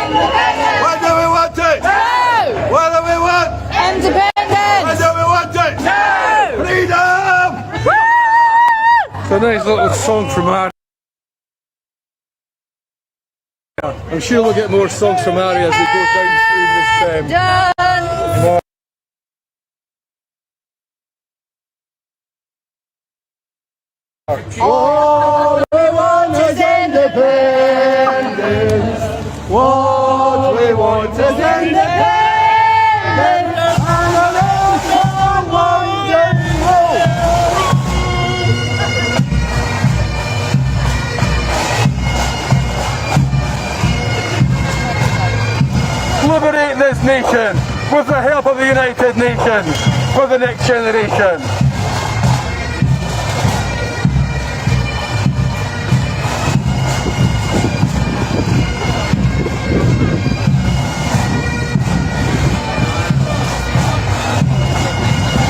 Independence! When do we want it? No! What do we want? Independence! When do we want it? No! Freedom! It's a nice little song from Harry. I'm sure we'll get more songs from Harry as we go down through this. Done! All we want is independence. What we want is independence. And a love for one day. Liberate this nation with the help of the United Nations for the next generation.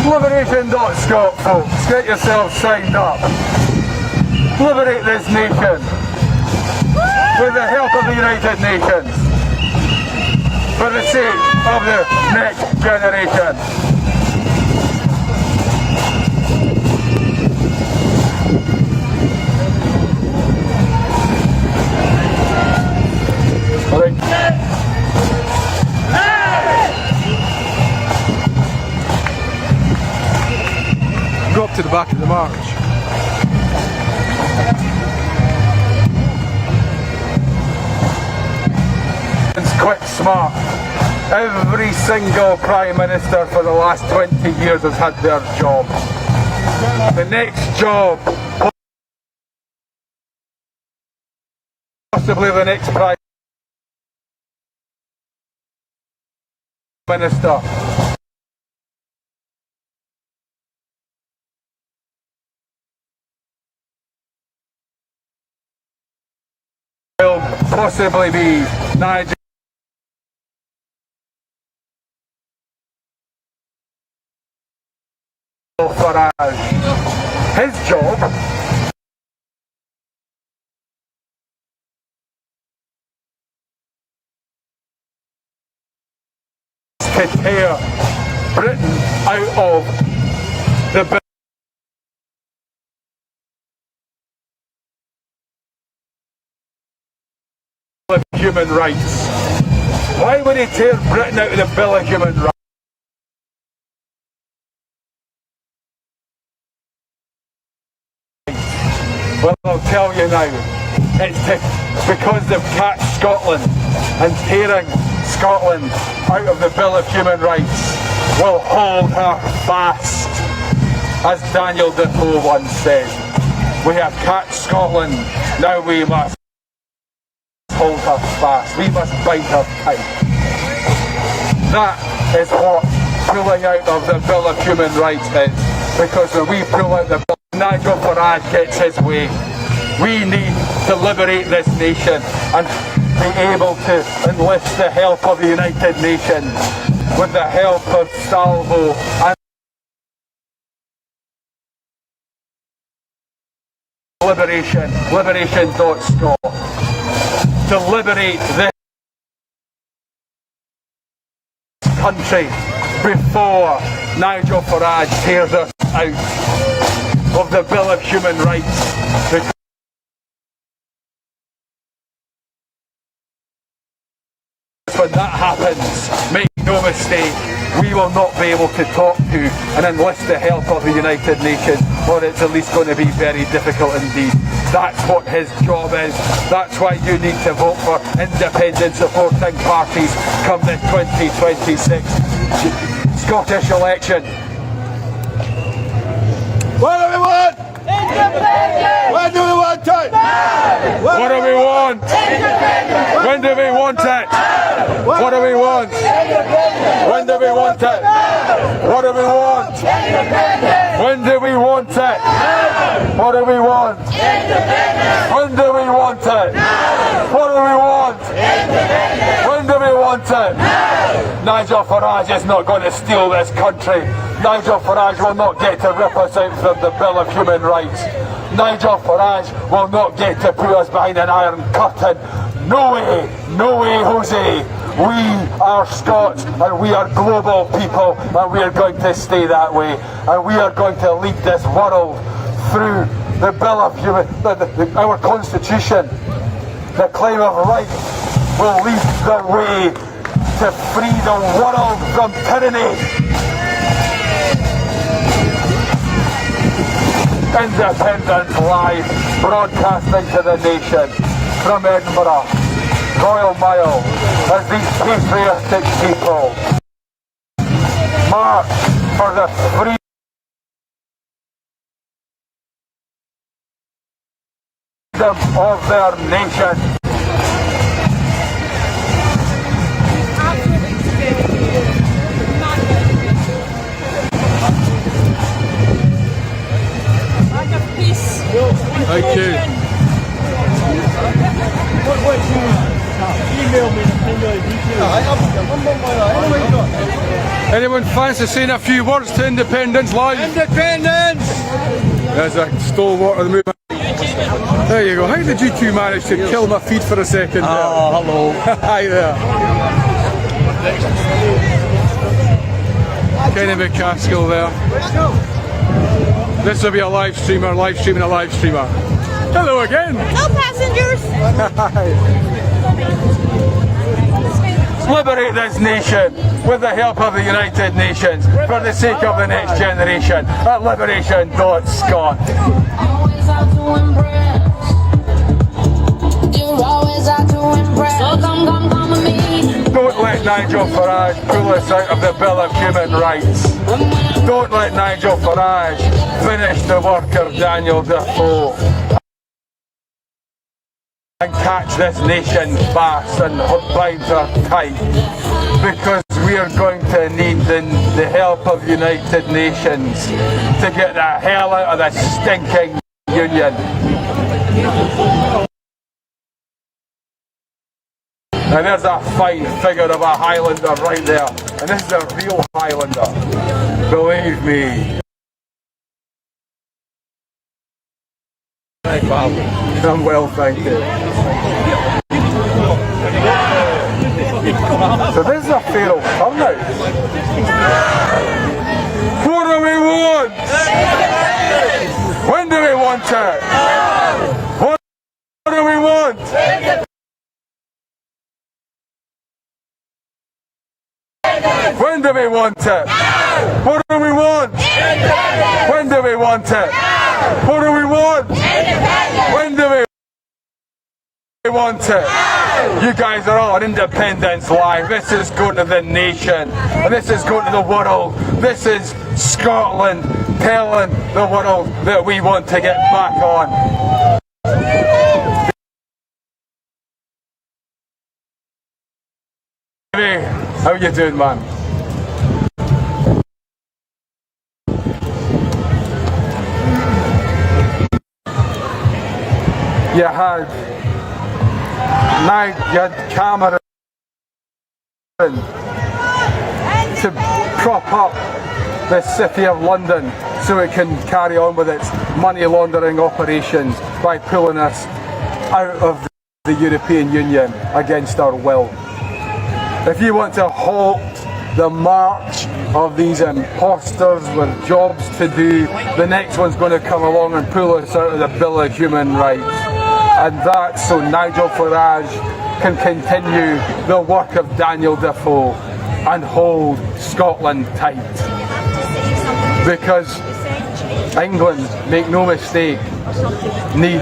Liberation.scot, folks. Get yourselves signed up. Liberate this nation with the help of the United Nations for the sake of the next generation. Go up to the back of the march. It's quick, smart. Every single Prime Minister for the last 20 years has had their job. The next job, possibly the next Prime Minister, will possibly be Nigel Farage. His job is to tear Britain out of the Bill of Human Rights. Why would he tear Britain out of the Bill of Human Rights? Well, I'll tell you now, it's because they've catched Scotland, and tearing Scotland out of the Bill of Human Rights will hold her fast. As Daniel Defoe once said, we have catched Scotland, now we must hold her fast. We must bind her tight. That is what pulling out of the Bill of Human Rights is. Because when we pull out the bill, Nigel Farage gets his way. We need to liberate this nation and be able to enlist the help of the United Nations with the help of Salvo and Liberation.scot to liberate this country before Nigel Farage tears us out of the Bill of Human Rights. Because when that happens, make no mistake, we will not be able to talk to and enlist the help of the United Nations, or it's at least going to be very difficult indeed. That's what his job is. That's why you need to vote for independent supporting parties come the 2026 Scottish election. What do we want? Independence! When do we want it? No! What do we want? Independence! When do we want it? What do we want? Independence! When do we want it? What do we want? Independence! When do we want it? What do we want? Independence! When do we want it? What do we want? Independence! When do we want it? Nigel Farage is not going to steal this country. Nigel Farage will not get to rip us out from the Bill of Human Rights. Nigel Farage will not get to put us behind an iron curtain. no way, Jose. We are Scots and we are global people and we are going to stay that way. And we are going to lead this world through the Bill of Human, our Constitution. The claim of right will lead the way to free the world from tyranny. Independence Live, broadcasting to the nation from Edinburgh, Royal Mile, as these patriotic people march for the freedom of their nation. Thank you. Anyone fancy saying a few words to Independence Live? Independence! There's a stalwart of the movement. There you go. How did you two manage to kill my feed for a second? Oh, hello. Hi there. Kenny MacAskill there. This will be a live streamer, live streaming a live streamer. Hello again. No passengers. Liberate this nation with the help of the United Nations for the sake of the next generation at liberation.scot. Always out to impress. You're always out to impress. So come with me. Don't let Nigel Farage pull us out of the Bill of Human Rights. Don't let Nigel Farage finish the work of Daniel Defoe and catch this nation fast and bind her tight, because we are going to need the help of the United Nations to get the hell out of this stinking union. And there's a fine figure of a Highlander right there, and this is a real Highlander, believe me. I'm well, thank you. So this is a fair old turnout. What do we want? When do we want it? What do we want? When do we want it? What do we want? When do we want it? What do we want? When do we want it? You guys are all on Independence Live. This is going to the nation. And this is going to the world. This is Scotland telling the world that we want to get back on. Hey, how you doing, man? You had Cameron to prop up the City of London so it can carry on with its money laundering operations by pulling us out of the European Union against our will. If you want to halt the march of these imposters with jobs to do, the next one's going to come along and pull us out of the Bill of Human Rights. And that's so Nigel Farage can continue the work of Daniel Defoe and hold Scotland tight. Because England, make no mistake, need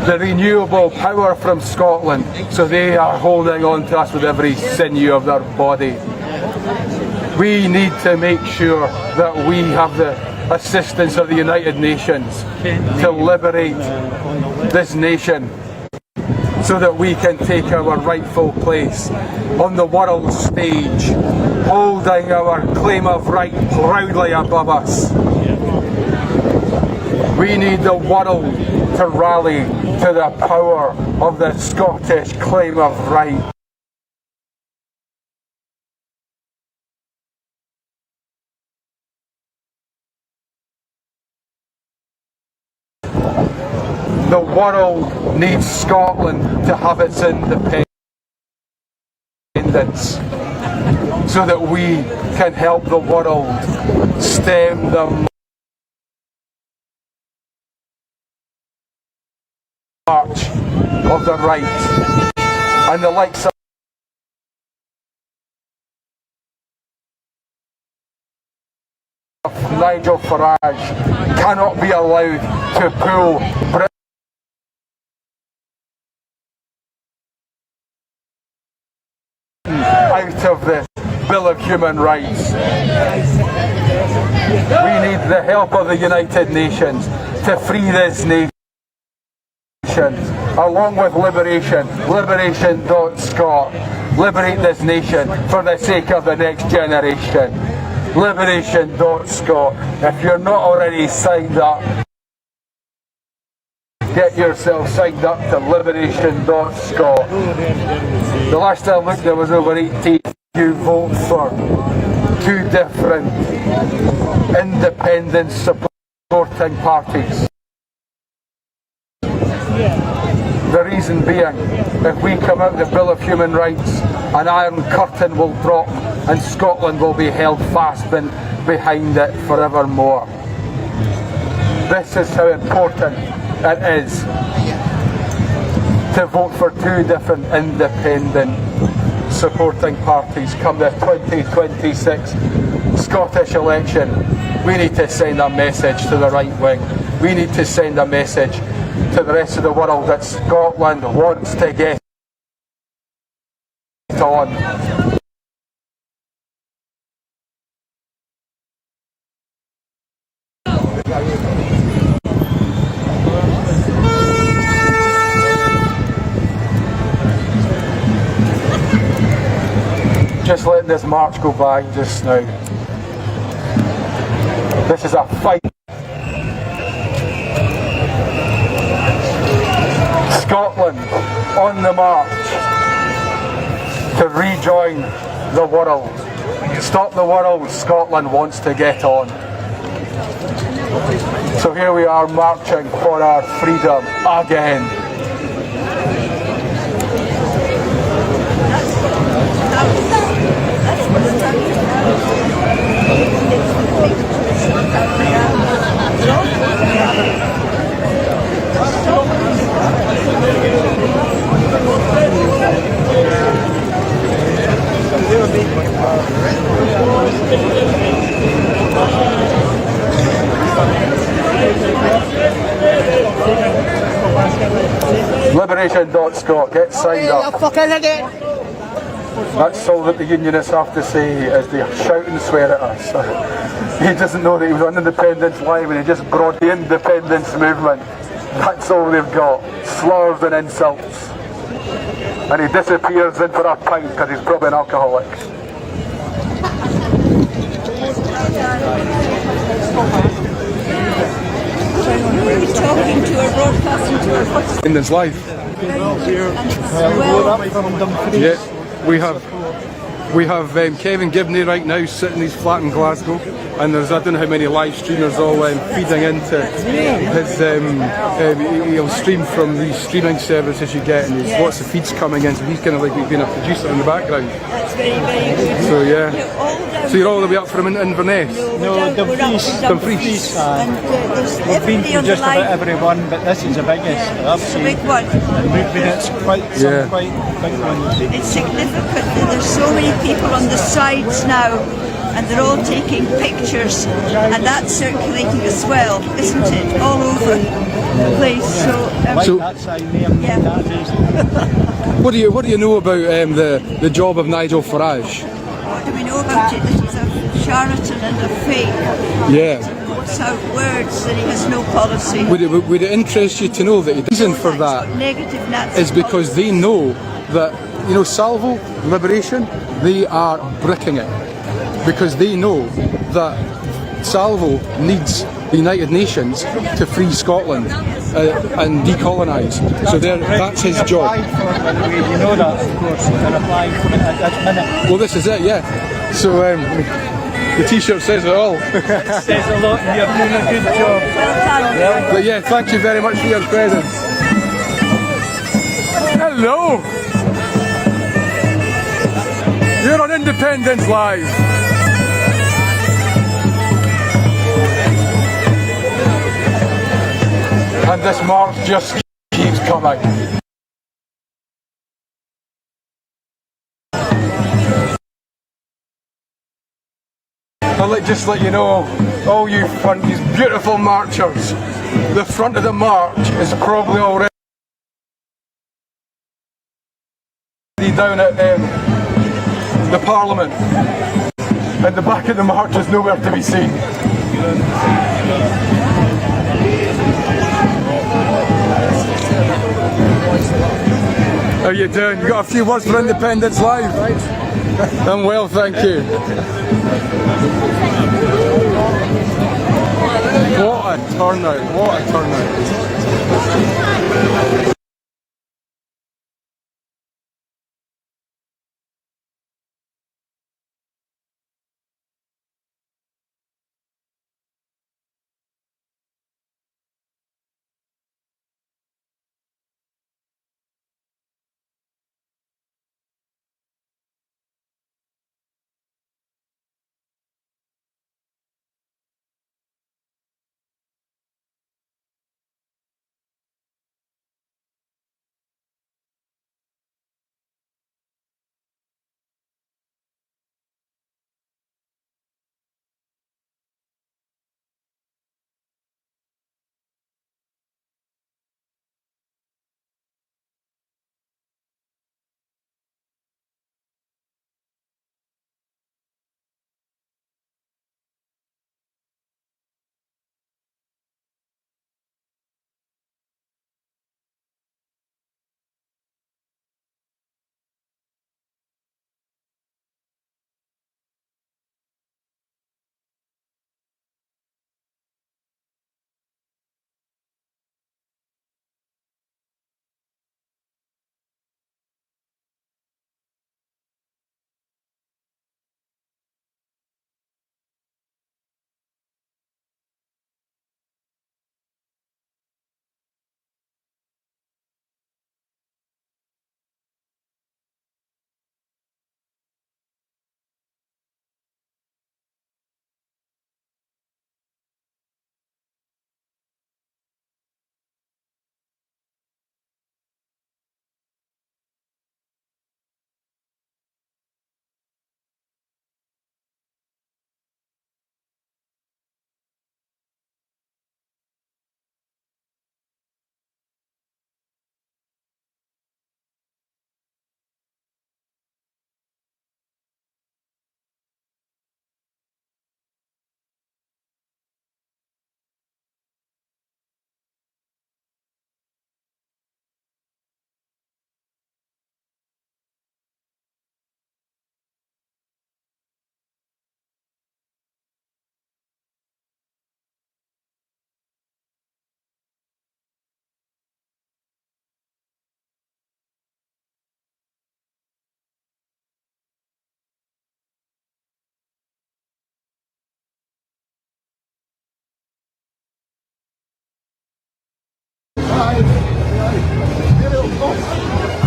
the renewable power from Scotland, so they are holding on to us with every sinew of their body. We need to make sure that we have the assistance of the United Nations to liberate this nation so that we can take our rightful place on the world stage, holding our claim of right proudly above us. We need the world to rally to the power of the Scottish claim of right. The world needs Scotland to have its independence so that we can help the world stem the march of the right, and the likes of Nigel Farage cannot be allowed to pull Britain out of the Bill of Human Rights. We need the help of the United Nations to free this nation, along with Liberation, liberation.scot. Liberate this nation for the sake of the next generation. Liberation.scot. If you're not already signed up, get yourself signed up to liberation.scot. The last I looked, there was over 18 you vote for two different independent supporting parties. The reason being, if we come out the Bill of Human Rights, an iron curtain will drop and Scotland will be held fast behind it forevermore. This is how important it is to vote for two different independent supporting parties come the 2026 Scottish election. We need to send a message to the right wing. We need to send a message to the rest of the world that Scotland wants to get on. Just letting this march go by just now. This is a fight. Scotland on the march to rejoin the world. Stop the world, Scotland wants to get on. So here we are marching for our freedom again. Liberation.scot, get signed up. That's all that the unionists have to say as they shout and swear at us. He doesn't know that he was on Independence Live and he just brought the independence movement. That's all they've got, slurs and insults. And he disappears in for a pint because he's probably an alcoholic. Talking to her, broadcasting to her. Independence Live. Yeah, we have Kevin Gibney right now sitting, he's flat in Glasgow, and there's I don't know how many live streamers all feeding into his he'll stream from these streaming services you get, and there's lots of feeds coming in, so he's kind of like being a producer in the background. That's very, very good. So yeah. So you're all the way up from Inverness? No, Dumfries. We've been to just about everyone, but this is the biggest I've seen. Big one. And we've been at quite big ones. It's significant that there's so many people on the sides now, and they're all taking pictures, and that's circulating as well, isn't it? All over the place. So That side there, yeah. What do you know about the job of Nigel Farage? What do we know about it? That he's a charlatan and a fake. Yeah. Puts out words that he has no policy. Would it interest you to know that the reason for that negative Nazi is because they know that, you know, Salvo, Liberation, they are bricking it. Because they know that Salvo needs the United Nations to free Scotland and decolonise. So that's his job. You know that, of course. They're applying for it at this minute. Well, this is it, yeah. So, The t-shirt says it all. Says a lot and you're doing a good job. Well done. But yeah, thank you very much for your presence. Hello! You're on Independence Live. And this march just keeps coming. I'll just let you know, all you these beautiful marchers, the front of the march is probably already down at the Parliament, and the back of the march is nowhere to be seen. How you doing? You got a few words for Independence Live? I'm well, thank you. What a turnout, what a turnout.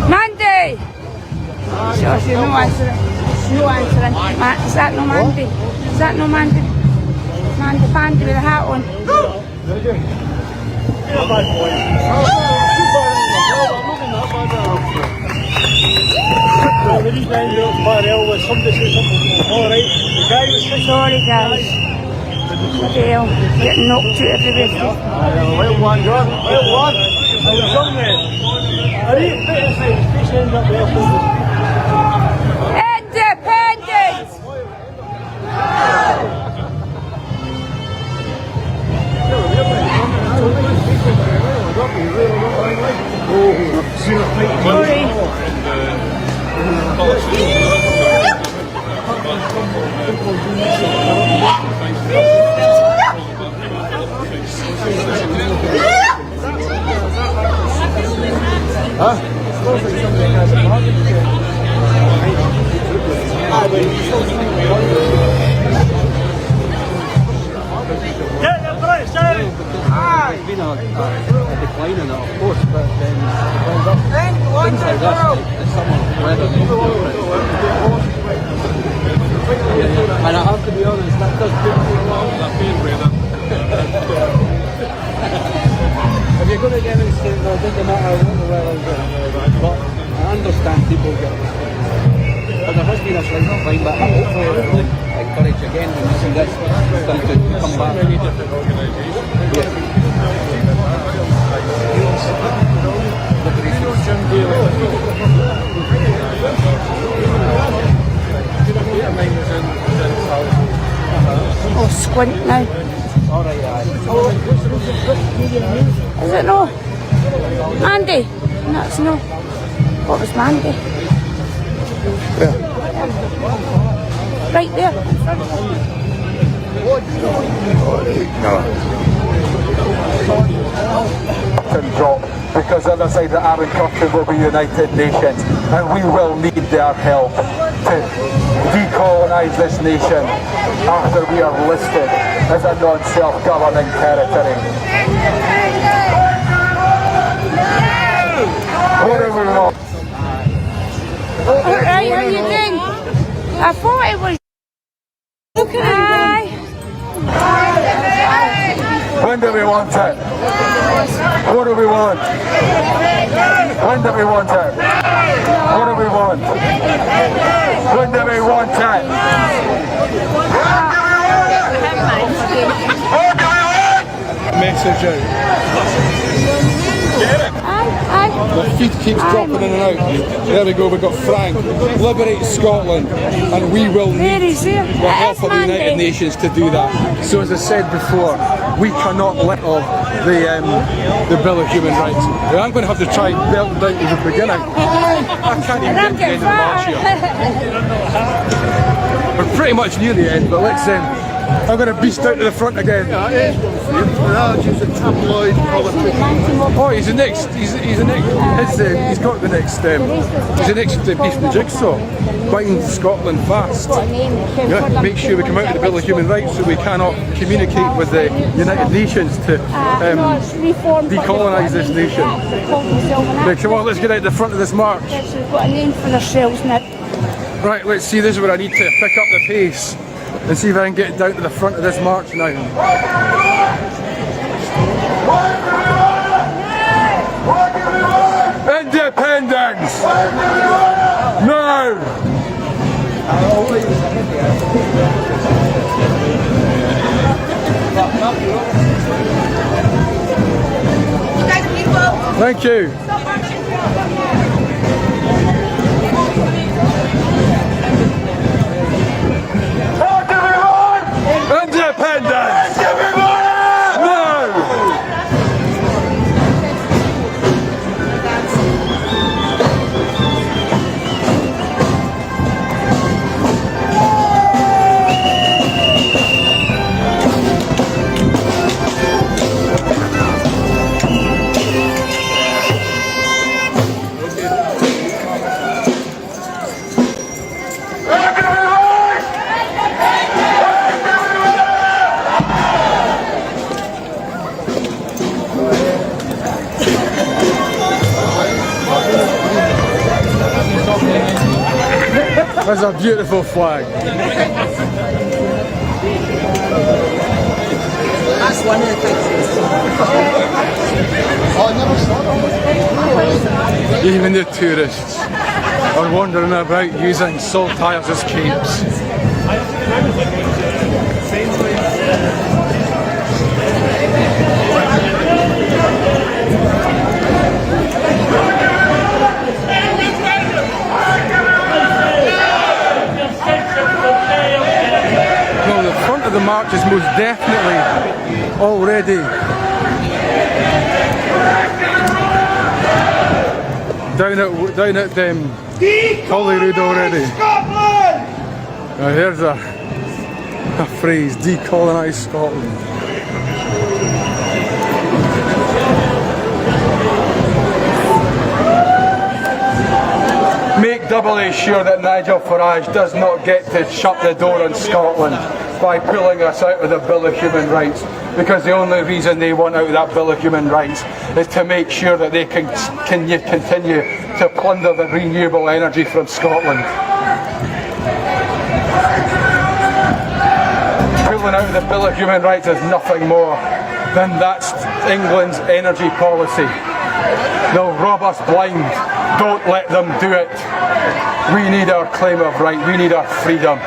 Monday! Sure, she no answering. No answering. Is that no Monday? Is that no Monday? Monday, Pandy with a hat on. Sorry guys. Dale, getting knocked out of the rest. Well one, John. Well one. I was on there. I didn't fit inside. Fish ends up there. Independence! Sorry. Huh? There's been a decline in it, of course, but things like this, it's summer weather. And I have to be honest, that does put me along with a fair weather. If you're going to demonstrate, well, it doesn't matter what the weather is, but I understand people get but there has been a slight decline, but hopefully it will encourage again when you see this start to come back. Many different organisations. Yes. Oh, squint now. Alright, aye. Is it no? Mandy? That's no. What was Mandy? Yeah. Right there. Drop because the other side of the Arab country will be United Nations and we will need their help to decolonise this nation after we are listed as a non-self-governing territory. What do we want? Alright, how you doing? I thought it was. Hi. When do we want it? What do we want? When do we want it? What do we want? When do we want it? Message out. The feed keeps dropping in and out. There we go, we've got Frank. Liberate Scotland, and we will need the help of the United Nations to do that. So as I said before, we cannot let off the Bill of Human Rights. I'm going to have to try and belt it down to the beginning. I can't even get to the end of the march yet. We're pretty much near the end, but let's I'm going to beast out to the front again. Oh, he's the next. He's the next. He's got the next. He's the next piece of the jigsaw. Bind Scotland fast. Yeah, make sure we come out of the Bill of Human Rights so we cannot communicate with the United Nations to decolonise this nation. Right, come on, let's get out the front of this march. We've got a name for ourselves now. Right, let's see. This is where I need to pick up the pace. And see if I can get down to the front of this march now. Independence! No! Thank you. Independence! No! That's a beautiful flag. That's one of the things. Oh, I never saw them. Even the tourists are wandering about using salt tires as capes. Well, the front of the march is most definitely already down at Holyrood already. Now here's a phrase: decolonise Scotland. Make doubly sure that Nigel Farage does not get to shut the door on Scotland by pulling us out of the Bill of Human Rights. because the only reason they want out of that Bill of Human Rights is to make sure that they can continue to plunder the renewable energy from Scotland. Pulling out of the Bill of Human Rights is nothing more than that's England's energy policy. They'll rob us blind. Don't let them do it. We need our claim of right. We need our freedom.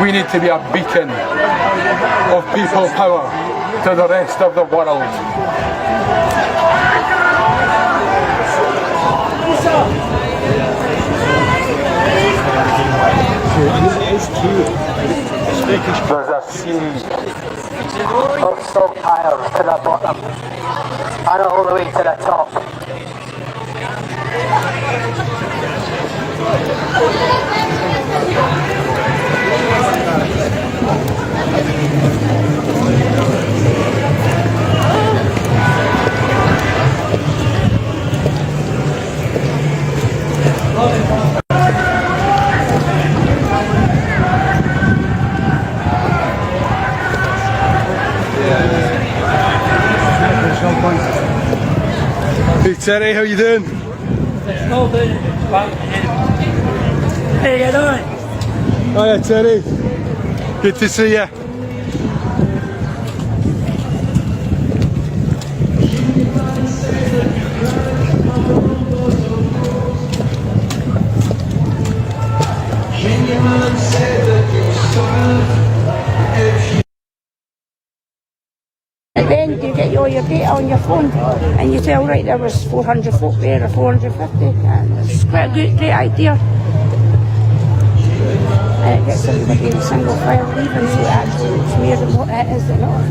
We need to be a beacon of people power to the rest of the world. There's a series of stockpiles to the bottom and all the way to the top. Hey Terry, how you doing? Hey, you doing? Hiya Terry, good to see you. And then you get all your data on your phone and you tell, right, there was 400 folk there or 450, and it's quite a great idea. And it gets everybody in single file leaving, so it actually looks more than what it is and not.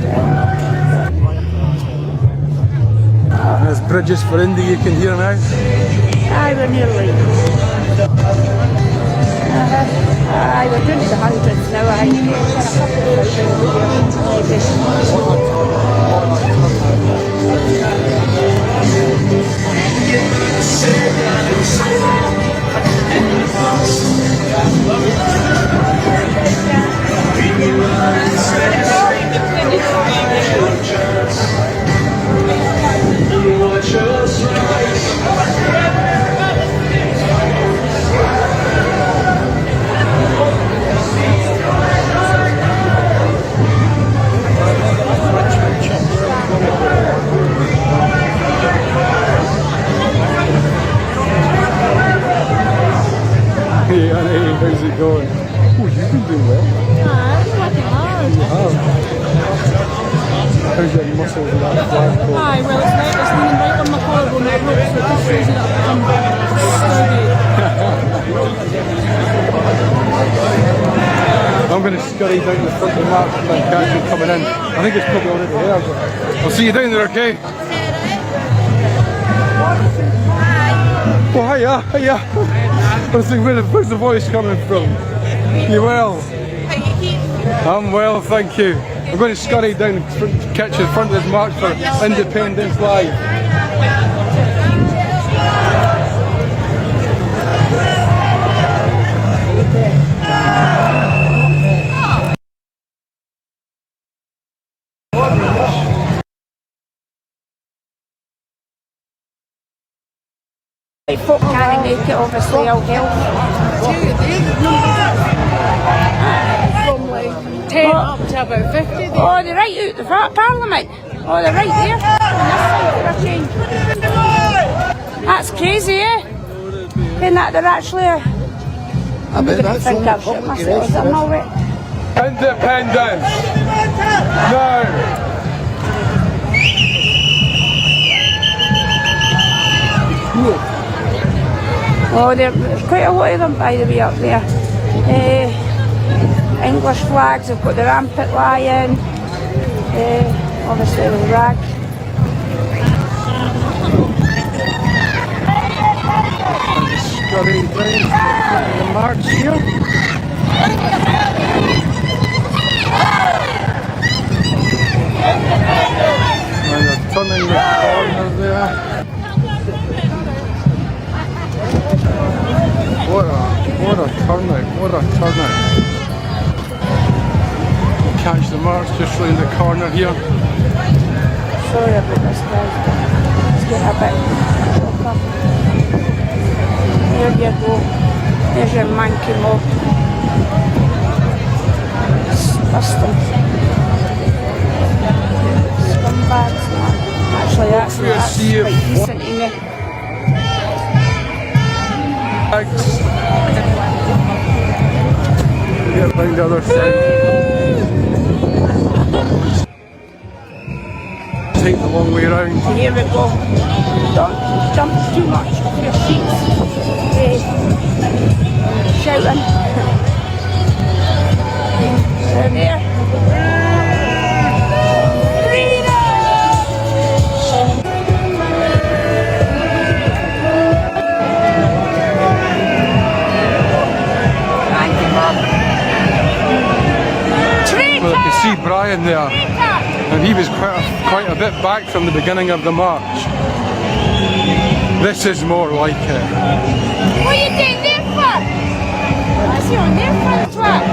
There's bridges for India you can hear now. Aye, we're nearly. Aye, we're doing the hundreds now. Aye, we're a couple of Hey Annie, how's it going? Oh, you've been doing well. I'm working hard. You have. How's your muscles in that flagpole? Aye, well, it's leaning right on my collarbone that rope, so it just shows you that I'm sturdy. I'm going to scurry down the front of the march and catch you coming in. I think it's probably already there. I'll see you down there, okay? Oh, hiya. I was thinking, where's the voice coming from? You well? I'm well, thank you. I'm going to scurry down and catch the front of this march for Independence Live. If folk can't make it, obviously I'll help. From like 10 up to about 50 there. Oh, they're right out the Parliament. Oh, they're right there. On this side for a change. That's crazy, eh? And that they're actually... I'm going to think I've shit myself. I'm all right. Independence! No! Oh, there's quite a lot of them, by the way, up there. English flags, they've got the rampant lion, obviously the rag. Scurrying down the march here. And they're turning the corner there. What a turnout. Catch the march just round the corner here. Sorry about this, guys. It's getting a bit chocker. There you go. There's your monkey mob. Disgusting. Scumbags, man. Actually, that's quite decent in me. Get round the other side. Take the long way round. Here we go. Don't jump too much off your seats. Shouting. They're there. Well, I can see Brian there, and he was quite a bit back from the beginning of the march. This is more like it. What are you doing there for? What's he on there for, twat?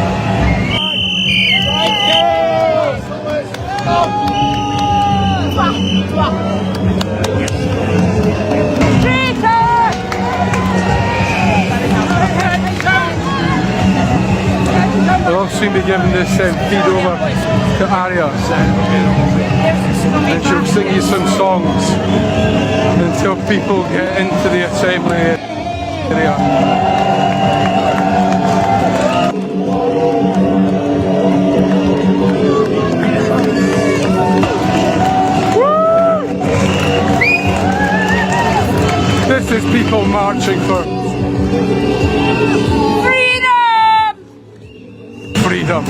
They all seem to be giving this feed over to Arya, and she'll sing you some songs until people get into the assembly area. This is people marching for freedom.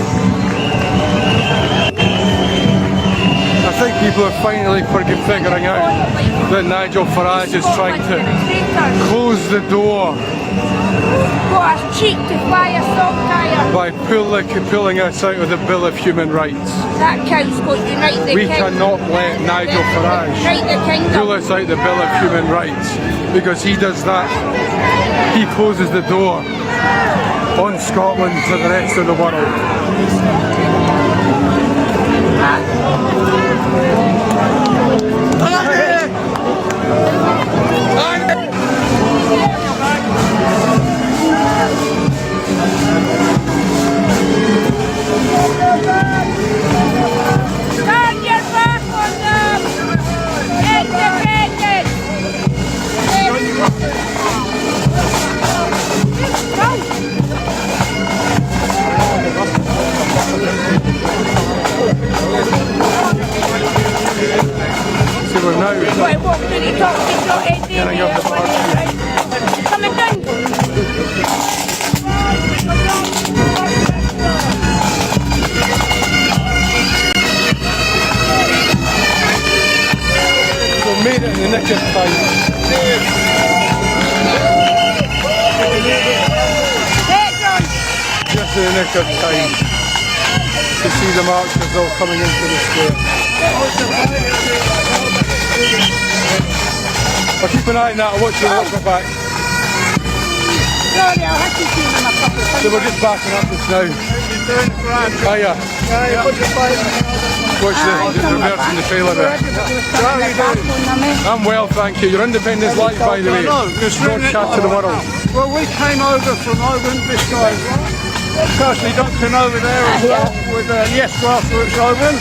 I think people are finally figuring out that Nigel Farage is trying to close the door Got a cheek to buy a sock tire. by pulling us out of the Bill of Human Rights. That cow's got to unite the We kingdom. cannot let Nigel Farage Unite the kingdom. pull us out the Bill of Human Rights, because he does that. He closes the door on Scotland to the rest of the world. Turn your back on them! Independence! So we're now Right, walk to the top, it's not ending getting up the march. Coming down! We made it in the nick of time. Just in the nick of time to see the marchers all coming into the square. I'll keep an eye on that, I'll watch the walk back. Sorry, I'll have to see them a couple of times. So we're just backing up just now. Hiya. Watch the reverse and the trailer there. I'm well, thank you. Your Independence Live, by the way. Broadcast to the world. Well, we came over from Euan, this guy, personally Dr. over there as well, with Yes Grassroots Euan,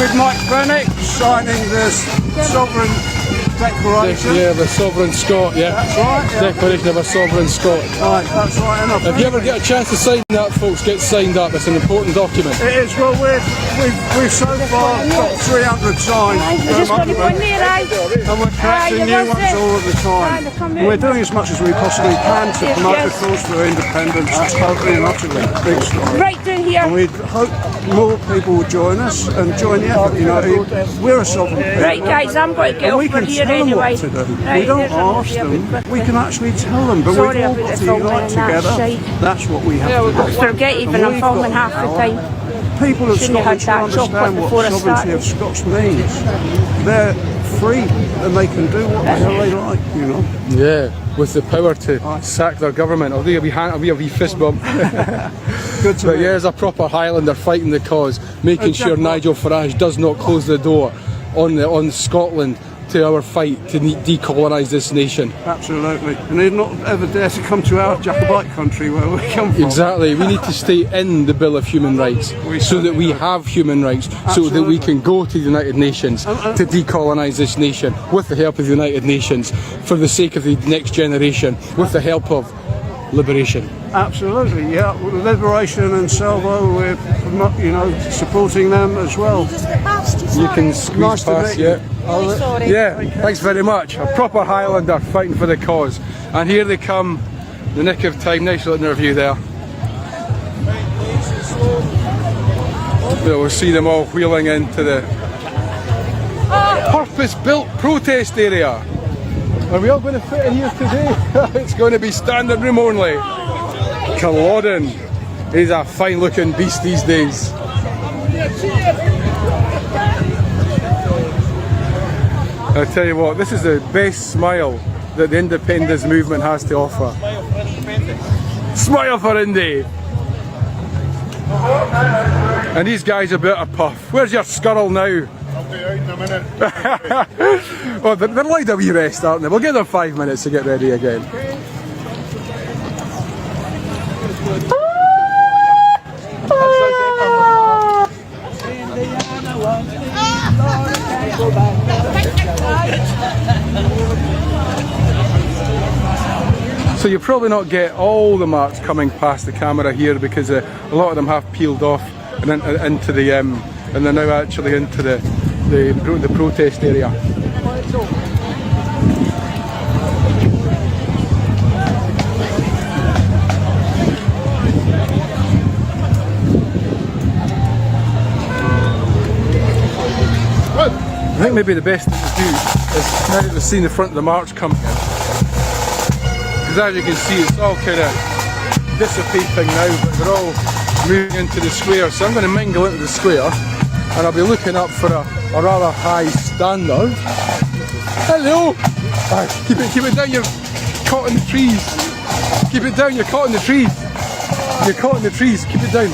with Mike Fenwick signing this sovereign declaration. Yeah, the Sovereign Scot, yeah. That's right. Yeah. Declaration of a Sovereign Scot. Right, that's right. And If you ever get a chance to sign that, folks, get signed up. It's an important document. it is, well, we've so far got 300 signs I just got to go in there, aye. and we're collecting new ones all of the time. And we're doing as much as we possibly can to promote the cause for independence. It's totally and utterly a big story. Right down here. And we hope more people will join us and join the effort. You know, we're a sovereign people. Right, guys, I'm going to get And we over can here tell them anyway. what to do. Right, We don't there's another ask here, them. but- We can actually tell them. But Sorry we've all about got the to filming unite and that together. shite. That's what we have to do. Forget even And I'm we've filming got half the time. People of Shouldn't have Scotland had should that chocolate understand before I what sovereignty of Scots means. They're free and they can do what the hell they like, you know. Yeah, with the power to sack their government. I'll do a wee fist bump. Good to But me. yeah, as a proper Highlander fighting the cause, making sure Exactly. Nigel Farage does not close the door on Scotland to our fight to decolonise this nation. Absolutely. And they'd not ever dare to come to our Jacobite country where we come from. Exactly. We need to stay in the Bill of Human Rights so that we have human rights, so that we can go to the United Nations to decolonise this nation with the help of the United Nations, for the sake of the next generation, with the help of liberation. Absolutely, yeah. Liberation and Salvo, we're supporting them as well. You can squeeze Nice to past, meet you. yeah. Yeah, thanks very much. A proper Highlander fighting for the cause. And here they come, the nick of time. Nice little interview there. We'll see them all wheeling into the purpose-built protest area. Are we all going to fit in here today? It's going to be standing room only. Culloden. He's a fine looking beast these days. I tell you what, this is the best smile that the independence movement has to offer. Smile for Indy! And these guys are a bit of puff. Where's your scurrel now? I'll be out in a minute. Oh, they're like a wee rest, aren't they? We'll give them 5 minutes to get ready again. So you'll probably not get all the marks coming past the camera here, because a lot of them have peeled off and into the and they're now actually into the protest area. I think maybe the best thing to do is, now that we've seen the front of the march coming in, because as you can see it's all kind of dissipating now, but they're all moving into the square. So I'm going to mingle into the square, and I'll be looking up for a rather high standard. Hello! Keep it down, you're caught in the trees. Keep it down, you're caught in the trees. You're caught in the trees, keep it down.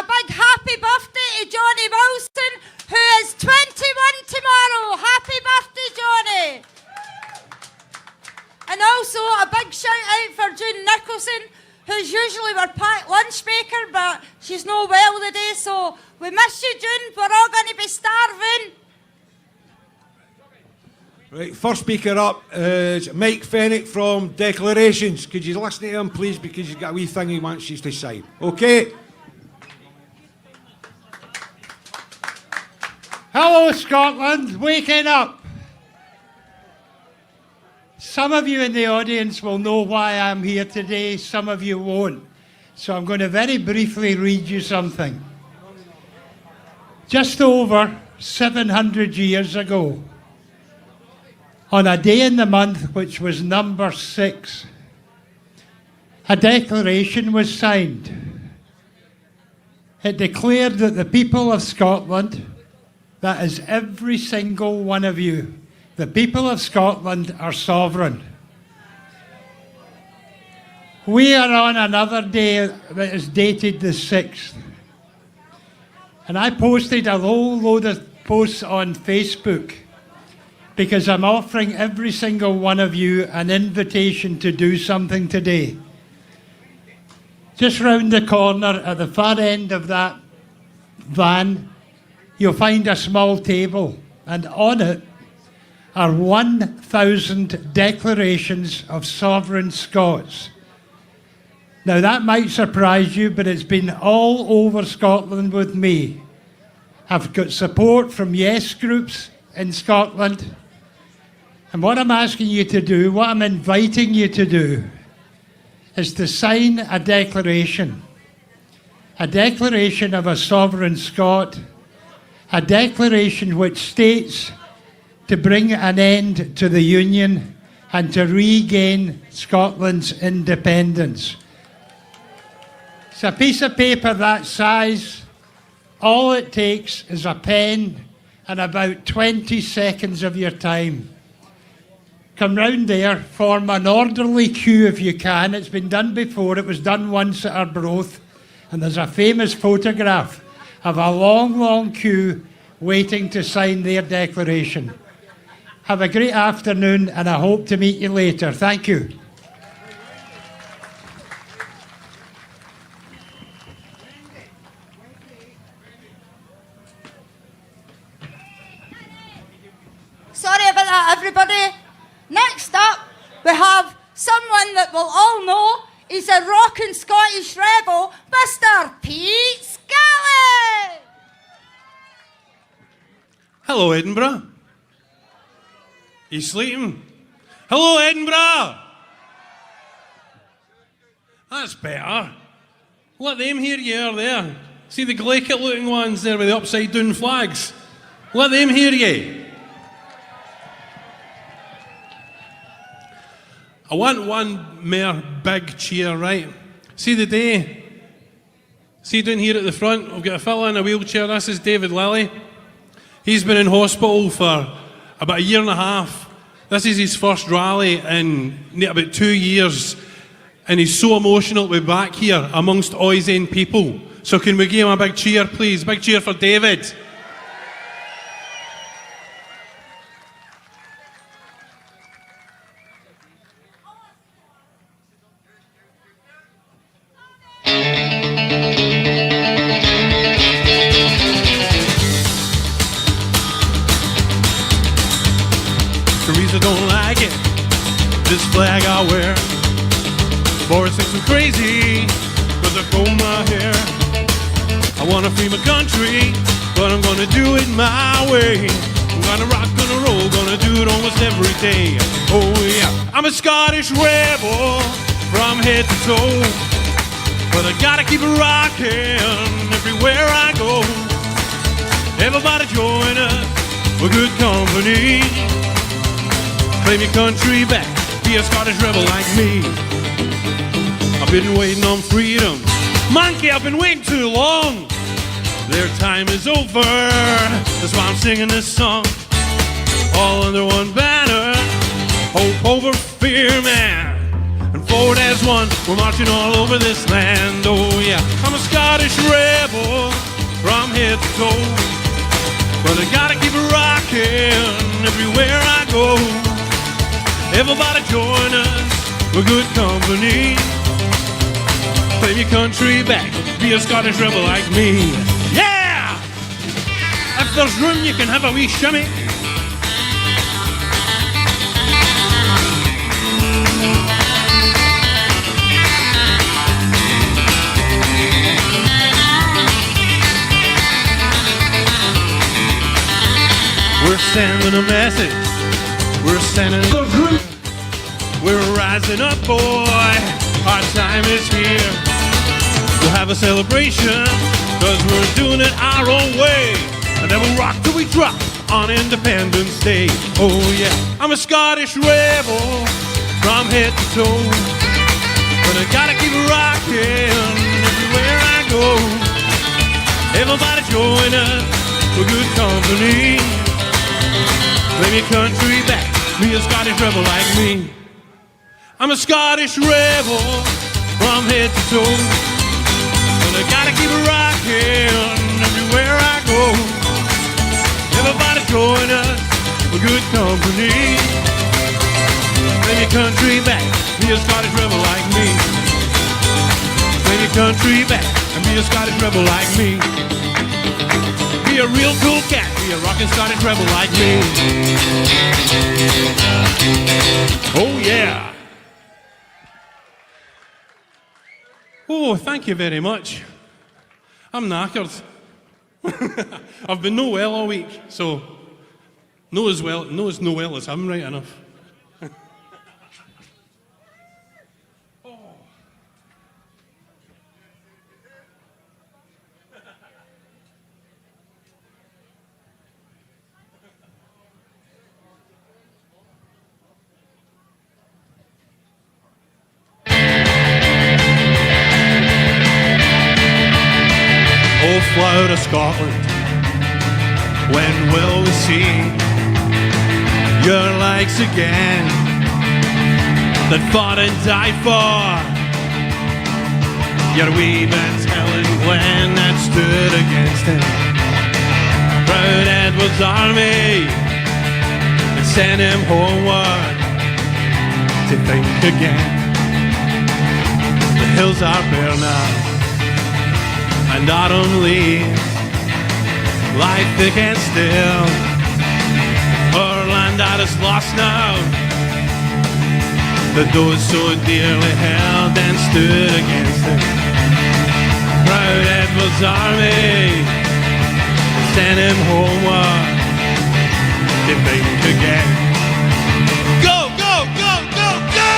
A big happy birthday to Johnny Wilson, who is 21 tomorrow. Happy birthday, Johnny. And also a big shout out for June Nicholson, who's usually our packed lunch maker, but she's not well today, so we miss you, June. We're all going to be starving. Right, first speaker up is Mike Fenwick from Declarations. Could you listen to him, please, because he's got a wee thing he wants you to sign. Okay. Hello, Scotland, waking up. Some of you in the audience will know why I'm here today, some of you won't. So I'm going to very briefly read you something. Just over 700 years ago, on a day in the month which was number 6, a declaration was signed. It declared that the people of Scotland, that is every single one of you, the people of Scotland are sovereign. We are on another day that is dated the 6th. And I posted a whole load of posts on Facebook because I'm offering every single one of you an invitation to do something today. Just round the corner at the far end of that van, you'll find a small table, and on it are 1,000 declarations of sovereign Scots. Now that might surprise you, but it's been all over Scotland with me. I've got support from yes groups in Scotland. And what I'm asking you to do, what I'm inviting you to do, is to sign a declaration of a sovereign Scot, a declaration which states to bring an end to the Union and to regain Scotland's independence. It's a piece of paper that size. All it takes is a pen and about 20 seconds of your time. Come round there, form an orderly queue if you can. It's been done before. It was done once at Arbroath. And there's a famous photograph of a long, long queue waiting to sign their declaration. Have a great afternoon, and I hope to meet you later. Thank you. Sorry about that, everybody. Next up, we have someone that we'll all know. He's a rockin' Scottish rebel, Mr. Pete Scully. Hello, Edinburgh. You sleeping? Hello, Edinburgh. That's better. Let them hear you out there. See the glaikit-looking ones there with the upside-down flags? Let them hear you. I want one more big cheer, right? See the day? See down here at the front, we've got a fella in a wheelchair. This is David Lilly. He's been in hospital for about a year and a half. This is his first rally in about 2 years. And he's so emotional to be back here amongst Oisen people. So can we give him a big cheer, please? Big cheer for David. Teresa don't like it, this flag I wear. Boris thinks I'm crazy, cause I comb my hair. I wanna free my country, but I'm gonna do it my way. I'm gonna rock, gonna roll, gonna do it almost every day. Oh yeah, I'm a Scottish rebel from head to toe, but I gotta keep it rocking everywhere I go. Everybody join us, we're good company. Claim your country back, be a Scottish rebel like me. I've been waiting on freedom, monkey, I've been waiting too long. Their time is over, that's why I'm singing this song. All under one banner, hope over fear, man. And forward as one, we're marching all over this land. Oh yeah, I'm a Scottish rebel from head to toe, but I gotta keep it rocking everywhere I go. Everybody join us, we're good company. Claim your country back, be a Scottish rebel like me. Yeah! If there's room, you can have a wee shimmy. sending a message. We're sending a group. We're rising up, boy. Our time is here. We'll have a celebration, cause we're doing it our own way. And then we'll rock till we drop on Independence Day. Oh yeah, I'm a Scottish rebel from head to toe, but I gotta keep rocking everywhere I go. Everybody join us for good company. Play me country back, be a Scottish rebel like me. I'm a Scottish rebel from head to toe, but I gotta keep rocking everywhere I go. Everybody join us for good company. Play your country back, be a Scottish rebel like me. Play your country back and be a Scottish rebel like me. Be a real cool cat, be a rockin' Scottish rebel like me. Oh yeah. Oh, thank you very much. I'm knackered. I've been no well all week, so no as well as I'm right enough. Oh, flower of Scotland, when will we see your likes again that fought and died for your wee Helen Glen that stood against him? Proud Edward's army and sent him homeward to think again. The hills are bare now and autumn leaves lie thick and still. Our land that is lost now, that those so dearly held and stood against it. Proud Edward's army sent him homeward to think again. Go, go, go, go, go!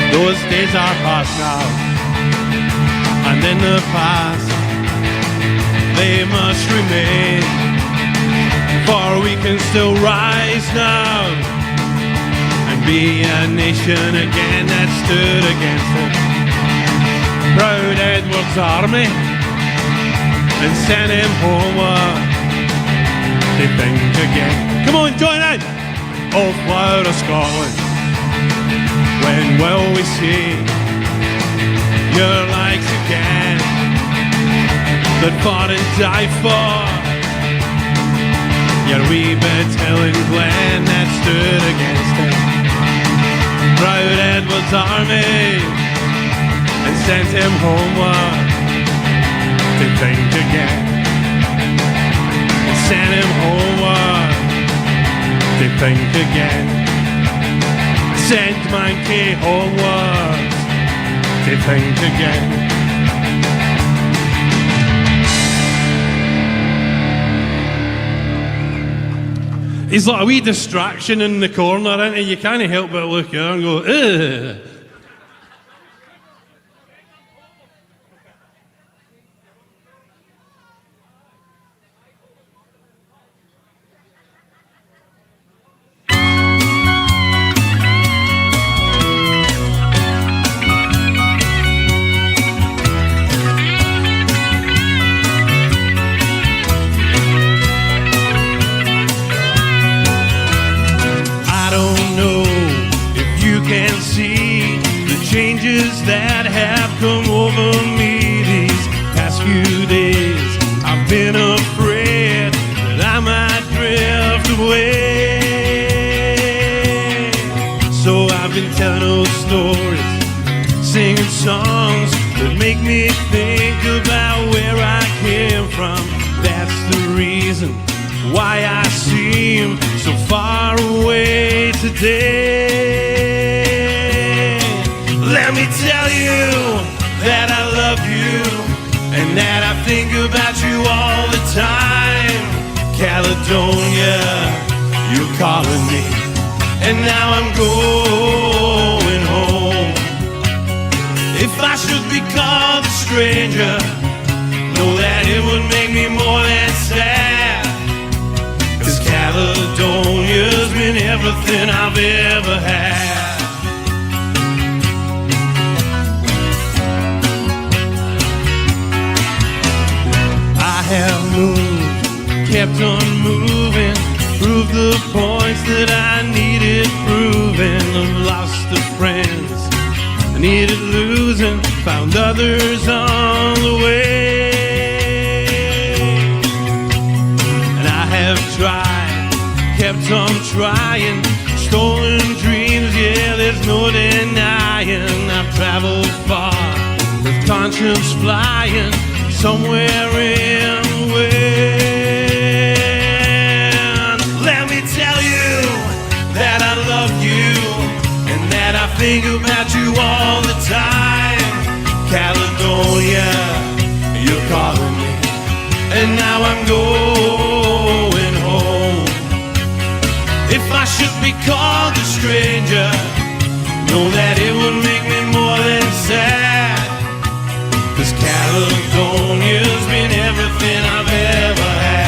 Those days are past now, and in the past they must remain, for we can still rise now and be a nation again that stood against it. Proud Edward's army and sent him homeward to think again. Come on, join in! Oh, flower of Scotland, when will we see your likes again that fought and died for your wee Helen Glen that stood against him? Proud Edward's army and sent him homeward to think again. And sent him homeward to think again. Sent my key homeward to think again. He's like a wee distraction in the corner, isn't he? You can't help but look at him and go, ugh. That have come over me these past few days. I've been afraid that I might drift away. So I've been telling old stories, singing songs that make me think about where I came from. That's the reason why I seem so far away today. Let me tell you that I love you and that I think about you all the time. Caledonia, you're calling me, and now I'm going home. If I should be called a stranger, know that it would make me more than sad. 'Cause Caledonia's been everything I've ever had. I have moved, kept on moving, proved the points that I needed proving. I've lost the friends I needed losing, found others on the way. And I have tried, kept on trying, stolen dreams, yeah, there's no denying. I've traveled far, with conscience flying, somewhere in the wind. Let me tell you that I love you and that I think about you all the time. Caledonia, you're calling me, and now I'm going home. If I should be called a stranger, know that it would make me more than sad. 'Cause Caledonia's been everything I've ever had.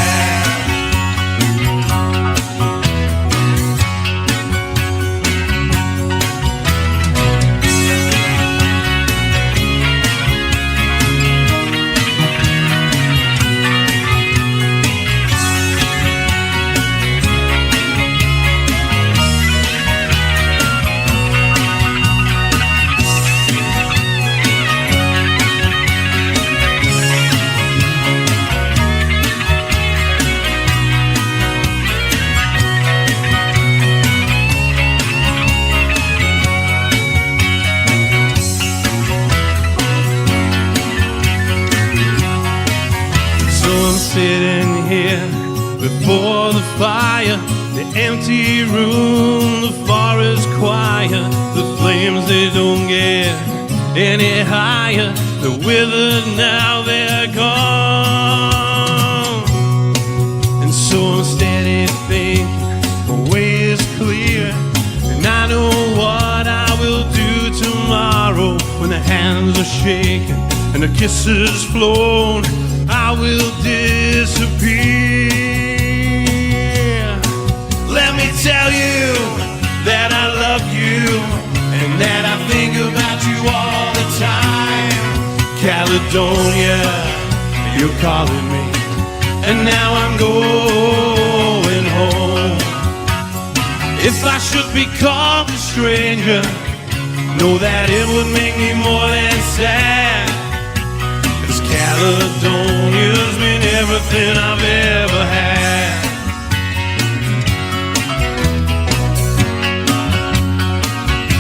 Sitting here before the fire, the empty room, the forest choir, the flames they don't get any higher, they're withered now, they're gone. And so I'm steady thinking, the way is clear, and I know what I will do tomorrow. When the hands are shaking and the kisses flown, I will disappear. Let me tell you that I love you and that I think about you all the time. Caledonia, you're calling me, and now I'm going home. If I should be called a stranger, know that it would make me more than sad. 'Cause Caledonia's been everything I've ever had.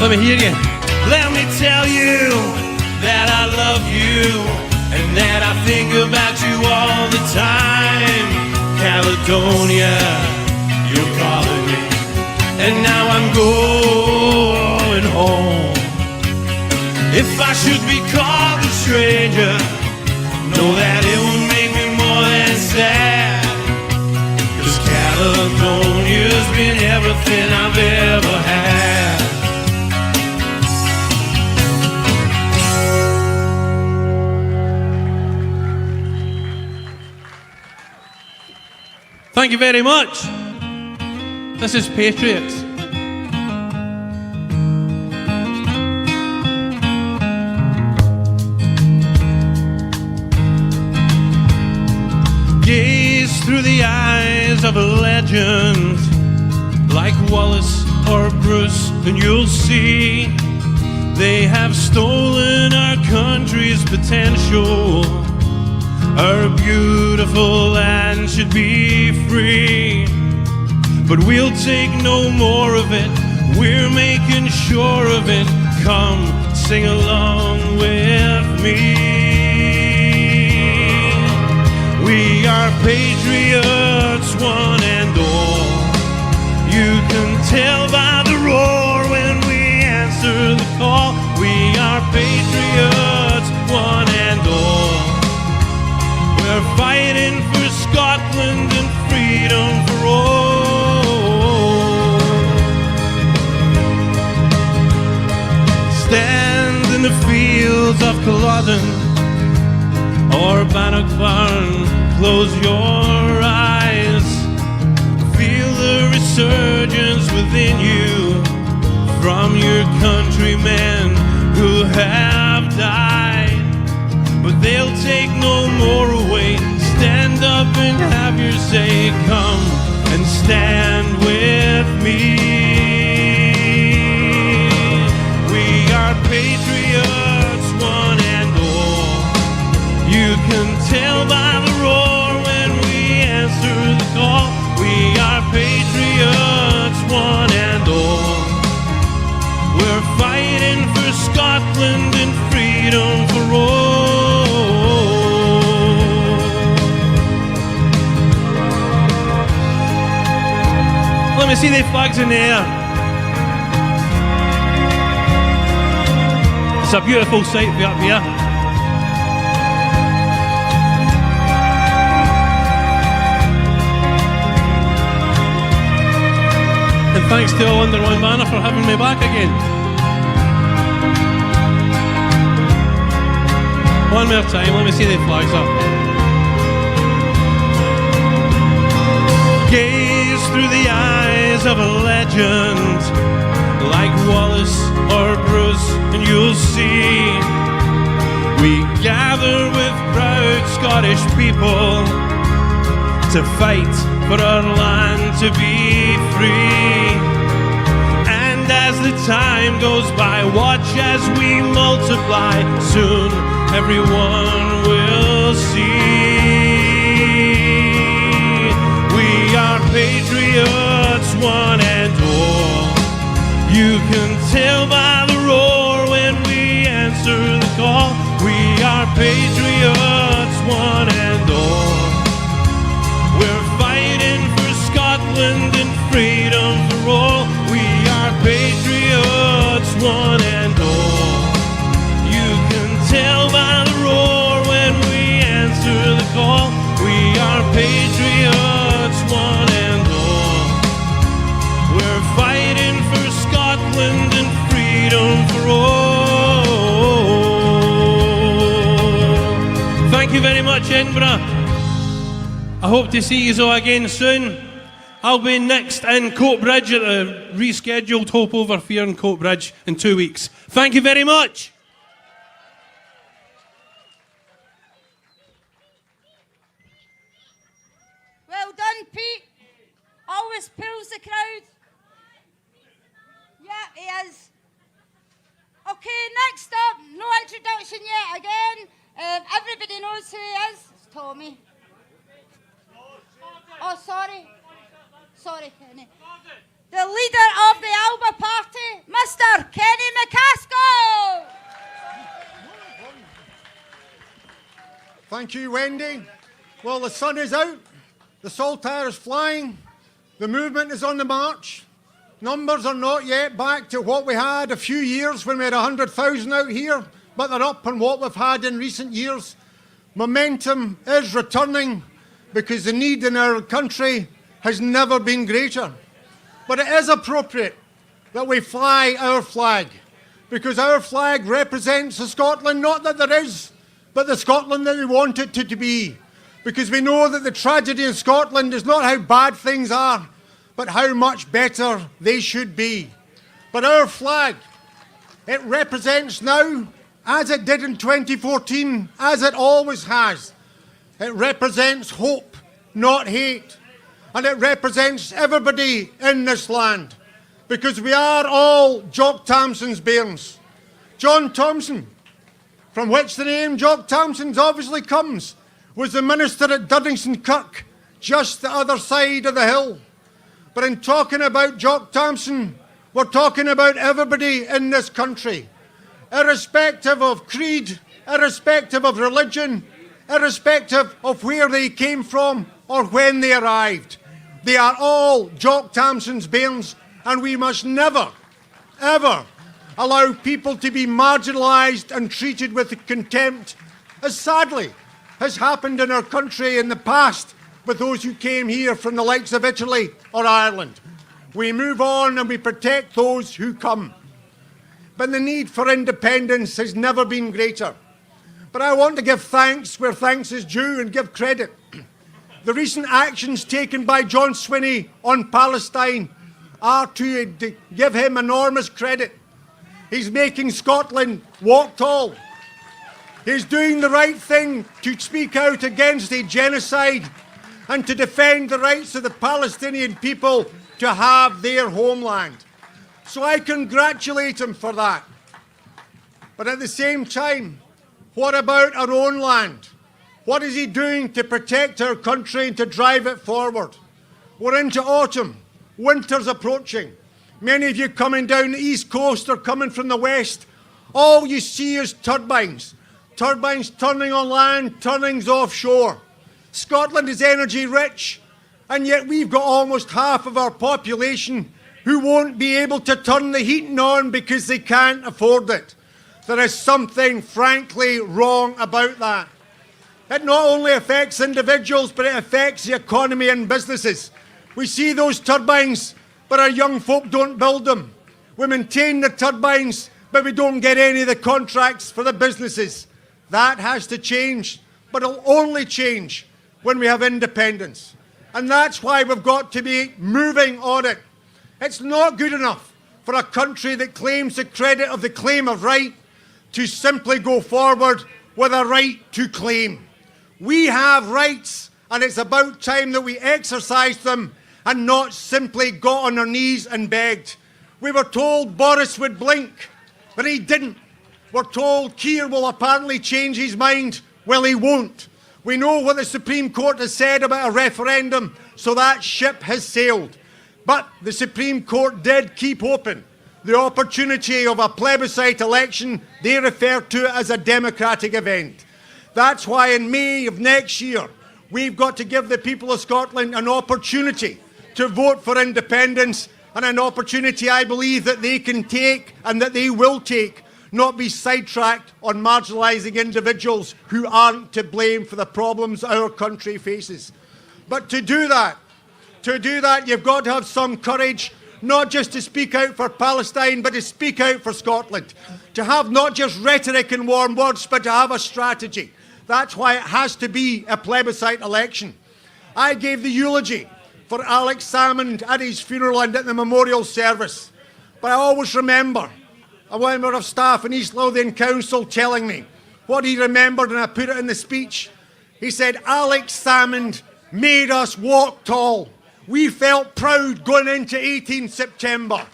Let me hear you. Let me tell you that I love you and that I think about you all the time. Caledonia, you're calling me, and now I'm going home. If I should be called a stranger, know that it would make me more than sad. 'Cause Caledonia's been everything I've ever had. Thank you very much. This is Patriots. Gaze through the eyes of a legend like Wallace or Bruce, and you'll see they have stolen our country's potential. Our beautiful land should be free, but we'll take no more of it. We're making sure of it. Come, sing along with me. We are patriots, one and all. You can tell by the roar when we answer the call. We are patriots, one and all. We're fighting for Scotland and freedom for all. Stand in the fields of Culloden or Bannockburn, close your eyes. Feel the resurgence within you from your countrymen who have died. But they'll take no more away. Stand up and have your say. Come and stand with me. We are patriots, one and all. You can tell by the roar when we answer the call. We are patriots, one and all. We're fighting for Scotland and freedom for all. Let me see the flags in the air. It's a beautiful sight for you up here. And thanks to all under one banner for having me back again. One more time, let me see the flags up. Gaze through the eyes of a legend like Wallace or Bruce, and you'll see we gather with proud Scottish people to fight for our land to be free. And as the time goes by, watch as we multiply. Soon everyone will see. We are patriots, one and all. You can tell by the roar when we answer the call. We are patriots, one and all. We're fighting for Scotland and freedom for all. We are patriots, one and all. You can tell by the roar when we answer the call. We are patriots, one and all. We're fighting for Scotland and freedom for all. Thank you very much, Edinburgh. I hope to see you all again soon. I'll be next in Coatbridge at the rescheduled Hope Over Fear in Coatbridge in 2 weeks. Thank you very much. Well done, Pete. Always pulls the crowd. Yeah, he is. Okay, next up, no introduction yet again. Everybody knows who he is. It's Tommy. Oh, sorry. Sorry, Kenny. The leader of the Alba party, Mr. Kenny MacAskill. Thank you, Wendy. Well, the sun is out, the saltire is flying, the movement is on the march. Numbers are not yet back to what we had a few years when we had 100,000 out here, but they're up on what we've had in recent years. Momentum is returning because the need in our country has never been greater. But it is appropriate that we fly our flag, because our flag represents the Scotland, not that there is, but the Scotland that we want it to be. Because we know that the tragedy in Scotland is not how bad things are, but how much better they should be. But our flag, it represents now, as it did in 2014, as it always has, it represents hope, not hate. And it represents everybody in this land. Because we are all Jock Thompson's bairns. John Thompson, from which the name Jock Thompson's obviously comes, was the minister at Duddingston Kirk, just the other side of the hill. But in talking about Jock Thompson, we're talking about everybody in this country. irrespective of creed, irrespective of religion, irrespective of where they came from or when they arrived. They are all Jock Tamson's bairns, and we must never, ever allow people to be marginalised and treated with contempt, as sadly has happened in our country in the past with those who came here from the likes of Italy or Ireland. We move on and we protect those who come. But the need for independence has never been greater. But I want to give thanks where thanks is due and give credit. The recent actions taken by John Swinney on Palestine are to give him enormous credit. He's making Scotland walk tall. He's doing the right thing to speak out against a genocide and to defend the rights of the Palestinian people to have their homeland. So I congratulate him for that. But at the same time, what about our own land? What is he doing to protect our country and to drive it forward? We're into autumn. Winter's approaching. Many of you coming down the east coast or coming from the west, all you see is turbines. Turbines turning on land, turbines offshore. Scotland is energy rich, and yet we've got almost half of our population who won't be able to turn the heating on because they can't afford it. There is something frankly wrong about that. It not only affects individuals, but it affects the economy and businesses. We see those turbines, but our young folk don't build them. We maintain the turbines, but we don't get any of the contracts for the businesses. That has to change, but it'll only change when we have independence. And that's why we've got to be moving on it. It's not good enough for a country that claims the credit of the claim of right to simply go forward with a right to claim. We have rights, and it's about time that we exercise them and not simply got on our knees and begged. We were told Boris would blink, but he didn't. We're told Keir will apparently change his mind. Well, he won't. We know what the Supreme Court has said about a referendum, so that ship has sailed. But the Supreme Court did keep open the opportunity of a plebiscite election. They refer to it as a democratic event. That's why in May of next year, we've got to give the people of Scotland an opportunity to vote for independence, and an opportunity I believe that they can take and that they will take, not be sidetracked on marginalising individuals who aren't to blame for the problems our country faces. But to do that, you've got to have some courage, not just to speak out for Palestine, but to speak out for Scotland. To have not just rhetoric and warm words, but to have a strategy. That's why it has to be a plebiscite election. I gave the eulogy for Alex Salmond at his funeral and at the memorial service. But I always remember a member of staff in East Lothian Council telling me what he remembered, and I put it in the speech. He said, Alex Salmond made us walk tall. We felt proud going into 18 September.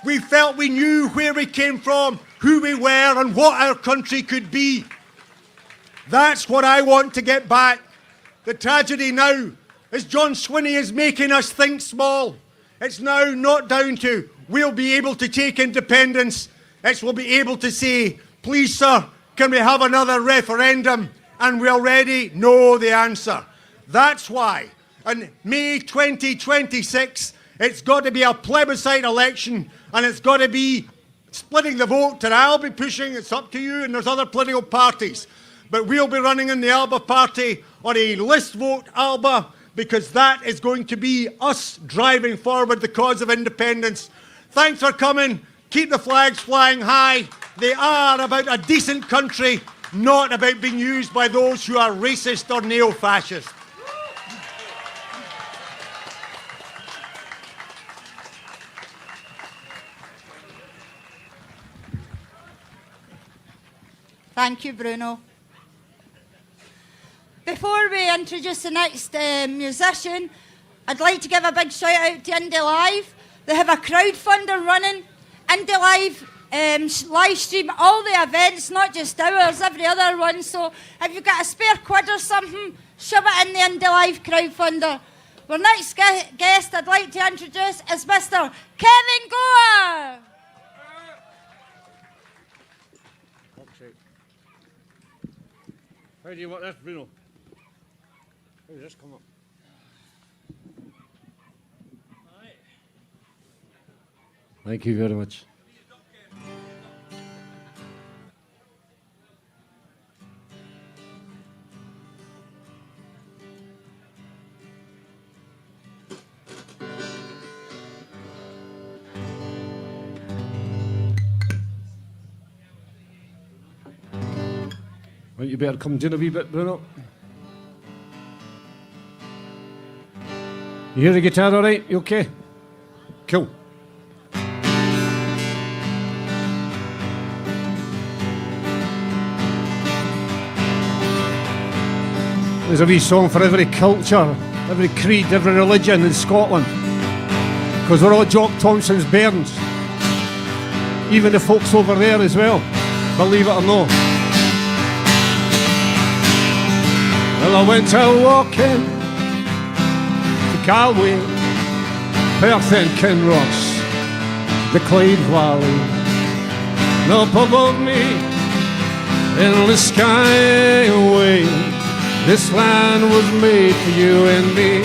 We felt we knew where we came from, who we were, and what our country could be. That's what I want to get back. The tragedy now is John Swinney is making us think small. It's now not down to we'll be able to take independence. It's we'll be able to say, please sir, can we have another referendum? And we already know the answer. That's why in May 2026, it's got to be a plebiscite election, and it's got to be splitting the vote, and I'll be pushing, it's up to you, and there's other political parties. But we'll be running in the Alba party on a list vote Alba, because that is going to be us driving forward the cause of independence. Thanks for coming. Keep the flags flying high. They are about a decent country, not about being used by those who are racist or neo-fascist. Thank you, Bruno. Before we introduce the next musician, I'd like to give a big shout out to Indie Live. They have a crowdfunder running. Indie Live live stream all the events, not just ours, every other one. So if you've got a spare quid or something, shove it in the Indie Live crowdfunder. Our next guest I'd like to introduce is Mr. Kevin Gore. How do you want this, Bruno? How does this come up? Thank you very much. Right, you better come down a wee bit, Bruno. You hear the guitar all right? You okay? Cool. There's a wee song for every culture, every creed, every religion in Scotland. Because we're all Jock Thompson's bairns. Even the folks over there as well, believe it or not. Well, I went out walking to Galway, Perth and Kinross, the Clyde Valley. And up above me, in the skyway, this land was made for you and me.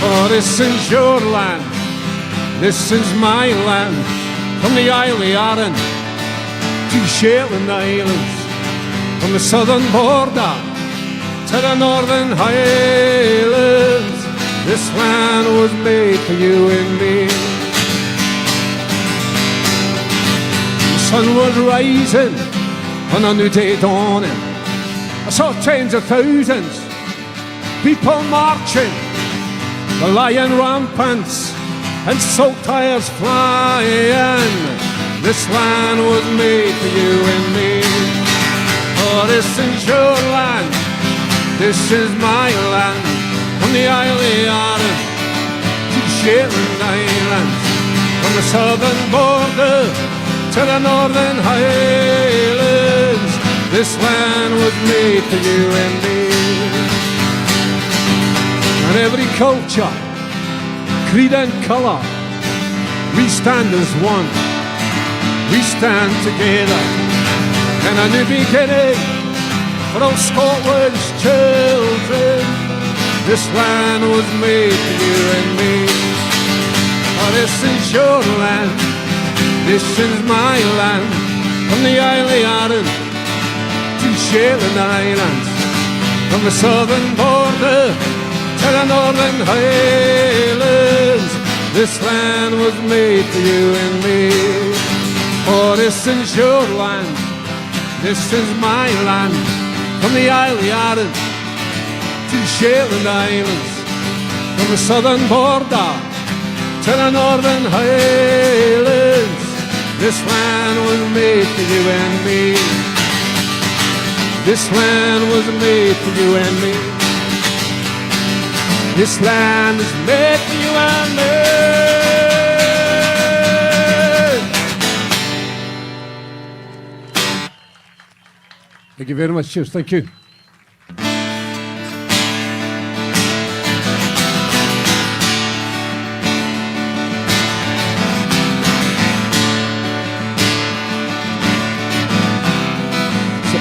Oh, this is your land, this is my land. From the Isle of Arran to Shetland Islands, from the southern border to the Northern Highlands, this land was made for you and me. The sun was rising on a new day dawning. I saw tens of thousands, people marching, the lion rampants and salt tires flying. This land was made for you and me. Oh, this is your land, this is my land. From the Isle of Arran to Shetland Islands, from the southern border to the Northern Highlands, this land was made for you and me. And every culture, creed and colour, we stand as one. We stand together in a new beginning for all Scotland's children. This land was made for you and me. Oh, this is your land, this is my land. From the Isle of Arran to Shetland Islands, from the southern border to the Northern Highlands, this land was made for you and me. Oh, this is your land, this is my land. From the Isle of Arran to Shetland Islands, from the southern border to the Northern Highlands, this land was made for you and me. This land was made for you and me. This land is made for you and me. Thank you very much. Cheers. Thank you.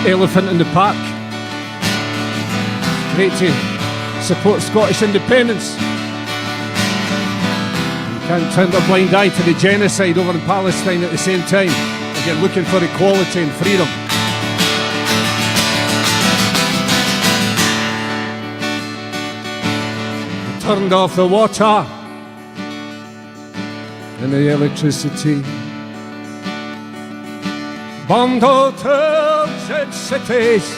Elephant in the Park. Great to support Scottish independence. You can't turn a blind eye to the genocide over in Palestine at the same time. Again, looking for equality and freedom. We turned off the water and the electricity. Bombed hotels and cities,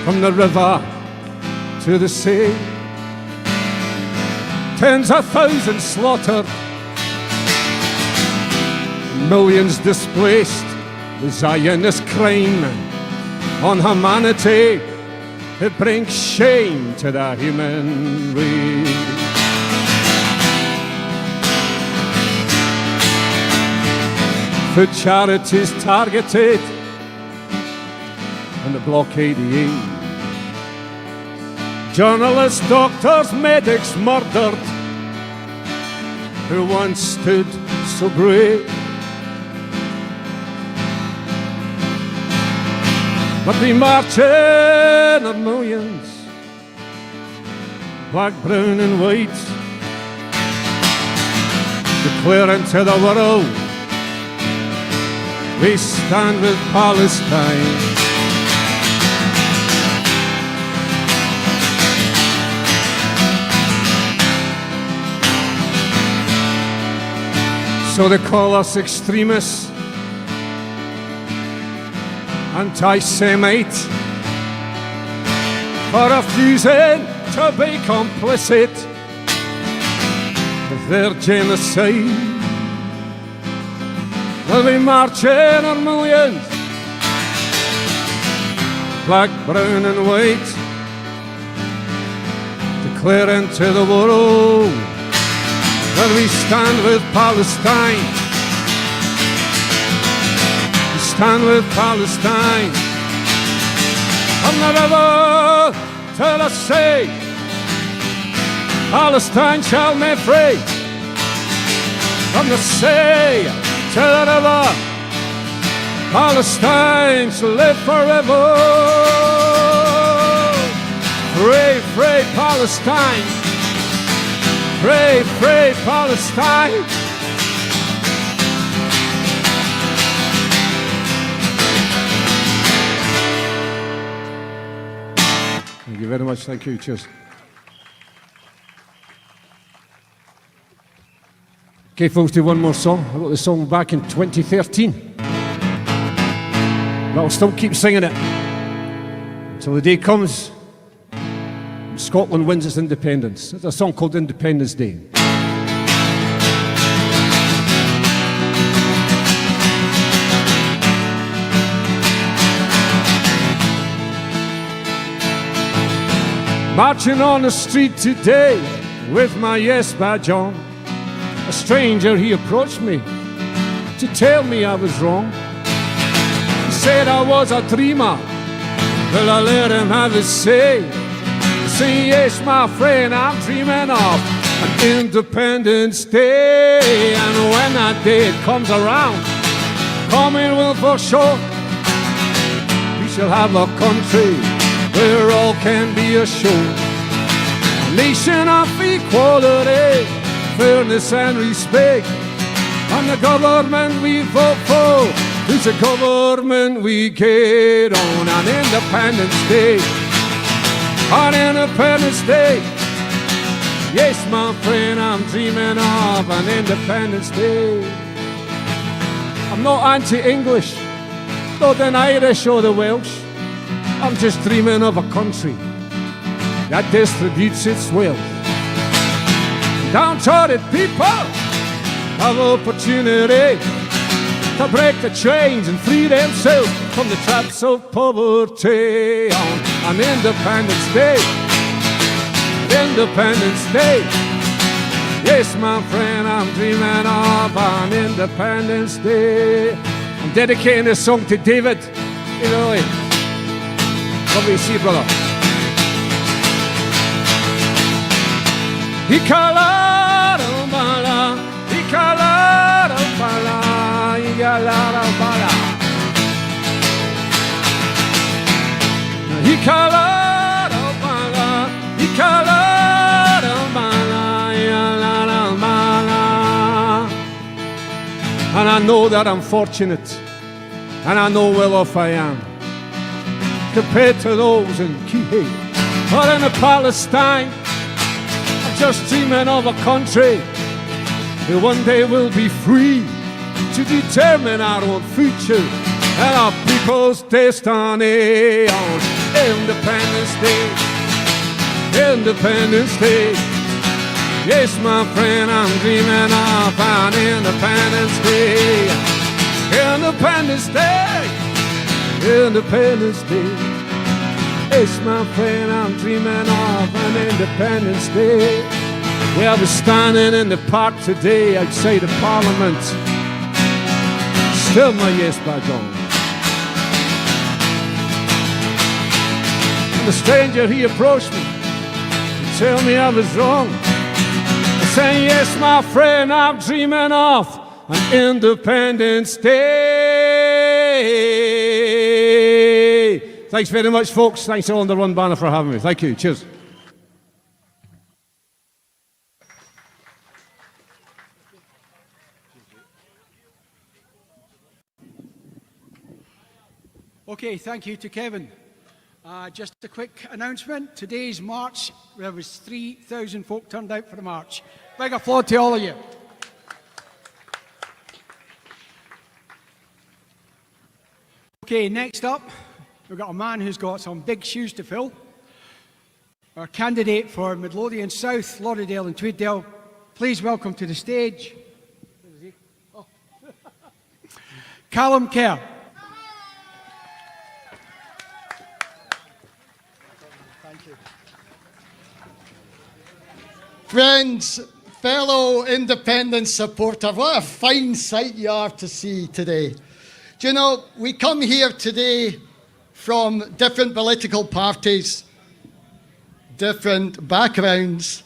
from the river to the sea. Tens of thousands slaughtered, millions displaced. The Zionist crime on humanity, it brings shame to the human race. Food charities targeted and the blockade. Journalists, doctors, medics murdered who once stood so brave. But we marching of millions, black, brown and white, declaring to the world we stand with Palestine. So they call us extremists, anti-Semite, for refusing to be complicit with their genocide. We'll be marching in millions, black, brown and white, declaring to the world that we stand with Palestine. We stand with Palestine. From the river to the sea, Palestine shall be free. From the sea to the river, Palestine shall live forever. Free, free Palestine. Free, free Palestine. Thank you very much. Thank you. Cheers. Okay, folks, do one more song. I wrote the song back in 2013. But I'll still keep singing it until the day comes Scotland wins its independence. It's a song called Independence Day. Marching on the street today with my yes badge on, a stranger, he approached me to tell me I was wrong. He said I was a dreamer. Well, I let him have his say. Say yes, my friend, I'm dreaming of an Independence Day. And when that day comes around, coming will for sure, we shall have a country where all can be assured. A nation of equality, fairness and respect. And the government we vote for is the government we get on an Independence Day. On Independence Day, yes, my friend, I'm dreaming of an Independence Day. I'm not anti-English, not an Irish or the Welsh. I'm just dreaming of a country that distributes its wealth. Downtrodden people have opportunity to break the chains and free themselves from the traps of poverty on an Independence Day. Independence Day. Yes, my friend, I'm dreaming of an Independence Day. I'm dedicating this song to David. You know, lovely to see you, brother. And I know that I'm fortunate, and I know well off I am, compared to those in Keir or in Palestine. I'm just dreaming of a country that one day will be free to determine our own future and our people's destiny on Independence Day. Independence Day. Yes, my friend, I'm dreaming of an Independence Day. Independence Day. Independence Day. Yes, my friend, I'm dreaming of an Independence Day. Well, I was standing in the park today outside of Parliament, still my yes badge on. And the stranger, he approached me to tell me I was wrong. I said, yes, my friend, I'm dreaming of an Independence Day. Thanks very much, folks. Thanks to Under One Banner for having me. Thank you. Cheers. Okay, thank you to Kevin. Just a quick announcement. Today's march, there was 3,000 folk turned out for the march. Big applaud to all of you. Okay, next up, we've got a man who's got some big shoes to fill. Our candidate for Midlothian South, Lauderdale and Tweeddale. Please welcome to the stage, Callum Keir. Friends, fellow independent supporter, what a fine sight you are to see today. Do you know, we come here today from different political parties, different backgrounds,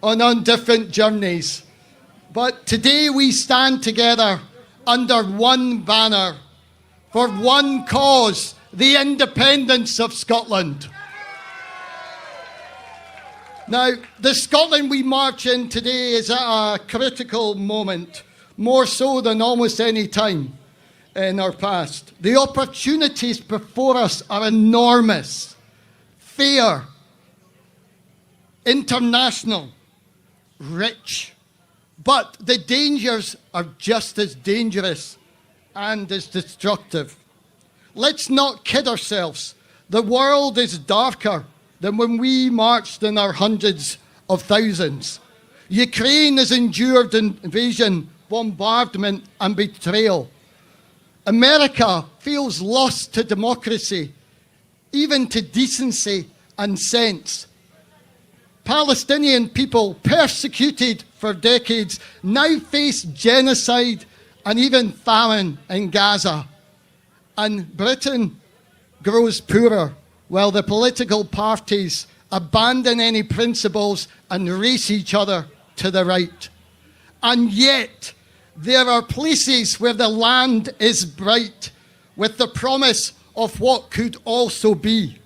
and on different journeys. But today we stand together under one banner for one cause, the independence of Scotland. Now, the Scotland we march in today is at a critical moment, more so than almost any time in our past. The opportunities before us are enormous, fair, international, rich. But the dangers are just as dangerous and as destructive. Let's not kid ourselves. The world is darker than when we marched in our hundreds of thousands. Ukraine has endured invasion, bombardment and betrayal. America feels lost to democracy, even to decency and sense. Palestinian people, persecuted for decades, now face genocide and even famine in Gaza. And Britain grows poorer, while the political parties abandon any principles and race each other to the right. And yet, there are places where the land is bright, with the promise of what could also be.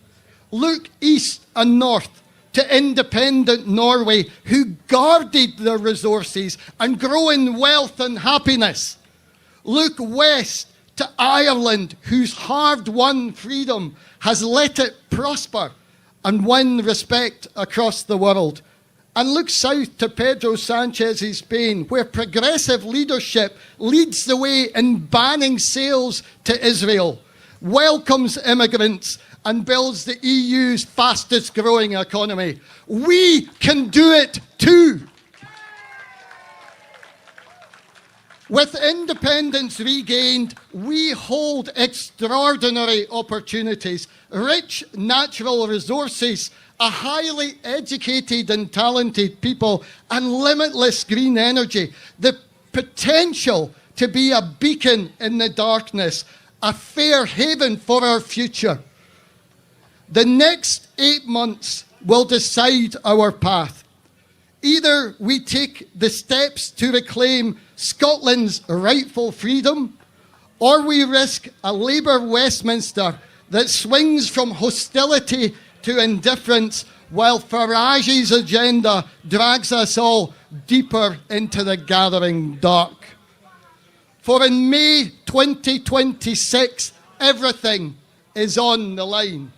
Look east and north to independent Norway, who guarded their resources and grow in wealth and happiness. Look west to Ireland, whose hard-won freedom has let it prosper and win respect across the world. And look south to Pedro Sanchez's Spain, where progressive leadership leads the way in banning sales to Israel, welcomes immigrants, and builds the EU's fastest growing economy. We can do it too. With independence regained, we hold extraordinary opportunities, rich natural resources, a highly educated and talented people, and limitless green energy. The potential to be a beacon in the darkness, a fair haven for our future. The next 8 months will decide our path. Either we take the steps to reclaim Scotland's rightful freedom, or we risk a Labour Westminster that swings from hostility to indifference, while Farage's agenda drags us all deeper into the gathering dark. For in May 2026, everything is on the line.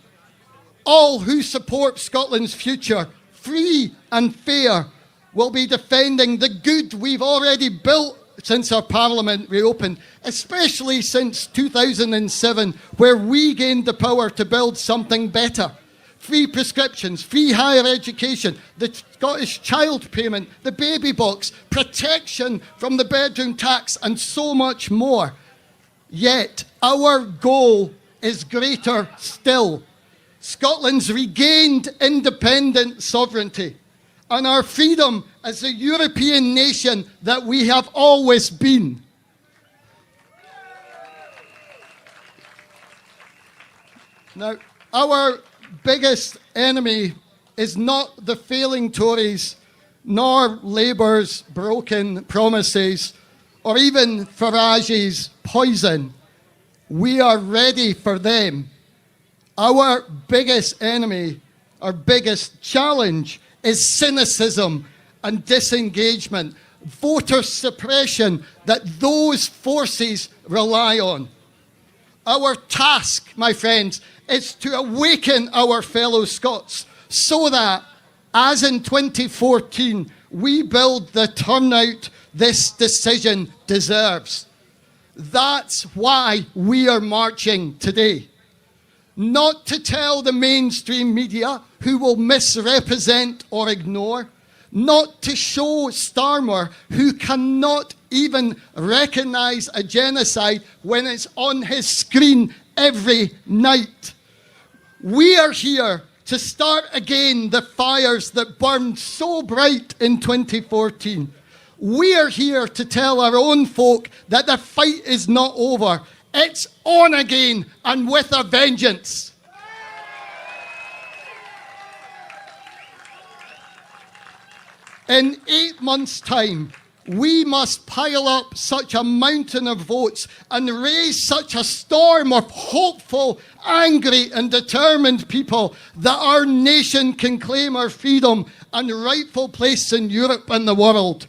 All who support Scotland's future, free and fair, will be defending the good we've already built since our Parliament reopened, especially since 2007, where we gained the power to build something better. Free prescriptions, free higher education, the Scottish child payment, the baby box, protection from the bedroom tax, and so much more. Yet, our goal is greater still. Scotland's regained independent sovereignty and our freedom as the European nation that we have always been. Now, our biggest enemy is not the failing Tories, nor Labour's broken promises, or even Farage's poison. We are ready for them. Our biggest enemy, our biggest challenge is cynicism and disengagement, voter suppression that those forces rely on. Our task, my friends, is to awaken our fellow Scots so that, as in 2014, we build the turnout this decision deserves. That's why we are marching today. Not to tell the mainstream media who will misrepresent or ignore, not to show Starmer who cannot even recognise a genocide when it's on his screen every night. We are here to start again the fires that burned so bright in 2014. We are here to tell our own folk that the fight is not over. It's on again and with a vengeance. In 8 months' time, we must pile up such a mountain of votes and raise such a storm of hopeful, angry and determined people that our nation can claim our freedom and rightful place in Europe and the world.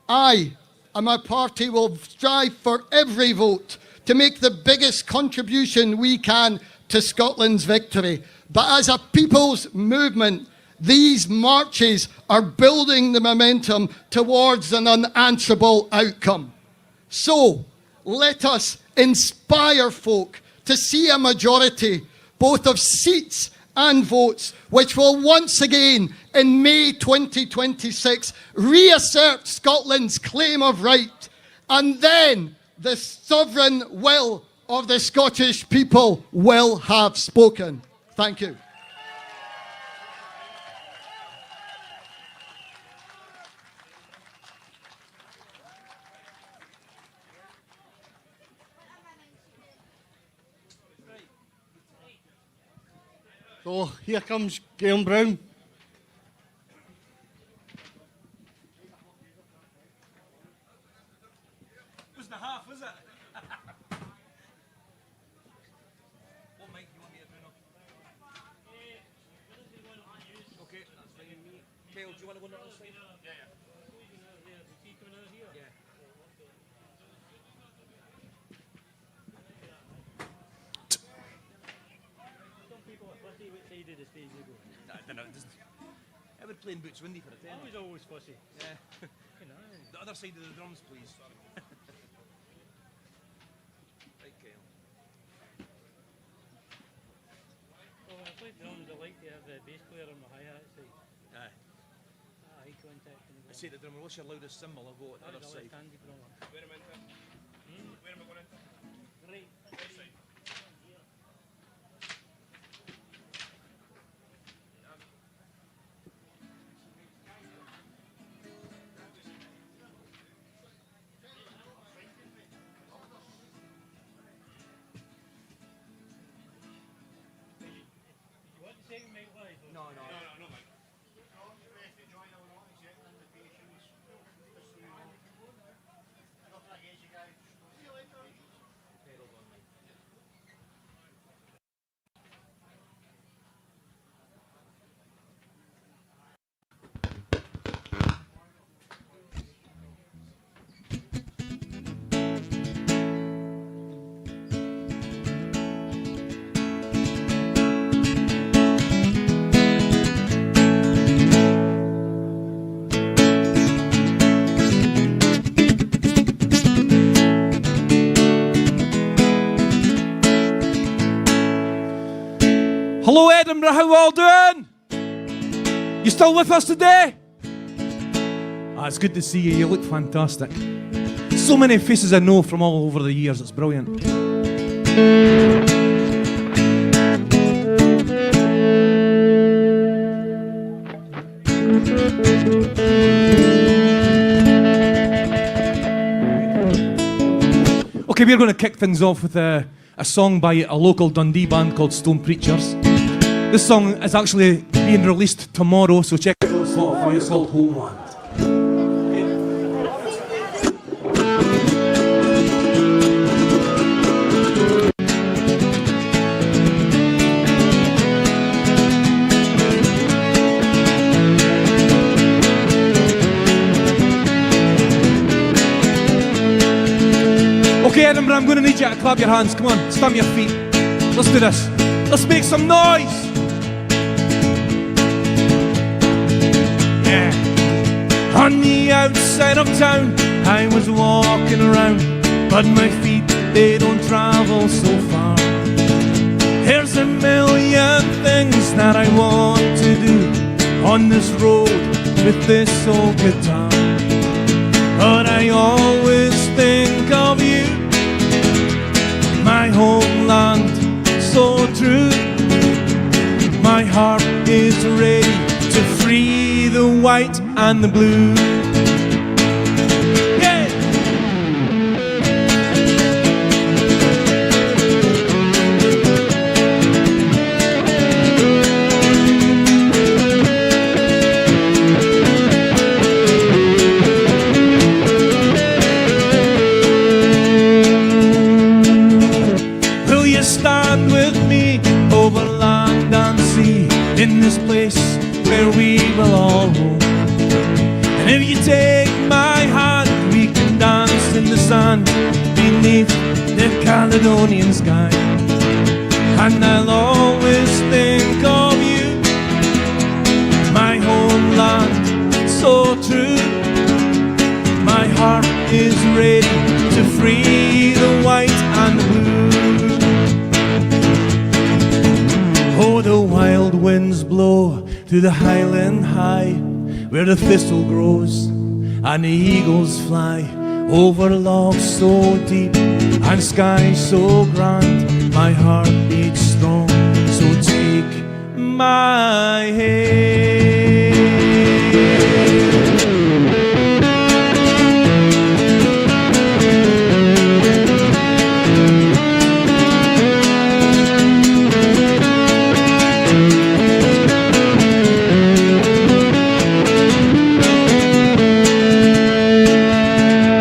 I and my party will strive for every vote to make the biggest contribution we can to Scotland's victory. But as a people's movement, these marches are building the momentum towards an unanswerable outcome. So let us inspire folk to see a majority, both of seats and votes, which will once again, in May 2026, reassert Scotland's claim of right, and then the sovereign will of the Scottish people will have spoken. Thank you. So here comes Graham Brown. Wasn't a half, was it? What mic do you want me to bring up? Okay, that's fine. Kale, do you want to go on the other side? Yeah. Yeah. I don't know. I would play in Boots Windy for a 10. I was always fussy. Yeah. The other side of the drums, please. Right, Kale. Well, when I play drums, I like to have the bass player on the hi-hat side. Aye. Eye contact. I say to the drummer, what's your loudest cymbal? I'll go at the other side. Where am I going into? Right. This side. No, mate. Hello Edinburgh, how all doing? You still with us today? It's good to see you, you look fantastic. So many faces I know from all over the years, it's brilliant. Okay, we're going to kick things off with a song by a local Dundee band called Stone Preachers. This song is actually being released tomorrow, so check it out on Spotify. It's called Homeland. Okay, Edinburgh, I'm going to need you to clap your hands. Come on, stamp your feet. Let's do this. Let's make some noise. Yeah. On the outside of town, I was walking around, but my feet, they don't travel so far. There's a million things that I want to do on this road with this old guitar, but I always think of you, my homeland, so true. My heart is ready to free the white and the blue. Yeah. Will you stand with me over land and sea in this place where we will all home? And if you take my hand, we can dance in the sand beneath the Caledonian sky. And I'll always think of you, my homeland, so true. My heart is ready to free the white and the blue. Oh, the wild winds blow through the Highland High, where the thistle grows and the eagles fly over logs so deep and skies so grand. My heart beats strong, so take my hand.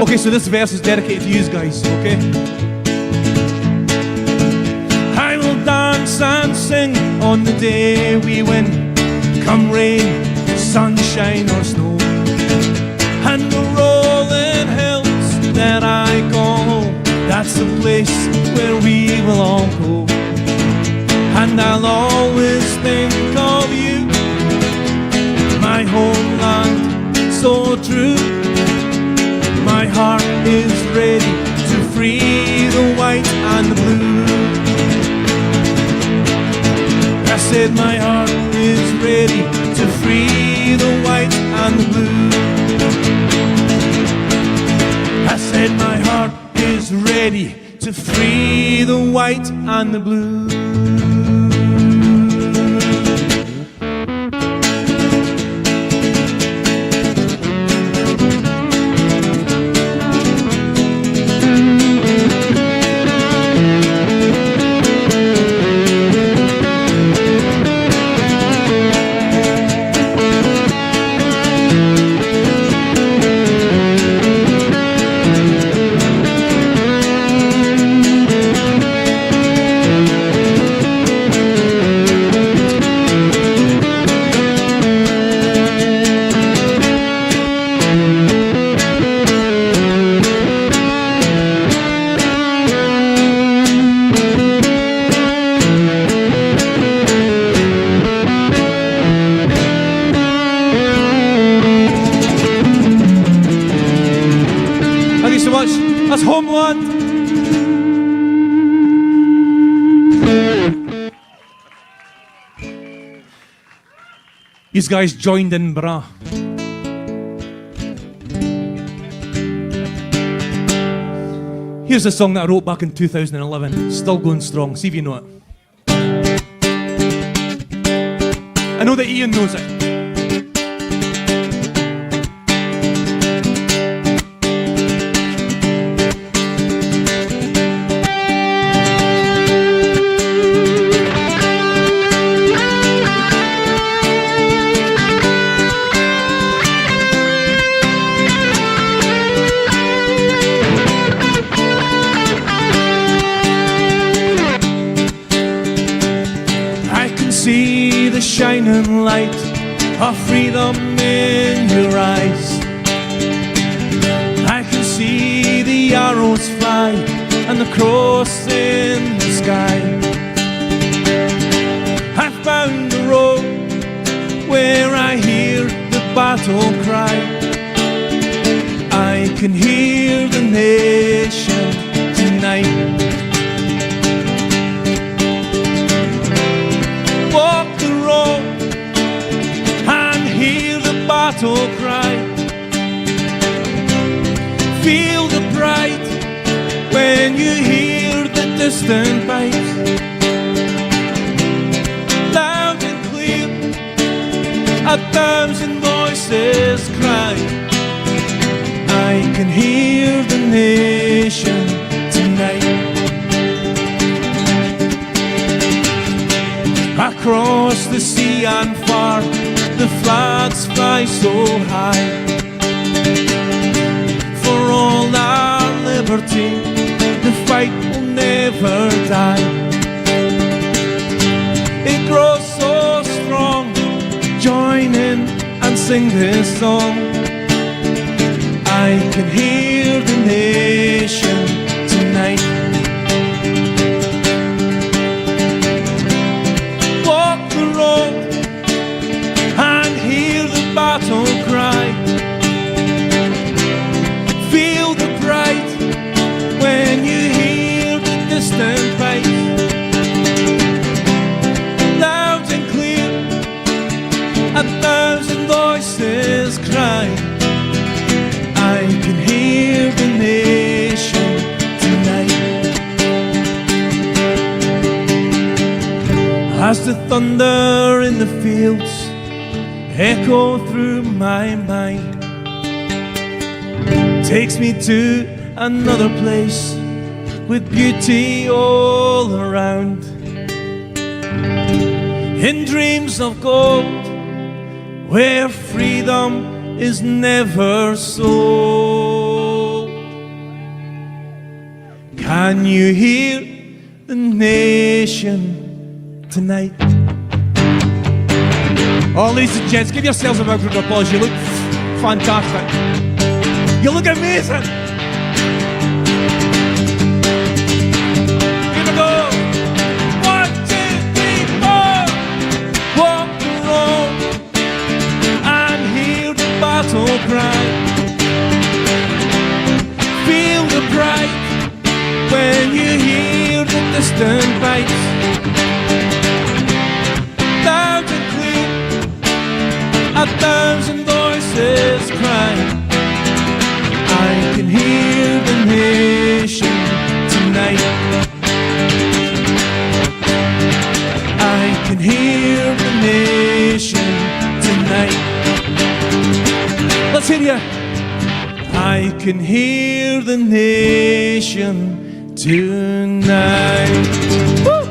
Okay, so this verse is dedicated to you guys, okay? I will dance and sing on the day we win, come rain, sunshine or snow. And the rolling hills that I call home, that's the place where we will all go. And I'll always think of you, my homeland, so true. My heart is ready to free the white and the blue. I said my heart is ready to free the white and the blue. I said my heart is ready to free the white and the blue. That's Homeland. These guys joined in bra. Here's a song that I wrote back in 2011. Still going strong. See if you know it. I know that Euan knows it. See the shining light of freedom in your eyes. I can see the arrows fly a cross in the sky. I found a road where I hear the battle cry. I can hear the nation tonight. Walk the road and hear the battle cry. Feel the pride when you hear the distant pipes. Loud and clear, 1,000 voices cry. I can hear the nation tonight. Across the sea and far, the flags fly so high. For all our liberty, the fight will never die. It grows so strong, join in and sing this song. I can hear the nation tonight. Walk the road and hear the battle cry. Feel the pride when you hear the distant pipes. Loud and clear, 1,000 voices cry. I can hear the nation tonight. As the thunder in the fields echo through my mind, takes me to another place with beauty all around. In dreams of gold, where freedom is never sold. Can you hear the nation tonight? Oh, ladies and gents, give yourselves a round of applause. You look fantastic. You look amazing. Here we go. 1, 2, 3, 4. Walk the road and hear the battle cry. Feel the pride when you hear the distant pipes. Loud and clear, 1,000 voices cry. I can hear the nation tonight. I can hear the nation tonight. Let's hear you. I can hear the nation tonight. Woo!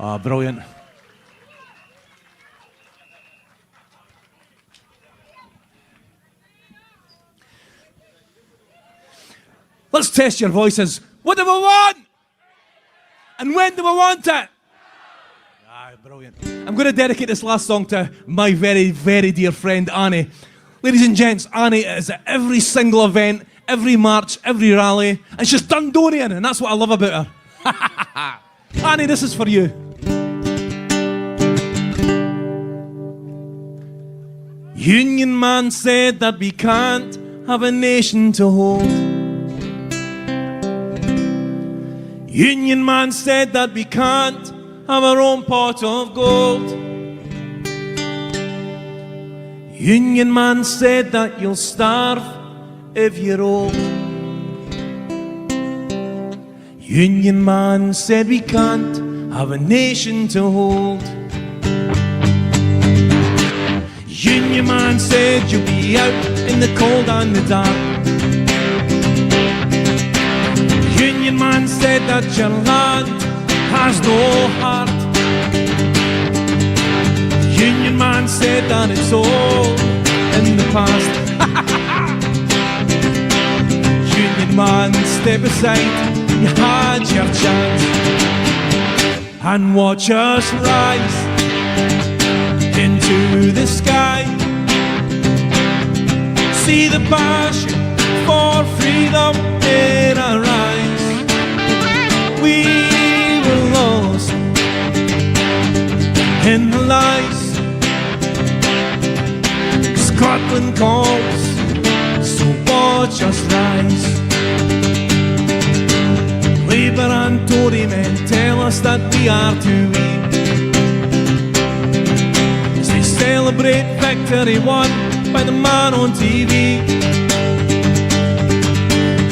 Ah, brilliant. Let's test your voices. What do we want? And when do we want it? Ah, brilliant. I'm going to dedicate this last song to my very, very dear friend Annie. Ladies and gents, Annie is at every single event, every march, every rally, and she's Dundonian, and that's what I love about her. Annie, this is for you. Union man said that we can't have a nation to hold. Union man said that we can't have our own pot of gold. Union man said that you'll starve if you're old. Union man said we can't have a nation to hold. Union man said you'll be out in the cold and the dark. Union man said that your land has no heart. Union man said that it's all in the past. Union man, step aside, you had your chance. And watch us rise into the sky. See the passion for freedom in our eyes. We were lost in the lies. Scotland calls, so watch us rise. Labour and Tory men tell us that we are too weak as they celebrate victory won by the man on TV.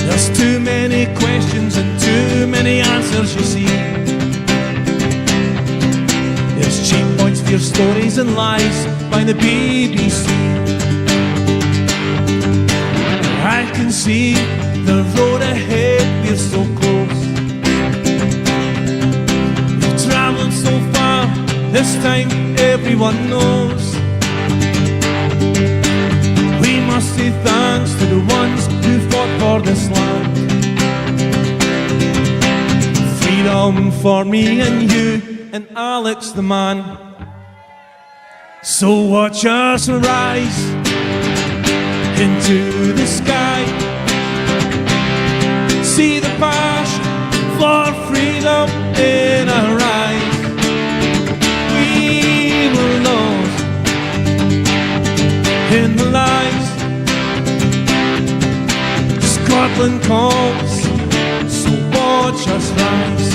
There's too many questions and too many answers, you see. There's cheap points for your stories and lies by the BBC. I can see the road ahead, we're so close. We've travelled so far, this time everyone knows. We must say thanks to the ones who fought for this land. Freedom for me and you and Alex the man. So watch us rise into the sky. See the passion for freedom in our eyes. We were lost in the lies. Scotland calls, so watch us rise.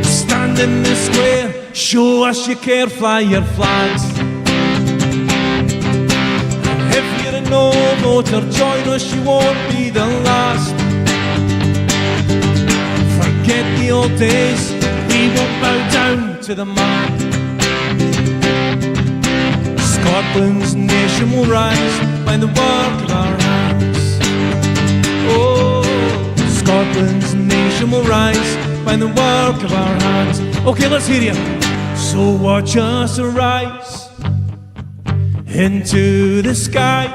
Stand in the square, show us you care, fly your flags. If you're a no voter, join us, you won't be the last. Forget the old days, we won't bow down to the man. Scotland's nation will rise by the work of our hands. Oh, Scotland's nation will rise by the work of our hands. Okay, let's hear you. So watch us rise into the sky.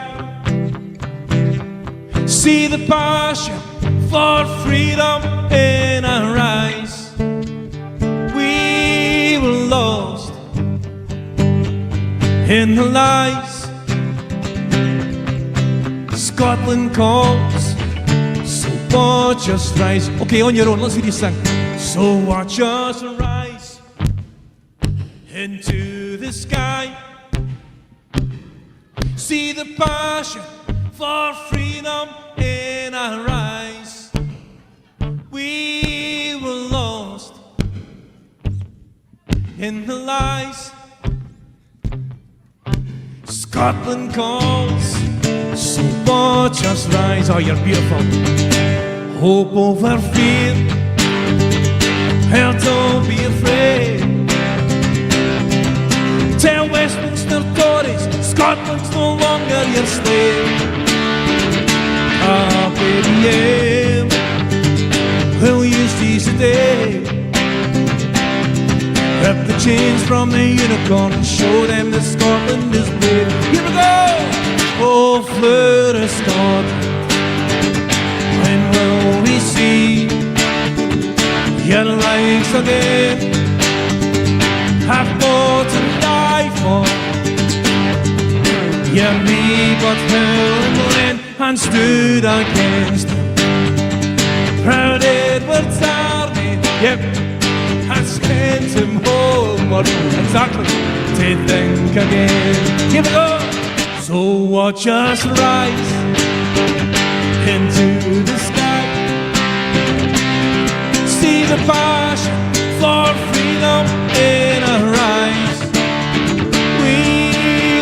See the passion for freedom in our eyes. We were lost in the lies. Scotland calls, so watch us rise. Okay, on your own, let's hear you sing. So watch us rise into the sky. See the passion for freedom in our eyes. We were lost in the lies. Scotland calls, so watch us rise. Oh, you're beautiful. Hope over fear. Hell, don't be afraid. Tell Westminster Tories, Scotland's no longer your slave. Ah, baby, yeah. Will you seize the day? Rip the chains from the unicorn and show them that Scotland is brave. Here we go! Oh, flood of Scotland, when will we see your lives again? Have fought and died for your me, but held in and stood against them. Proud Edward's army, yep, has sent him homeward, exactly, to think again. Here we go! So watch us rise into the sky. See the passion for freedom in our eyes. We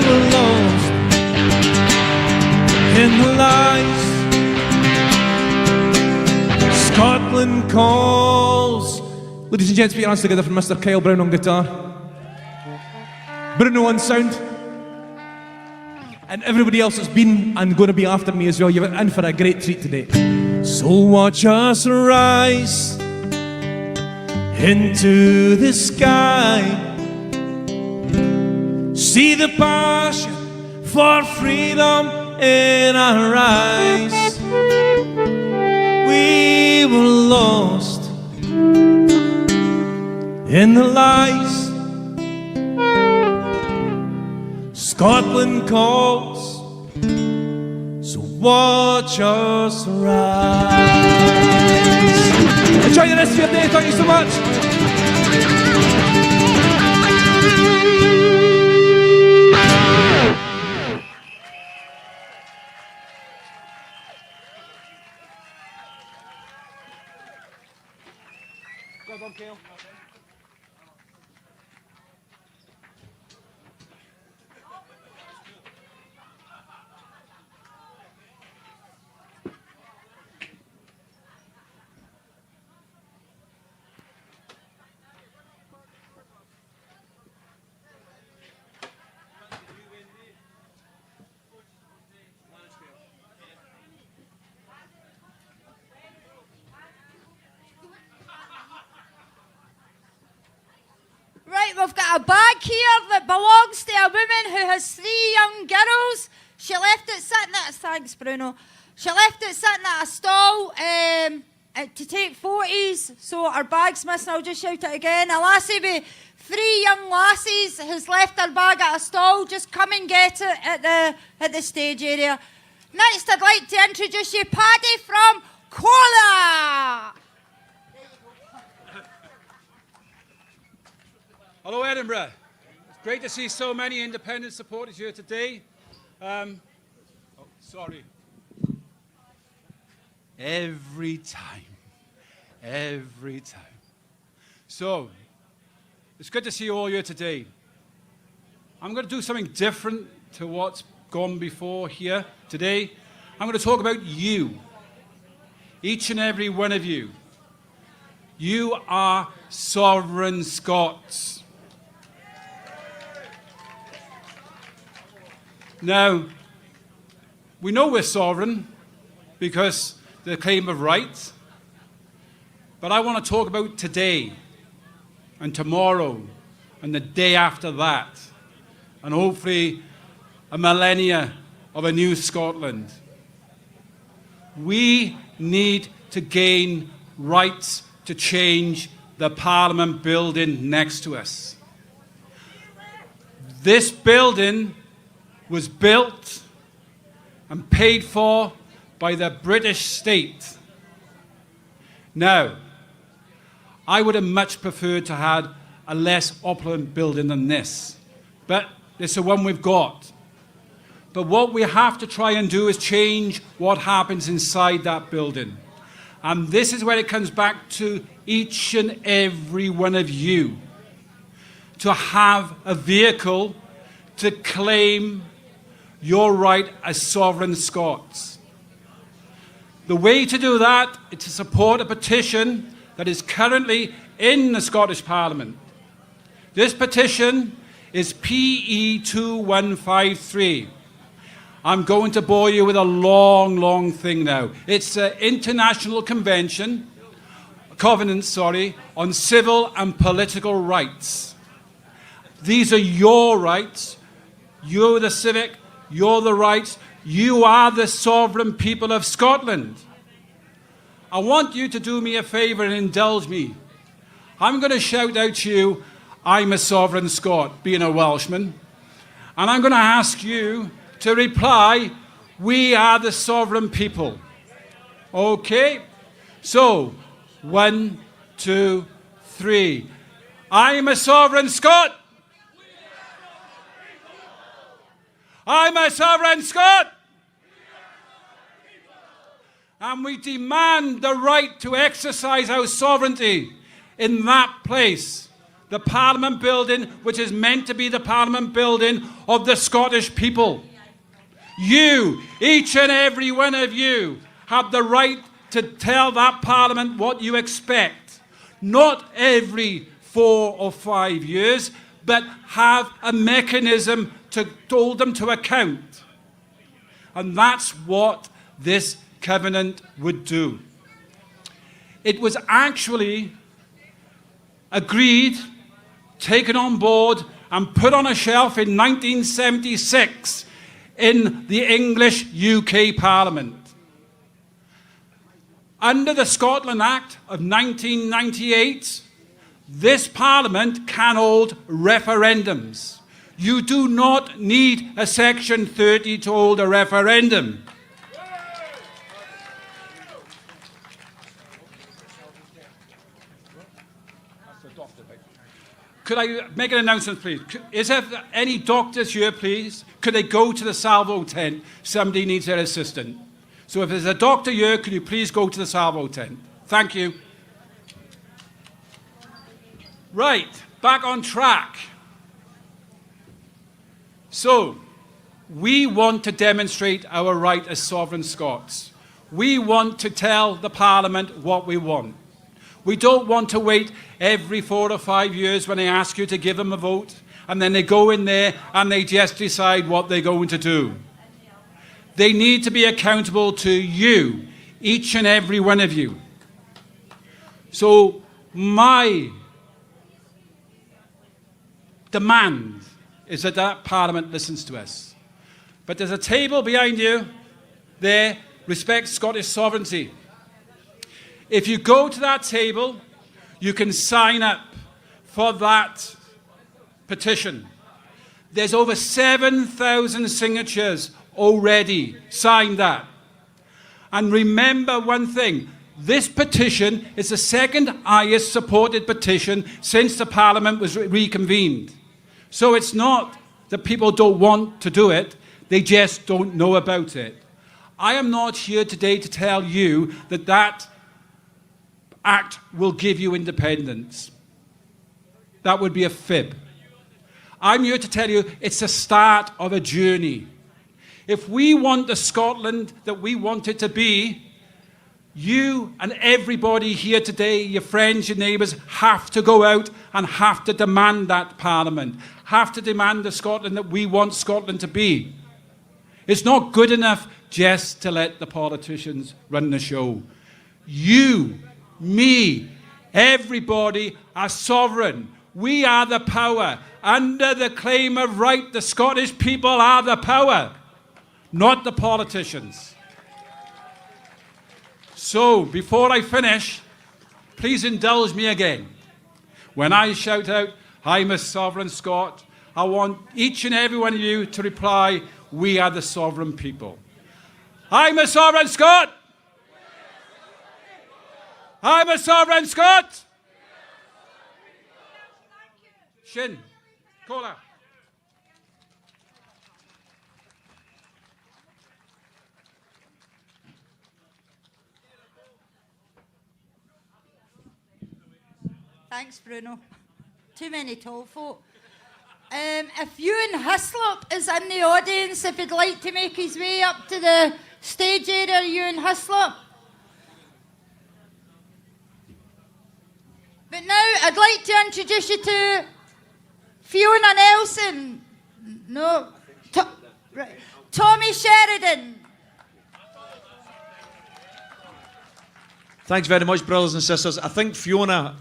were lost in the lies. Scotland calls. Ladies and gents, put your hands together for Mr. Kyle Brown on guitar, Bruno on sound, and everybody else that's been and going to be after me as well. You're in for a great treat today. So watch us rise into the sky. See the passion for freedom in our eyes. We were lost in the lies. Scotland calls, watch us rise. Enjoy the rest of your day. Thank you so much. Well done, Keir. Right, we've got a bag here that belongs to a woman who has 3 young girls. She left it sitting at, thanks Bruno, she left it sitting at a stall to take photos, so her bag's missing. I'll just shout it again. A lassie with 3 young lassies has left her bag at a stall. Just come and get it at the stage area. Next, I'd like to introduce you Paddy from Gore. Hello Edinburgh. It's great to see so many independent supporters here today. Sorry. Every time. So, it's good to see you all here today. I'm going to do something different to what's gone before here today. I'm going to talk about you. Each and every one of you. You are sovereign Scots. Now, we know we're sovereign because the claim of rights, but I want to talk about today and tomorrow and the day after that, and hopefully a millennia of a new Scotland. We need to gain rights to change the Parliament building next to us. This building was built and paid for by the British state. Now, I would have much preferred to have a less opulent building than this, but it's the one we've got. But what we have to try and do is change what happens inside that building. And this is where it comes back to each and every one of you. To have a vehicle to claim your right as sovereign Scots. The way to do that is to support a petition that is currently in the Scottish Parliament. This petition is PE 2153. I'm going to bore you with a long thing now. It's an international covenant, on civil and political rights. These are your rights. You're the civic, you're the rights. You are the sovereign people of Scotland. I want you to do me a favour and indulge me. I'm going to shout out to you, I'm a sovereign Scot, being a Welshman. And I'm going to ask you to reply, we are the sovereign people. Okay? So, 1, 2, 3. I'm a sovereign Scot. I'm a sovereign Scot. And we demand the right to exercise our sovereignty in that place. The Parliament building, which is meant to be the Parliament building of the Scottish people. You, each and every one of you, have the right to tell that Parliament what you expect. Not every 4 or 5 years, but have a mechanism to hold them to account. And that's what this covenant would do. It was actually agreed, taken on board, and put on a shelf in 1976 in the English UK Parliament. Under the Scotland Act of 1998, this Parliament can hold referendums. You do not need a Section 30 to hold a referendum. Could I make an announcement, please? Is there any doctors here, please? Could they go to the salvo tent? Somebody needs their assistant. So if there's a doctor here, could you please go to the salvo tent? Thank you. Right, back on track. So, we want to demonstrate our right as sovereign Scots. We want to tell the Parliament what we want. We don't want to wait every 4 or 5 years when they ask you to give them a vote, and then they go in there and they just decide what they're going to do. They need to be accountable to you, each and every one of you. So my demand is that Parliament listens to us. But there's a table behind you there, respect Scottish sovereignty. If you go to that table, you can sign up for that petition. There's over 7,000 signatures already signed up. And remember one thing, this petition is the second highest supported petition since the Parliament was reconvened. So it's not that people don't want to do it, they just don't know about it. I am not here today to tell you that that act will give you independence. That would be a fib. I'm here to tell you it's the start of a journey. If we want the Scotland that we want it to be, you and everybody here today, your friends, your neighbours, have to go out and have to demand that Parliament, have to demand the Scotland that we want Scotland to be. It's not good enough just to let the politicians run the show. You, me, everybody are sovereign. We are the power. Under the claim of right, the Scottish people are the power, not the politicians. So, before I finish, please indulge me again. When I shout out, I'm a sovereign Scot, I want each and every one of you to reply, we are the sovereign people. I'm a sovereign Scot! I'm a sovereign Scot! Shin, Cola. Thanks, Bruno. Too many tall folk. If Euan Hyslop is in the audience, if he'd like to make his way up to the stage area, Euan Hyslop. But now I'd like to introduce you to Fiona Nelson. No, right. Tommy Sheridan. Thanks very much, brothers and sisters. I think Fiona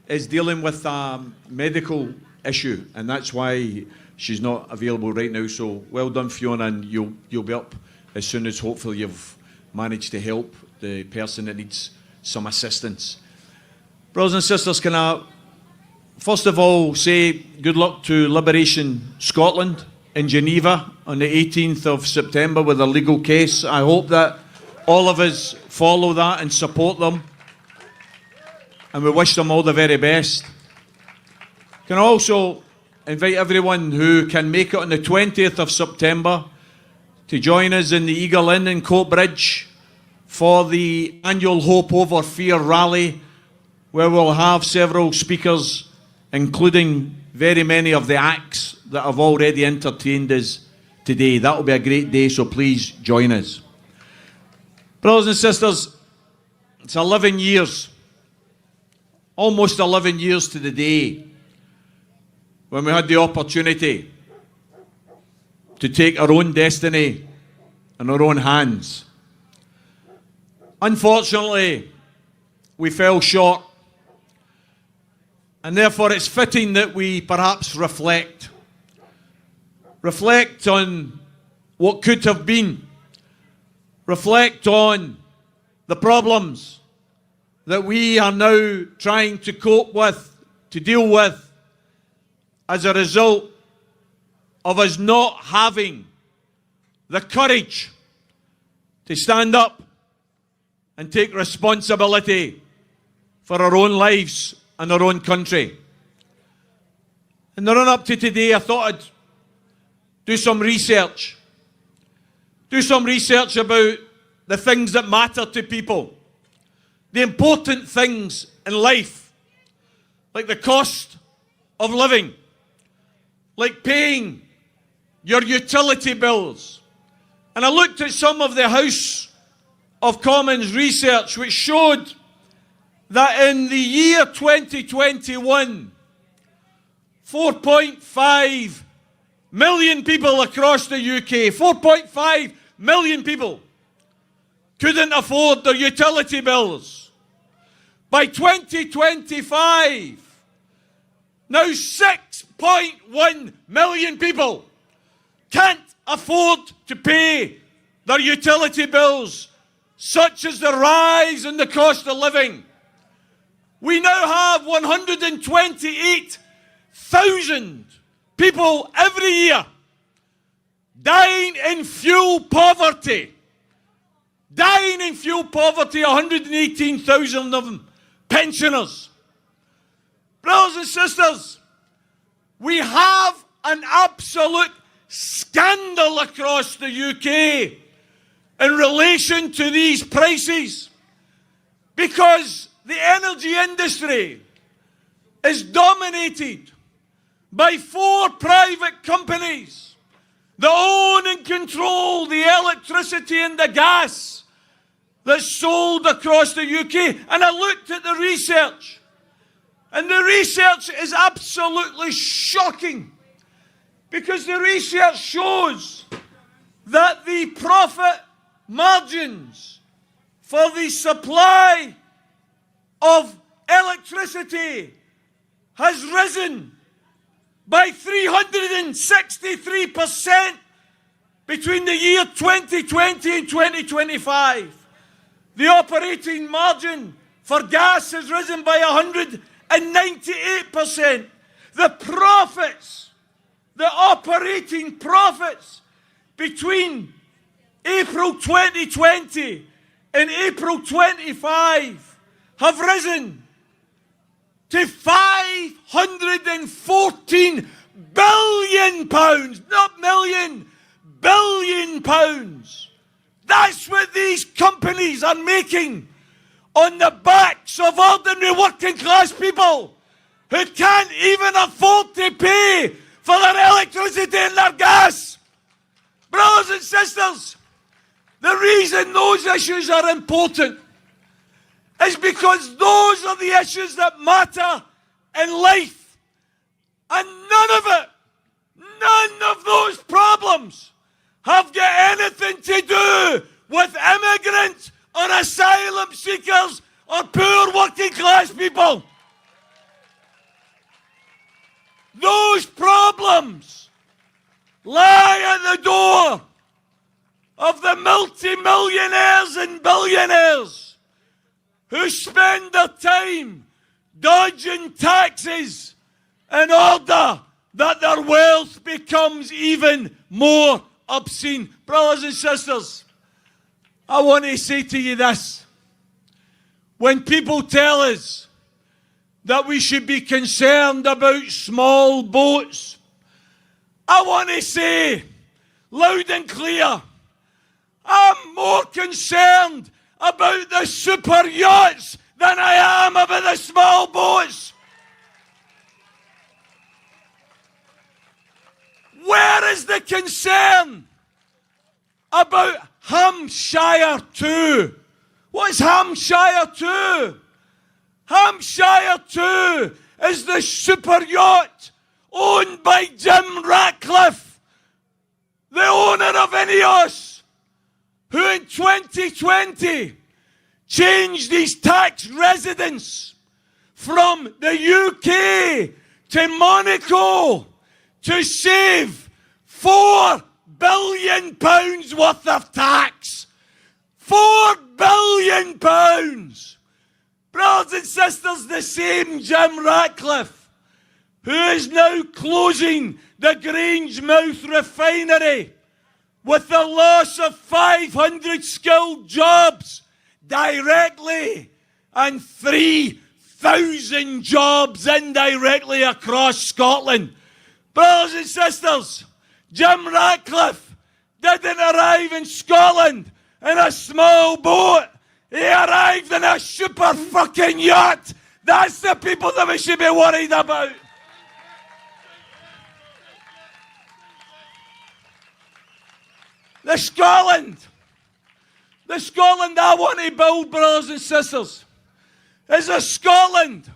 is dealing with a medical issue, and that's why she's not available right now. So well done, Fiona, and you'll be up as soon as hopefully you've managed to help the person that needs some assistance. Brothers and sisters, can I first of all say good luck to Liberation Scotland in Geneva on the 18th of September with a legal case. I hope that all of us follow that and support them. And we wish them all the very best. Can I also invite everyone who can make it on the 20th of September to join us in the Eagle Inn in Coatbridge for the annual Hope Over Fear rally, where we'll have several speakers, including very many of the acts that have already entertained us today. That will be a great day, so please join us. Brothers and sisters, it's 11 years, almost 11 years to the day, when we had the opportunity to take our own destiny in our own hands. Unfortunately, we fell short, and therefore it's fitting that we perhaps reflect on what could have been, reflect on the problems that we are now trying to cope with, to deal with, as a result of us not having the courage to stand up and take responsibility for our own lives and our own country. In the run up to today, I thought I'd do some research. Do some research about the things that matter to people. The important things in life, like the cost of living, like paying your utility bills. And I looked at some of the House of Commons research, which showed that in the year 2021, 4.5 million people across the UK, 4.5 million people couldn't afford their utility bills. By 2025, now 6.1 million people can't afford to pay their utility bills, such as the rise in the cost of living. We now have 128,000 people every year dying in fuel poverty. Dying in fuel poverty, 118,000 of them pensioners. Brothers and sisters, we have an absolute scandal across the UK in relation to these prices, because the energy industry is dominated by 4 private companies that own and control the electricity and the gas that's sold across the UK. And I looked at the research, and the research is absolutely shocking, because the research shows that the profit margins for the supply of electricity has risen by 363% between the year 2020 and 2025. The operating margin for gas has risen by 198%. The profits, the operating profits between April 2020 and April 25 have risen to £514 billion, not million, billion pounds. That's what these companies are making on the backs of ordinary working class people who can't even afford to pay for their electricity and their gas. Brothers and sisters, the reason those issues are important is because those are the issues that matter in life. And none of those problems have got anything to do with immigrants or asylum seekers or poor working class people. Those problems lie at the door of the multi-millionaires and billionaires who spend their time dodging taxes in order that their wealth becomes even more obscene. Brothers and sisters, I want to say to you this. When people tell us that we should be concerned about small boats, I want to say loud and clear, I'm more concerned about the super yachts than I am about the small boats. Where is the concern about Hampshire 2? What is Hampshire 2? Hampshire 2 is the super yacht owned by Jim Ratcliffe, the owner of Ineos, who in 2020 changed his tax residence from the UK to Monaco to save £4 billion worth of tax. £4 billion. Brothers and sisters, the same Jim Ratcliffe, who is now closing the Grangemouth refinery with the loss of 500 skilled jobs directly and 3,000 jobs indirectly across Scotland. Brothers and sisters, Jim Ratcliffe didn't arrive in Scotland in a small boat. He arrived in a super fucking yacht. That's the people that we should be worried about. The Scotland I want to build, brothers and sisters, is a Scotland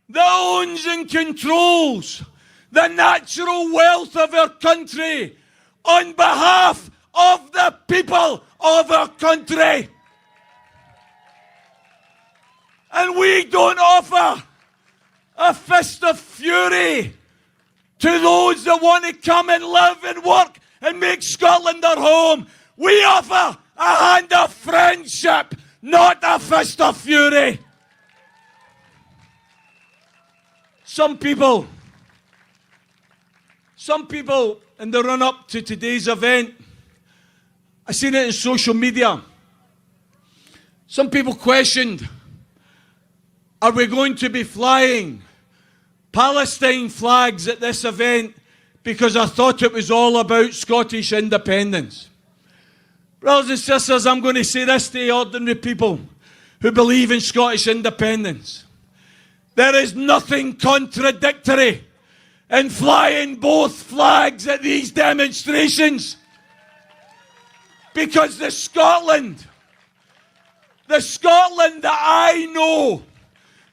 that owns and controls the natural wealth of our country on behalf of the people of our country. And we don't offer a fist of fury to those that want to come and live and work and make Scotland their home. We offer a hand of friendship, not a fist of fury. Some people in the run-up to today's event, I seen it in social media. Some people questioned, are we going to be flying Palestine flags at this event? Because I thought it was all about Scottish independence. Brothers and sisters, I'm going to say this to ordinary people who believe in Scottish independence. There is nothing contradictory in flying both flags at these demonstrations. Because the Scotland that I know,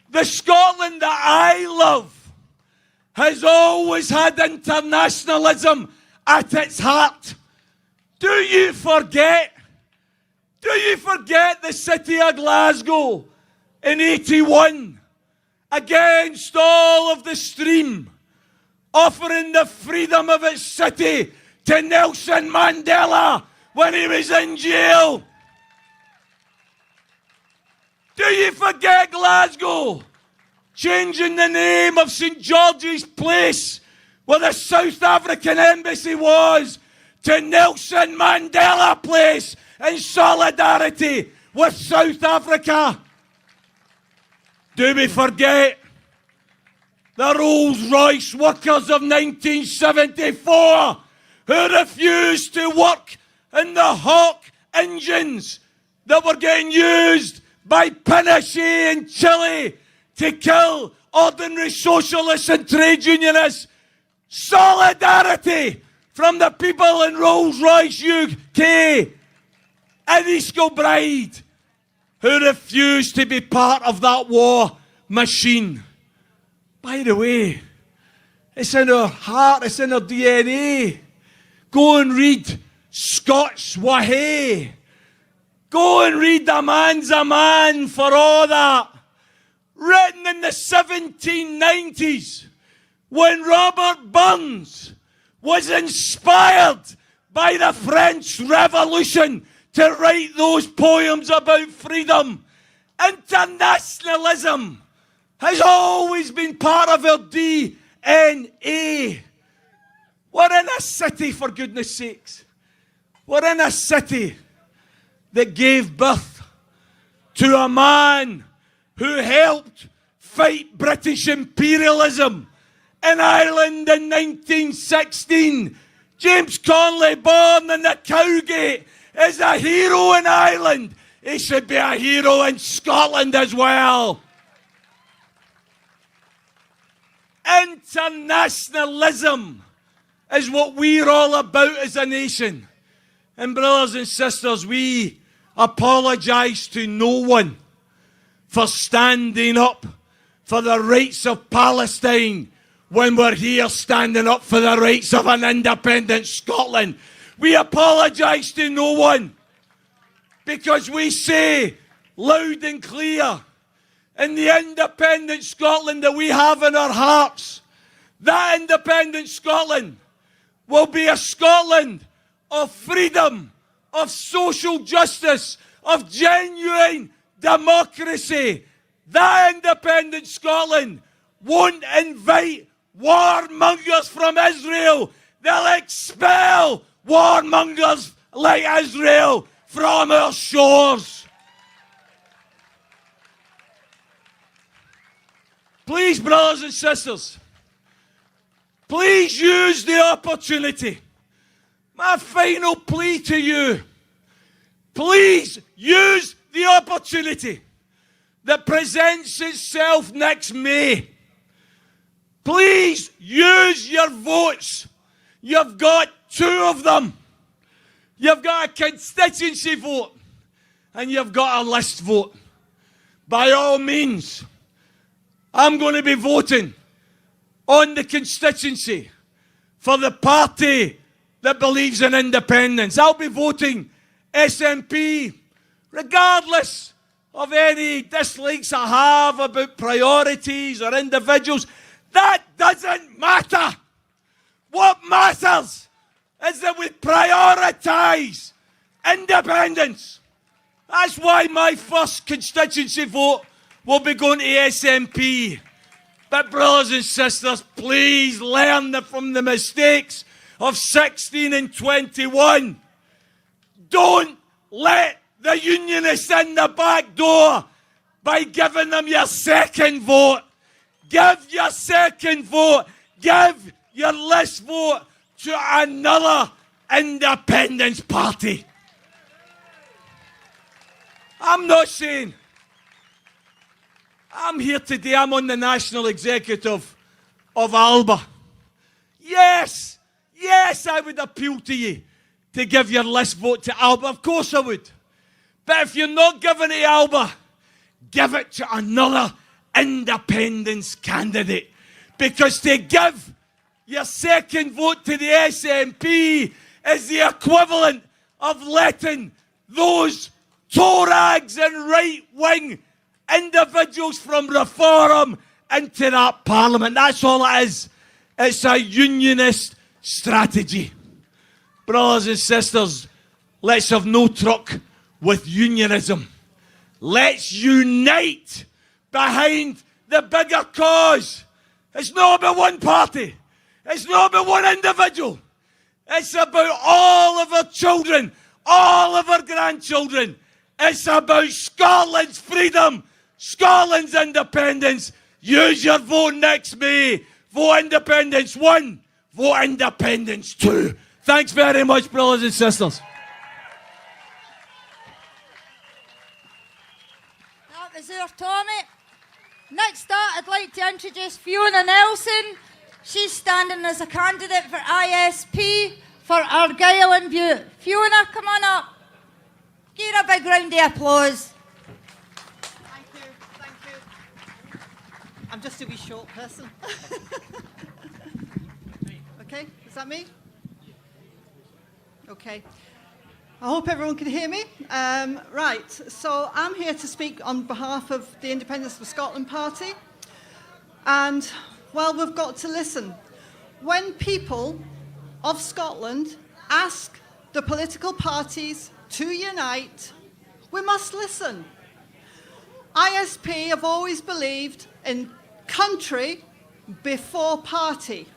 the Scotland that I love, has always had internationalism at its heart. Do you forget the city of Glasgow in 81 against all of the stream, offering the freedom of its city to Nelson Mandela when he was in jail? Do you forget Glasgow changing the name of St George's Place, where the South African embassy was, to Nelson Mandela Place in solidarity with South Africa? Do we forget the Rolls-Royce workers of 1974 who refused to work in the Hawk engines that were getting used by Pinochet in Chile to kill ordinary socialists and trade unionists? Solidarity from the people in Rolls-Royce UK and East Kilbride who refused to be part of that war machine. By the way, it's in our heart, it's in our DNA. Go and read Scots Wahey. Go and read A Man's a Man for all that. Written in the 1790s, when Robert Burns was inspired by the French Revolution to write those poems about freedom. Internationalism has always been part of our DNA. We're in a city, for goodness sakes. We're in a city that gave birth to a man who helped fight British imperialism in Ireland in 1916. James Connolly, born in the Cowgate, is a hero in Ireland. He should be a hero in Scotland as well. Internationalism is what we're all about as a nation. And brothers and sisters, we apologise to no one for standing up for the rights of Palestine when we're here standing up for the rights of an independent Scotland. We apologise to no one because we say loud and clear in the independent Scotland that we have in our hearts, that independent Scotland will be a Scotland of freedom, of social justice, of genuine democracy. That independent Scotland won't invite warmongers from Israel. They'll expel warmongers like Israel from our shores. Please, brothers and sisters, please use the opportunity. My final plea to you, please use the opportunity that presents itself next May. Please use your votes. You've got 2 of them. You've got a constituency vote and you've got a list vote. By all means, I'm going to be voting on the constituency for the party that believes in independence. I'll be voting SNP regardless of any dislikes I have about priorities or individuals. That doesn't matter. What matters is that we prioritise independence. That's why my first constituency vote will be going to SNP. But brothers and sisters, please learn from the mistakes of 16 and 21. Don't let the unionists in the back door by giving them your second vote. Give your second vote. Give your list vote to another independence party. I'm not saying, I'm here today, I'm on the national executive of Alba. Yes, I would appeal to you to give your list vote to Alba. Of course I would. But if you're not giving it to Alba, give it to another independence candidate. Because to give your second vote to the SNP is the equivalent of letting those Torags and right-wing individuals from Reform into that parliament. That's all it is. It's a unionist strategy. Brothers and sisters, let's have no truck with unionism. Let's unite behind the bigger cause. It's not about one party. It's not about one individual. It's about all of our children, all of our grandchildren. It's about Scotland's freedom, Scotland's independence. Use your vote next May. Vote Independence 1, vote Independence 2. Thanks very much, brothers and sisters. That was our Tommy. Next up, I'd like to introduce Fiona Nelson. She's standing as a candidate for ISP for Argyll and Bute. Fiona, come on up. Give her a big round of applause. Thank you. I'm just a wee short person. Okay, is that me? Okay. I hope everyone can hear me. Right, so I'm here to speak on behalf of the Independence of Scotland Party. And, well, we've got to listen. When people of Scotland ask the political parties to unite, we must listen. ISP have always believed in country before party.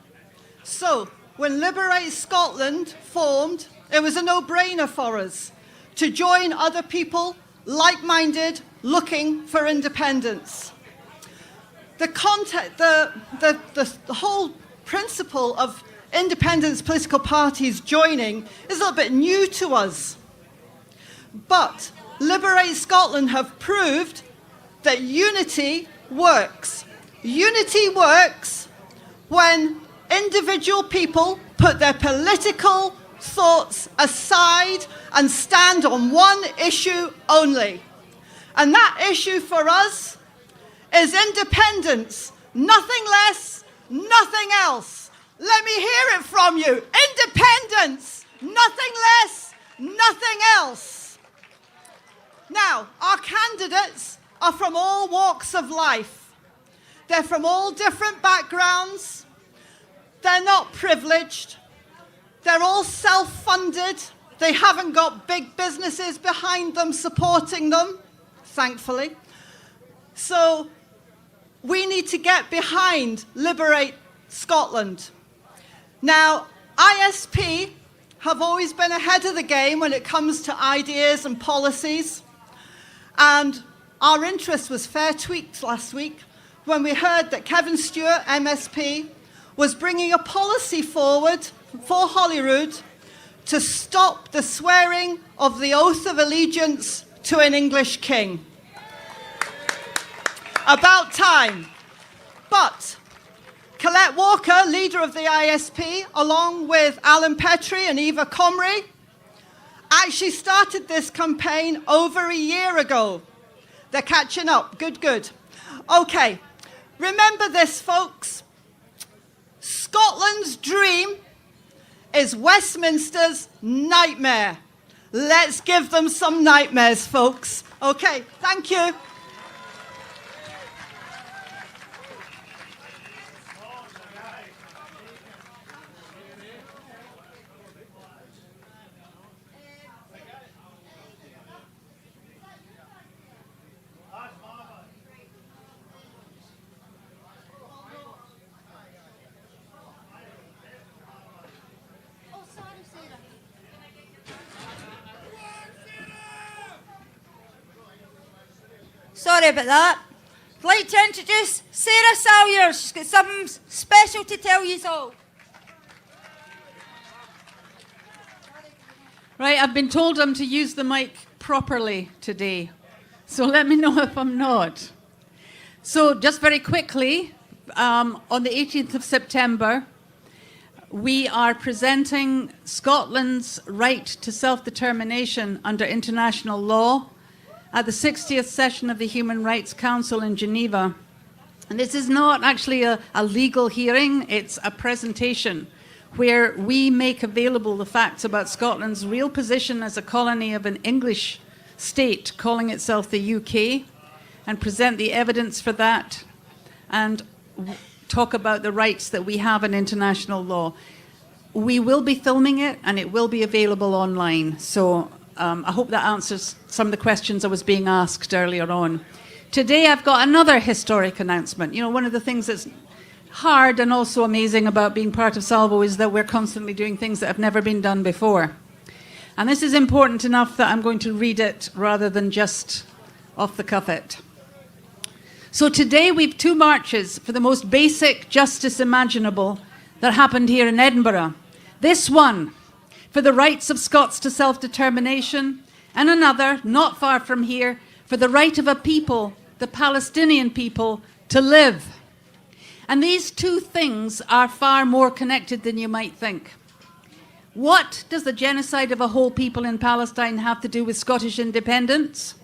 So, when Liberate Scotland formed, it was a no-brainer for us to join other people, like-minded, looking for independence. The whole principle of independence political parties joining is a little bit new to us. But Liberate Scotland have proved that unity works. Unity works when individual people put their political thoughts aside and stand on one issue only. And that issue for us is independence. Nothing less, nothing else. Let me hear it from you. Independence. Nothing less, nothing else. Now, our candidates are from all walks of life. They're from all different backgrounds. They're not privileged. They're all self-funded. They haven't got big businesses behind them supporting them, thankfully. So we need to get behind Liberate Scotland. Now, ISP have always been ahead of the game when it comes to ideas and policies. And our interest was fair tweaked last week when we heard that Kevin Stewart, MSP, was bringing a policy forward for Holyrood to stop the swearing of the oath of allegiance to an English king. About time. But Colette Walker, leader of the ISP, along with Alan Petrie and Eva Comrie, actually started this campaign over a year ago. They're catching up. Good, good. Okay, remember this, folks. Scotland's dream is Westminster's nightmare. Let's give them some nightmares, folks. Okay, thank you. Sorry about that. I'd like to introduce Sarah Salyers. She's got something special to tell you all. Right, I've been told I'm to use the mic properly today. So let me know if I'm not. So just very quickly, on the 18th of September, we are presenting Scotland's right to self-determination under international law at the 60th session of the Human Rights Council in Geneva. And this is not actually a legal hearing, it's a presentation where we make available the facts about Scotland's real position as a colony of an English state calling itself the UK, and present the evidence for that, and talk about the rights that we have in international law. We will be filming it, and it will be available online. So I hope that answers some of the questions I was being asked earlier on. Today I've got another historic announcement. You know, one of the things that's hard and also amazing about being part of Salvo is that we're constantly doing things that have never been done before. And this is important enough that I'm going to read it rather than just off the cuff it. So today we've two marches for the most basic justice imaginable that happened here in Edinburgh. This one for the rights of Scots to self-determination, and another, not far from here, for the right of a people, the Palestinian people, to live. And these two things are far more connected than you might think. What does the genocide of a whole people in Palestine have to do with Scottish independence?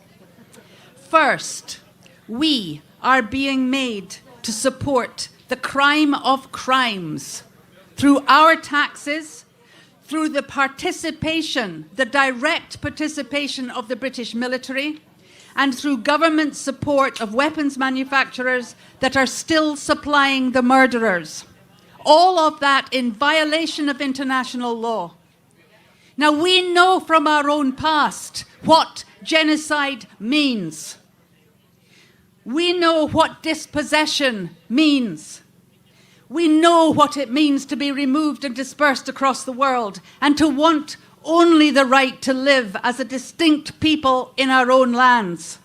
First, we are being made to support the crime of crimes through our taxes, through the participation, the direct participation of the British military, and through government support of weapons manufacturers that are still supplying the murderers. All of that in violation of international law. Now, we know from our own past what genocide means. We know what dispossession means. We know what it means to be removed and dispersed across the world, and to want only the right to live as a distinct people in our own lands.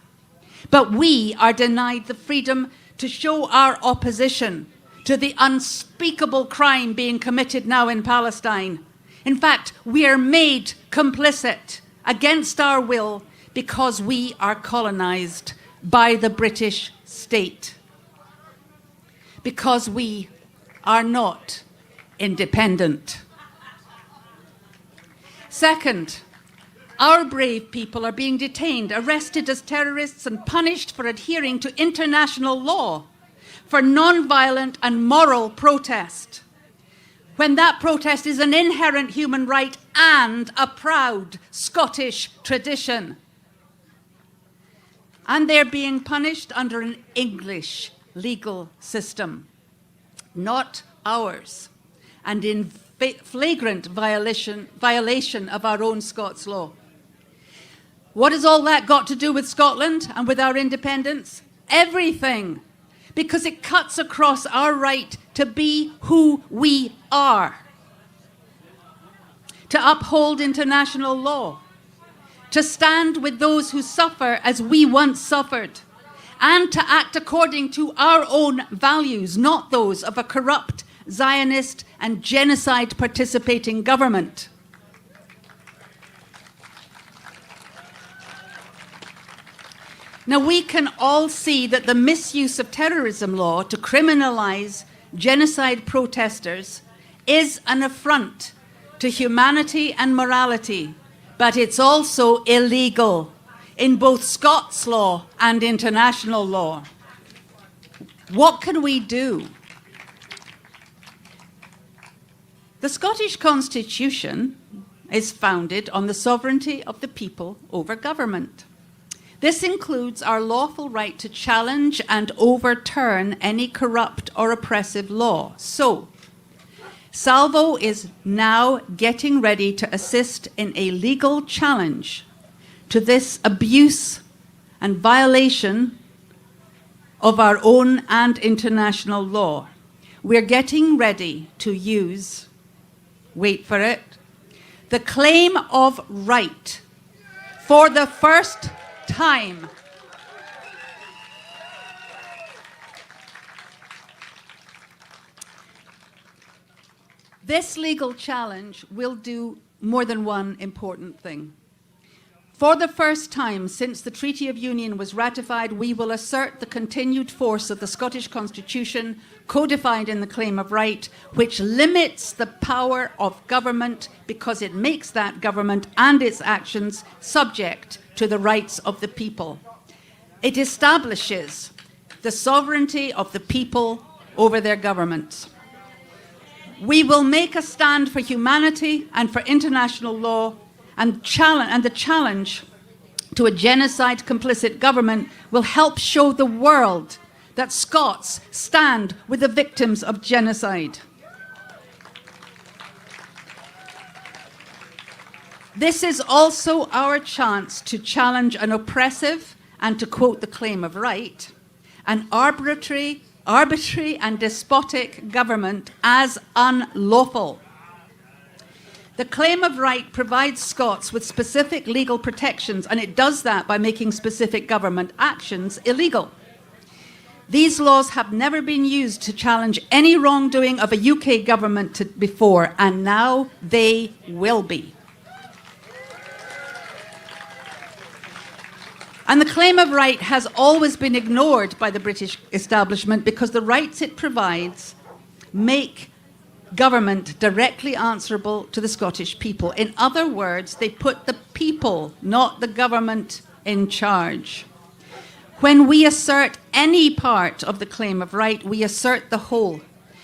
But we are denied the freedom to show our opposition to the unspeakable crime being committed now in Palestine. In fact, we are made complicit against our will because we are colonized by the British state. Because we are not independent. Second, our brave people are being detained, arrested as terrorists, and punished for adhering to international law, for non-violent and moral protest, when that protest is an inherent human right and a proud Scottish tradition. And they're being punished under an English legal system, not ours, and in flagrant violation of our own Scots law. What has all that got to do with Scotland and with our independence? Everything, because it cuts across our right to be who we are, to uphold international law, to stand with those who suffer as we once suffered, and to act according to our own values, not those of a corrupt Zionist and genocide participating government. Now, we can all see that the misuse of terrorism law to criminalize genocide protesters is an affront to humanity and morality, but it's also illegal in both Scots law and international law. What can we do? The Scottish Constitution is founded on the sovereignty of the people over government. This includes our lawful right to challenge and overturn any corrupt or oppressive law. So, Salvo is now getting ready to assist in a legal challenge to this abuse and violation of our own and international law. We're getting ready to use, wait for it, the claim of right for the first time. This legal challenge will do more than one important thing. For the first time since the Treaty of Union was ratified, we will assert the continued force of the Scottish Constitution, codified in the Claim of Right, which limits the power of government because it makes that government and its actions subject to the rights of the people. It establishes the sovereignty of the people over their governments. We will make a stand for humanity and for international law, and the challenge to a genocide-complicit government will help show the world that Scots stand with the victims of genocide. This is also our chance to challenge an oppressive, and to quote the Claim of Right, an arbitrary and despotic government as unlawful. The Claim of Right provides Scots with specific legal protections, and it does that by making specific government actions illegal. These laws have never been used to challenge any wrongdoing of a UK government before, and now they will be. And the Claim of Right has always been ignored by the British establishment because the rights it provides make government directly answerable to the Scottish people. In other words, they put the people, not the government, in charge. When we assert any part of the Claim of Right, we assert the whole.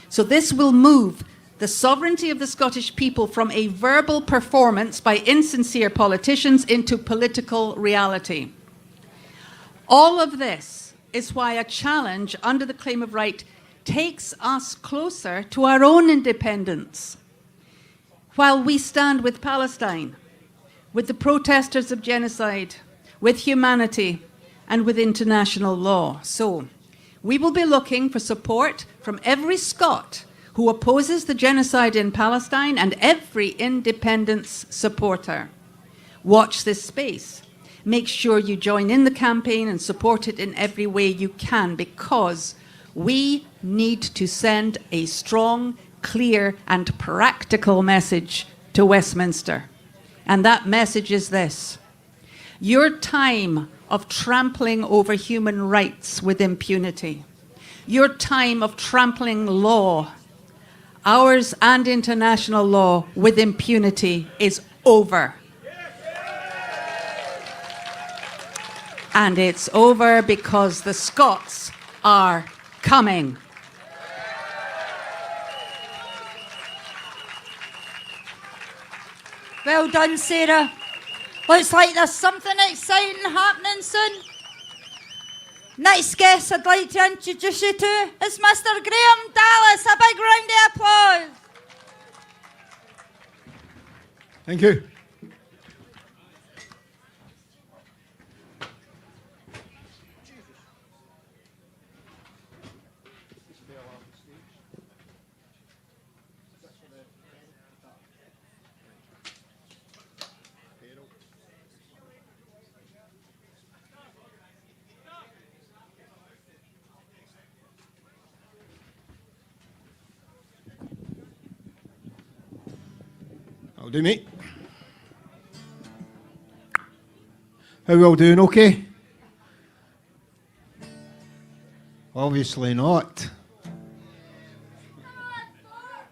So this will move the sovereignty of the Scottish people from a verbal performance by insincere politicians into political reality. All of this is why a challenge under the Claim of Right takes us closer to our own independence. While we stand with Palestine, with the protesters of genocide, with humanity, and with international law. So, we will be looking for support from every Scot who opposes the genocide in Palestine and every independence supporter. Watch this space. Make sure you join in the campaign and support it in every way you can, because we need to send a strong, clear, and practical message to Westminster. And that message is this: your time of trampling over human rights with impunity, your time of trampling law, ours and international law, with impunity is over. And it's over because the Scots are coming. Well done, Sarah. Looks like there's something exciting happening soon. Next guest I'd like to introduce you to is Mr. Graham Dallas. A big round of applause. Thank you. That'll do, mate. How we all doing? Okay? Obviously not.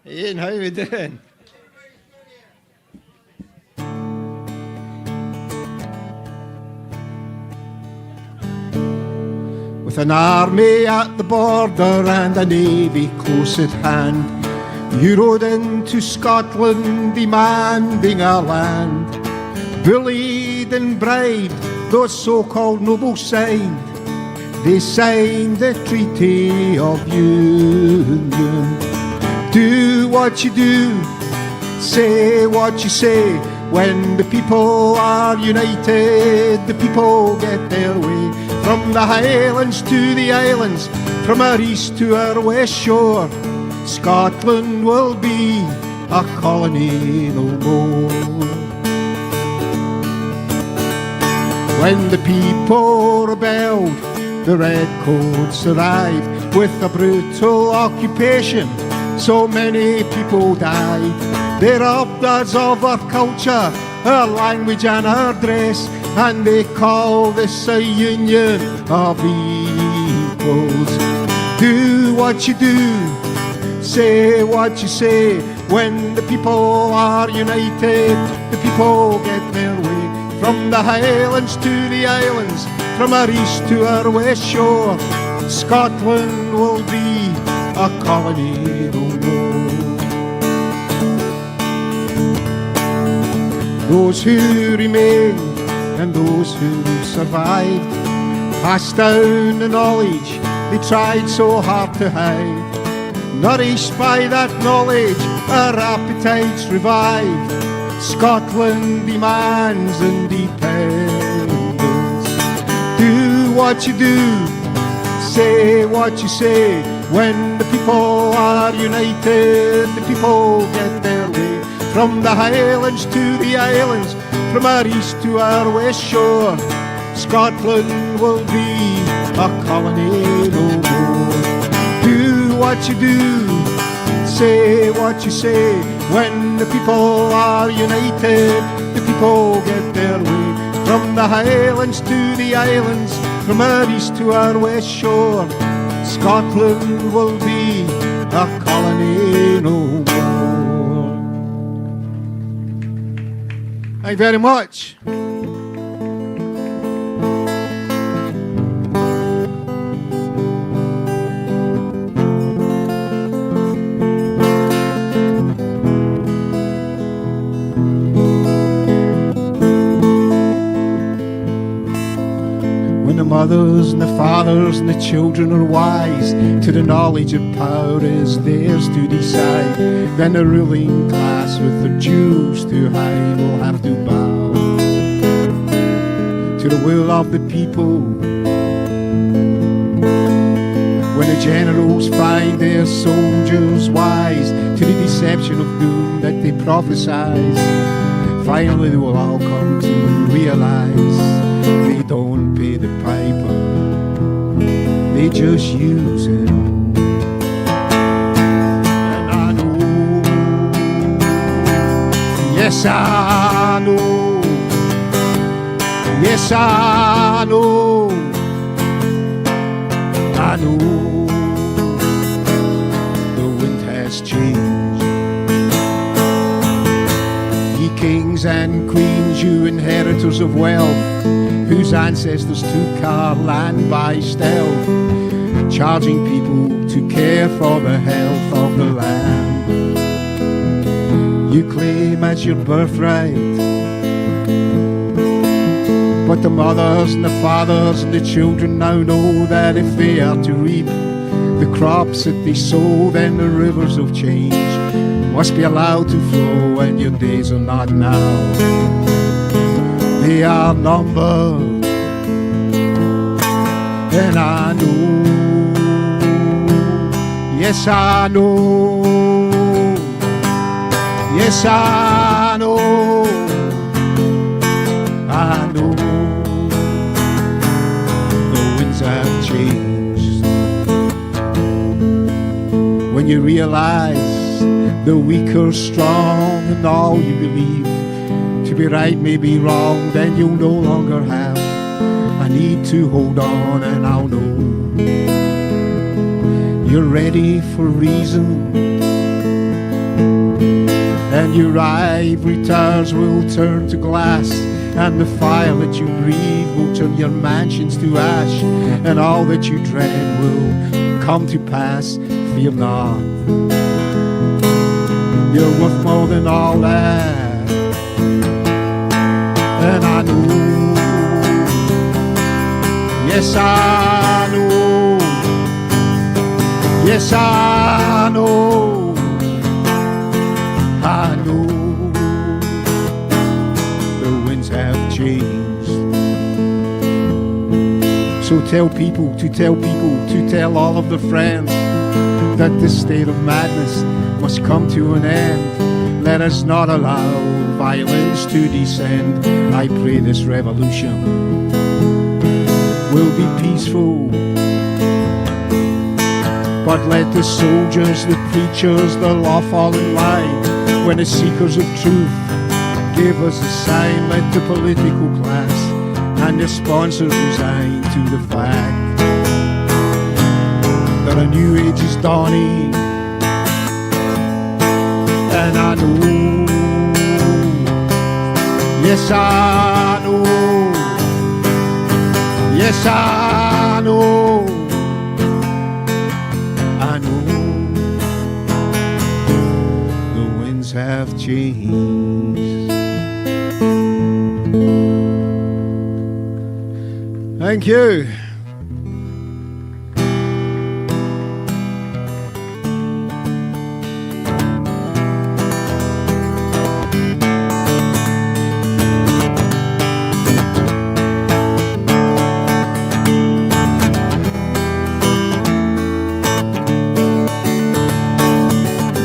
Ian, how we doing? With an army at the border and a navy close at hand, you rode into Scotland demanding our land. Bullied and bribed, those so-called nobles signed. They signed the Treaty of Union. Do what you do, say what you say. When the people are united, the people get their way. From the Highlands to the Islands, from our east to our west shore, Scotland will be a colony no more. When the people rebelled, the redcoats arrived with a brutal occupation. So many people died. They robbed us of our culture, our language and our dress, and they call this a union of equals. Do what you do, say what you say. When the people are united, the people get their way. From the Highlands to the Islands, from our east to our west shore, Scotland will be a colony no more. Those who remain and those who survived passed down the knowledge they tried so hard to hide. Nourished by that knowledge, our appetites revived. Scotland demands independence. Do what you do, say what you say. When the people are united, the people get their way. From the Highlands to the Islands, from our east to our west shore, Scotland will be a colony no more. Do what you do, say what you say. When the people are united, the people get their way. From the Highlands to the Islands, from our east to our west shore, Scotland will be a colony no more. Thank you very much. Mothers and the fathers and the children are wise to the knowledge of power is theirs to decide. Then the ruling class with their dues too high will have to bow to the will of the people. When the generals find their soldiers wise to the deception of doom that they prophesize, finally they will all come to realize they don't pay the piper, they just use it. And I know, yes I know, yes I know, I know the wind has changed. Ye kings and queens, you inheritors of wealth, whose ancestors took our land by stealth, charging people to care for the health of the land. You claim as your birthright, but the mothers and the fathers and the children now know that if they are to reap the crops that they sow, then the rivers of change must be allowed to flow, and your days are not now. They are numbered, and I know, yes I know, yes I know, I know, the winds have changed. When you realize The weak are strong and all you believe to be right may be wrong, then you'll no longer have a need to hold on, and I'll know you're ready for reason, and your ivory towers will turn to glass, and the fire that you breathe will turn your mansions to ash, and all that you dread will come to pass. Fear not, you're worth more than all that, and I know, yes I know, yes I know, I know the winds have changed. So tell people, to tell people, to tell all of their friends that this state of madness must come to an end. Let us not allow violence to descend. I pray this revolution will be peaceful, but let the soldiers, the preachers, the law fall in line. When the seekers of truth give us a sign, let the political class and the sponsors resign to the fact that a new age is dawning. And I know, yes I know, yes I know, I know the winds have changed. Thank you.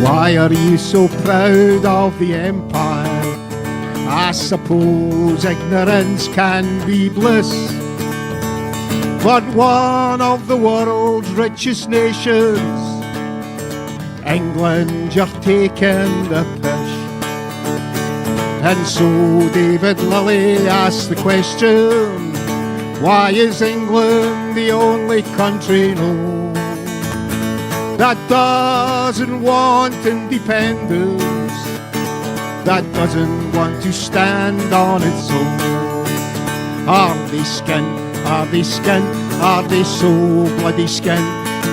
Why are you so proud of the empire? I suppose ignorance can be bliss, but one of the world's richest nations, England, you're taking the piss. And so David Lilly asked the question, why is England the only country known that doesn't want independence, that doesn't want to stand on its own? Are they skint? Are they skint? Are they so bloody skint?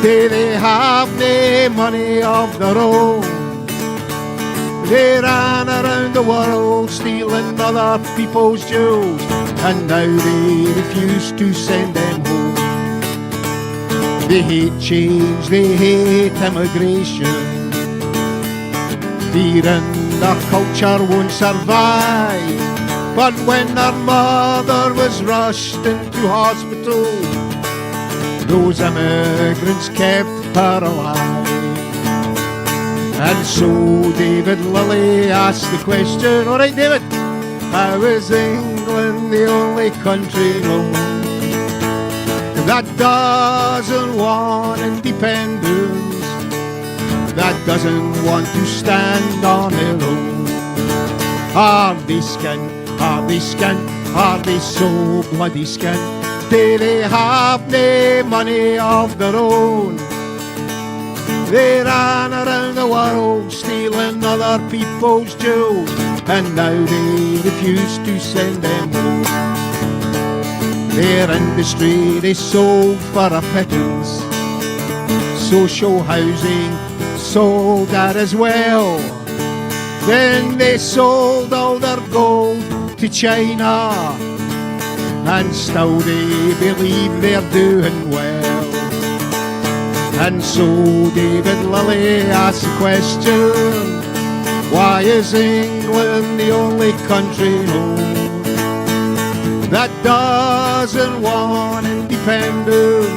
Do they have no money of their own? They ran around the world stealing other people's jewels, and now they refuse to send them home. They hate change, they hate immigration, fearing their culture won't survive. But when their mother was rushed into hospital, those immigrants kept her alive. And so David Lilly asked the question, all right David, how is England the only country known that doesn't want independence, that doesn't want to stand on their own? Are they skint? Are they skint? Are they so bloody skint? Do they have no money of their own? They ran around the world stealing other people's jewels, and now they refuse to send them home. Their industry they sold for a pittance, social housing sold that as well. Then they sold all their gold to China, and still they believe they're doing well. And so David Lilly asked the question, why is England the only country known that doesn't want independence,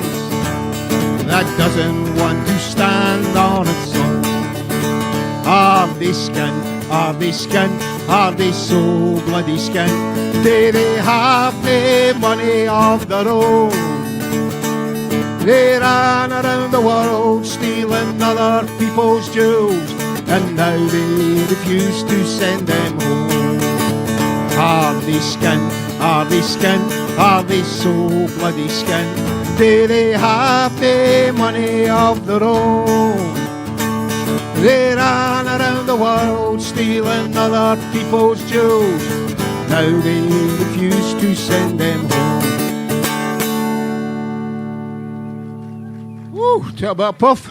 that doesn't want to stand on its own? Are they skint? Are they skint? Are they so bloody skint? Do they have no money of their own? They ran around the world stealing other people's jewels, and now they refuse to send them home. Are they skin? Are they skin? Are they so bloody skin? Do they have the money of their own? They ran around the world stealing other people's jewels. Now they refuse to send them home. Woo, tell about puff.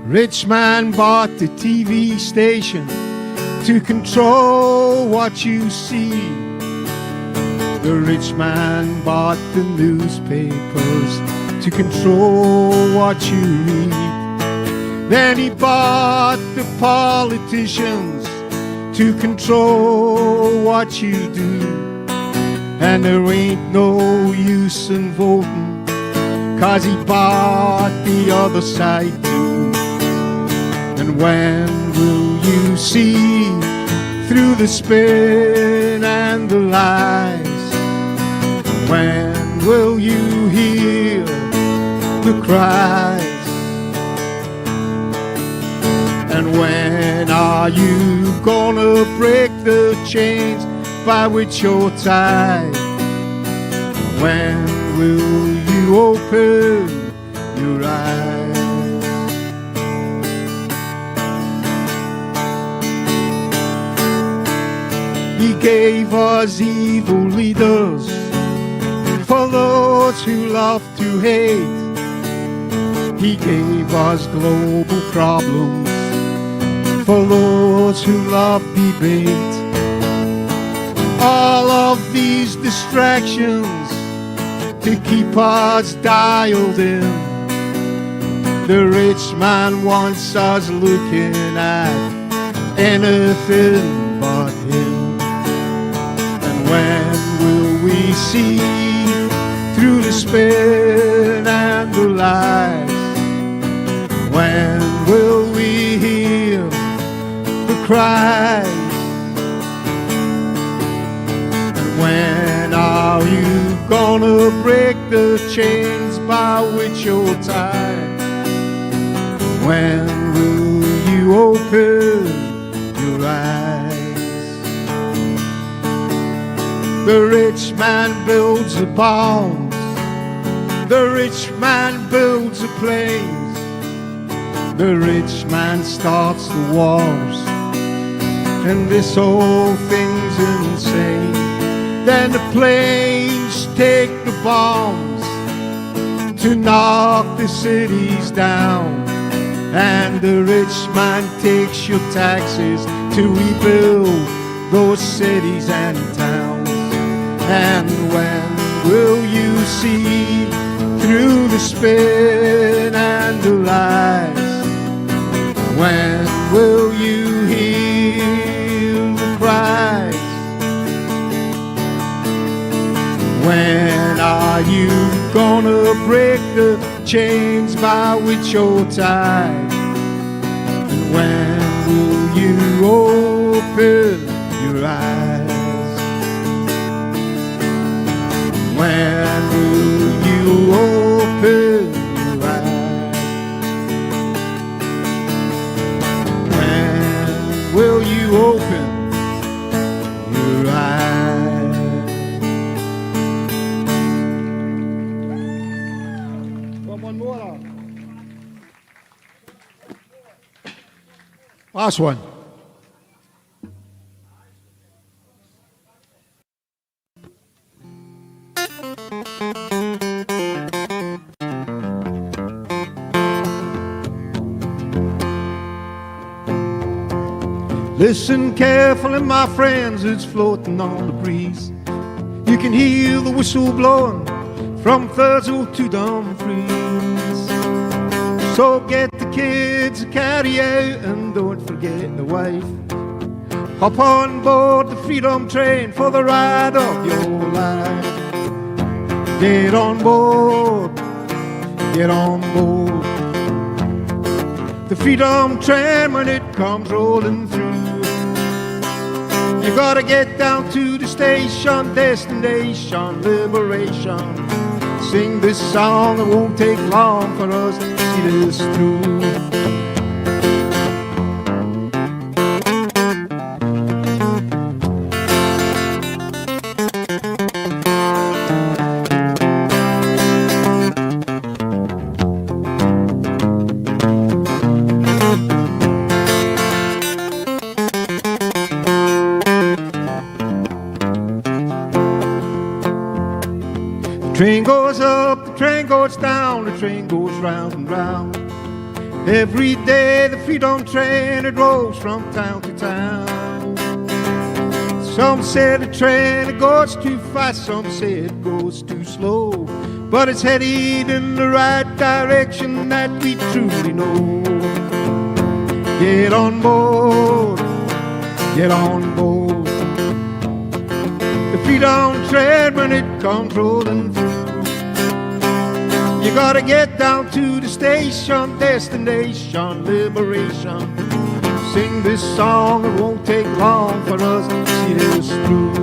Rich man bought the TV station to control what you see. The rich man bought the newspapers to control what you read. Then he bought the politicians to control what you do. And there ain't no use in voting, 'cause he bought the other side too. And when will you see through the spin and the lies? When will you hear the cries? And when are you gonna break the chains by which you're tied? When will you open your eyes? He gave us evil leaders for those who love to hate. He gave us global problems for those who love debate. All of these distractions to keep us dialed in. The rich man wants us looking at anything but him. When will we see through the spin and the lies? When will we hear the cries? And when are you gonna break the chains by which you're tied? When will you open your eyes? The rich man builds the bombs, the rich man builds the planes, the rich man starts the wars, and this whole thing's insane. Then the planes take the bombs to knock the cities down, and the rich man takes your taxes to rebuild those cities and towns. And when will you see through the spin and the lies? When will you hear the cries? When are you gonna break the chains by which you're tied? And when will you open your eyes? When will you open your eyes? When will you open your eyes? One more. Last one. Listen carefully, my friends, it's floating on the breeze. You can hear the whistle blowing from Thurso to Dumfries. So get the kids to carry out and don't forget the wife. Hop on board the freedom train for the ride of your life. Get on board, get on board. The freedom train when it comes rolling through. You gotta get down to the station, destination, liberation. Sing this song, it won't take long for us to see this through. The train goes up, the train goes down, the train goes round and round. Every day the freedom train, it rolls from town to town. Some say the train, it goes too fast, some say it goes too slow. But it's headed in the right direction, that we truly know. Get on board, get on board. The freedom train, when it comes rolling through, you gotta get down to the station, destination, liberation. Sing this song, it won't take long for us to see this through.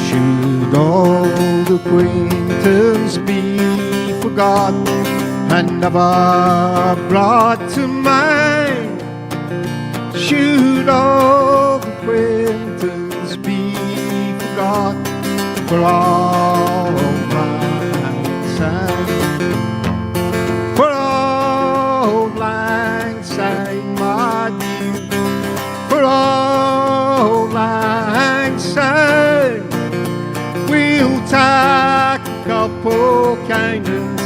Should old acquaintance be forgotten and never brought to mind? Should old acquaintance be forgotten for all lang syne? For old lang syne, my dear, for old lang syne, we'll tack a couple kindness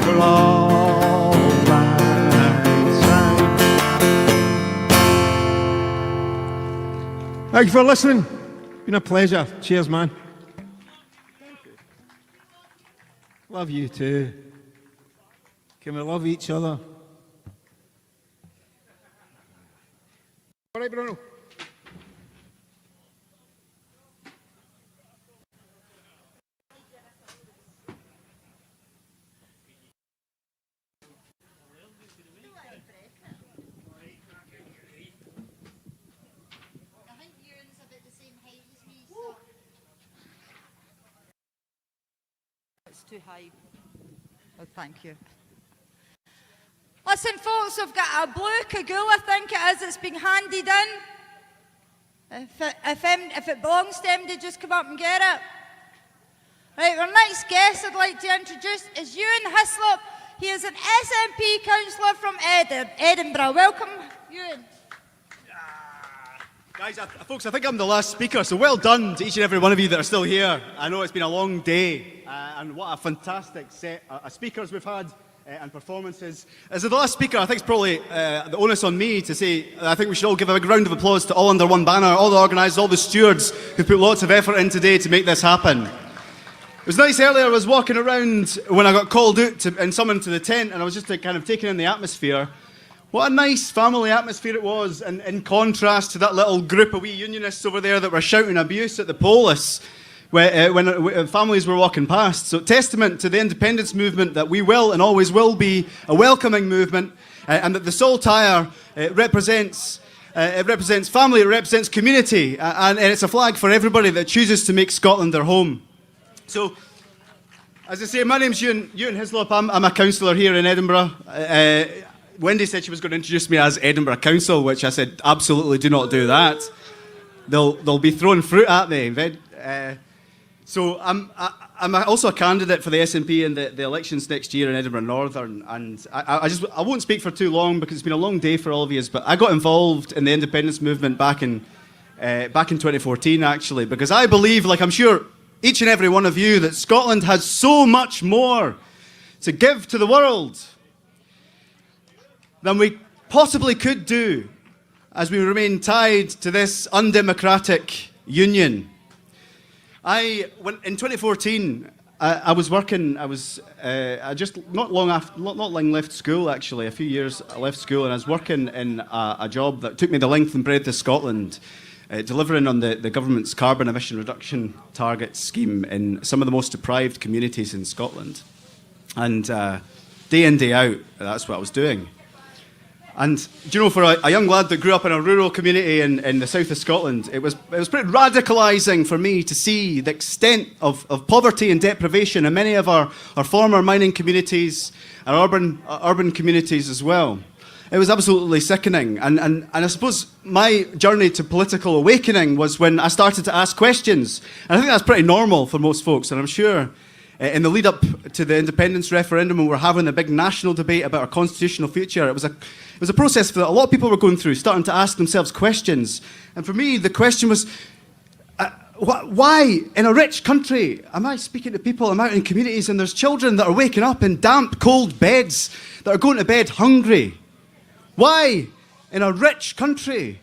for all lang syne. Thank you for listening. Been a pleasure. Cheers, man. Love you too. Can we love each other? All right, Bruno. Too high. Oh, thank you. Listen, folks, we've got a blue cagoule, I think it is, it's been handed in. If it belongs to him, they just come up and get it. Right, our next guest I'd like to introduce is Euan Hyslop. He is an SNP councillor from Edinburgh. Welcome, Euan. Guys, folks, I think I'm the last speaker, so well done to each and every one of you that are still here. I know it's been a long day, and what a fantastic set of speakers we've had and performances. As the last speaker, I think it's probably the onus on me to say I think we should all give a big round of applause to all under one banner, all the organisers, all the stewards who put lots of effort in today to make this happen. It was nice earlier, I was walking around when I got called out and summoned to the tent, and I was just kind of taking in the atmosphere. What a nice family atmosphere it was, and in contrast to that little group of wee unionists over there that were shouting abuse at the police when families were walking past. So testament to the independence movement that we will and always will be a welcoming movement, and that the Saltire represents family, it represents community, and it's a flag for everybody that chooses to make Scotland their home. So, as I say, my name's Euan Hyslop. I'm a councillor here in Edinburgh. Wendy said she was going to introduce me as Edinburgh Council, which I said, absolutely do not do that. They'll be throwing fruit at me. So I'm also a candidate for the SNP in the elections next year in Edinburgh Northern, and I won't speak for too long because it's been a long day for all of you, but I got involved in the independence movement back in 2014 actually, because I believe, like I'm sure each and every one of you, that Scotland has so much more to give to the world than we possibly could do as we remain tied to this undemocratic union. In 2014, I was working. I just not long left school actually. A few years I left school, and I was working in a job that took me the length and breadth of Scotland, delivering on the government's carbon emission reduction target scheme in some of the most deprived communities in Scotland. And day in, day out, that's what I was doing. And do you know, for a young lad that grew up in a rural community in the south of Scotland, it was pretty radicalising for me to see the extent of poverty and deprivation in many of our former mining communities, our urban communities as well. It was absolutely sickening. And I suppose my journey to political awakening was when I started to ask questions. And I think that's pretty normal for most folks, and I'm sure in the lead up to the independence referendum, when we were having a big national debate about our constitutional future, it was a process that a lot of people were going through, starting to ask themselves questions. And for me, the question was, why in a rich country am I speaking to people, I'm out in communities, and there's children that are waking up in damp, cold beds, that are going to bed hungry? Why in a rich country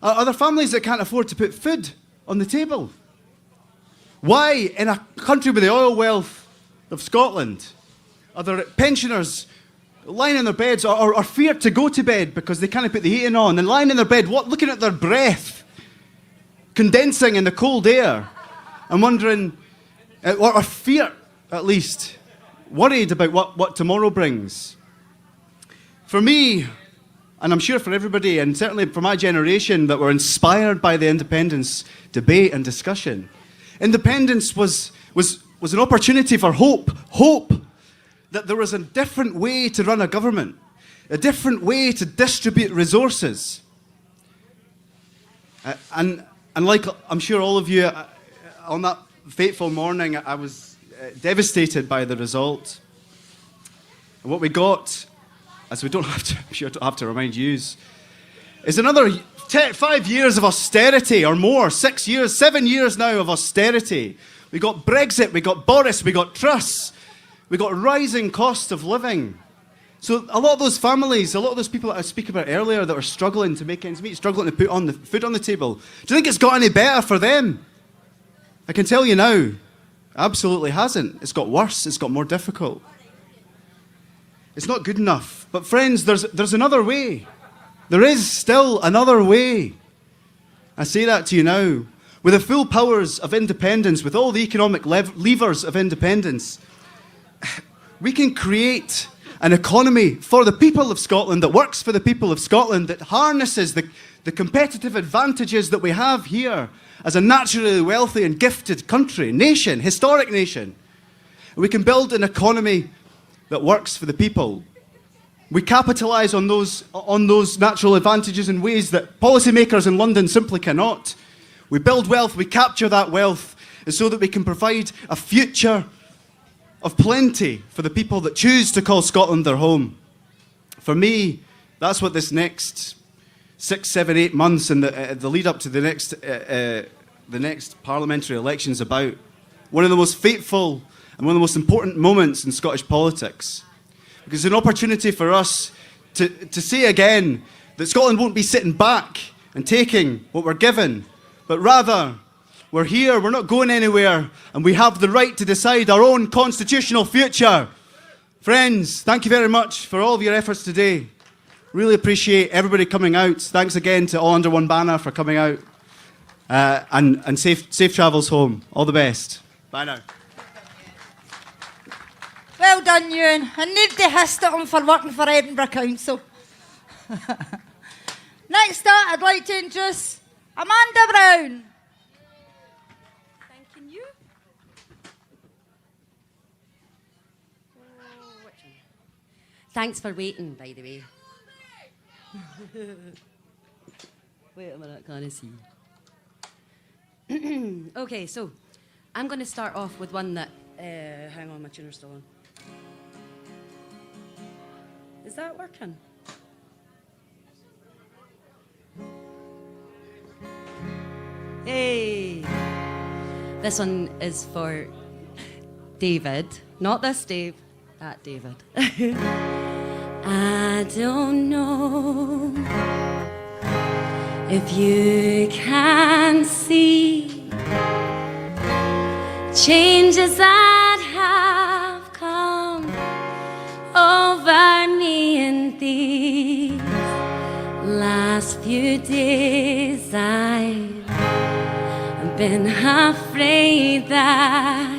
are there families that can't afford to put food on the table? Why, in a country with the oil wealth of Scotland, are there pensioners lying in their beds or feared to go to bed because they can't put the heating on, and lying in their bed, looking at their breath, condensing in the cold air, and wondering, or fear at least, worried about what tomorrow brings? For me, and I'm sure for everybody, and certainly for my generation that were inspired by the independence debate and discussion, independence was an opportunity for hope that there was a different way to run a government, a different way to distribute resources. And like I'm sure all of you, on that fateful morning, I was devastated by the result. And what we got, as we don't have to, I'm sure I don't have to remind you, is another 5 years of austerity or more, 6 years, 7 years now of austerity. We got Brexit, we got Boris, we got Truss, we got rising cost of living. So a lot of those families, a lot of those people that I speak about earlier that are struggling to make ends meet, struggling to put on the food on the table, do you think it's got any better for them? I can tell you now, absolutely hasn't. It's got worse, it's got more difficult. It's not good enough. But friends, there's another way. There is still another way. I say that to you now. With the full powers of independence, with all the economic levers of independence, we can create an economy for the people of Scotland that works for the people of Scotland, that harnesses the competitive advantages that we have here as a naturally wealthy and gifted country, nation, historic nation. We can build an economy that works for the people. We capitalise on those natural advantages in ways that policymakers in London simply cannot. We build wealth, we capture that wealth, so that we can provide a future of plenty for the people that choose to call Scotland their home. For me, that's what this next 6, 7, 8 months and the lead up to the next parliamentary election is about. One of the most fateful and one of the most important moments in Scottish politics. Because it's an opportunity for us to say again that Scotland won't be sitting back and taking what we're given, but rather we're here, we're not going anywhere, and we have the right to decide our own constitutional future. Friends, thank you very much for all of your efforts today. Really appreciate everybody coming out. Thanks again to All Under One Banner for coming out. And safe travels home. All the best. Bye now. Well done, Euan. I need to hist at him for working for Edinburgh Council. Next up, I'd like to introduce Amanda Brown. Thanking you. Thanks for waiting, by the way. Wait a minute, can I see? Okay, so I'm going to start off with one that... hang on, my tuner's still on. Is that working? Hey! This one is for David. Not this Dave, that David. I don't know if you can see changes that have come over me in these last few days. I've been afraid that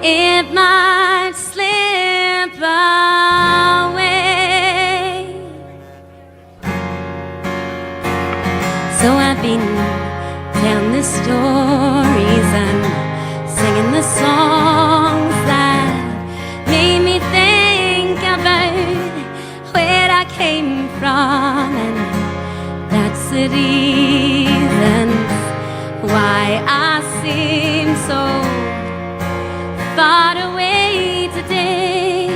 it might slip So I've been telling the stories and singing the songs that made me think about where I came from, and that's the reasons why I seem so far away today.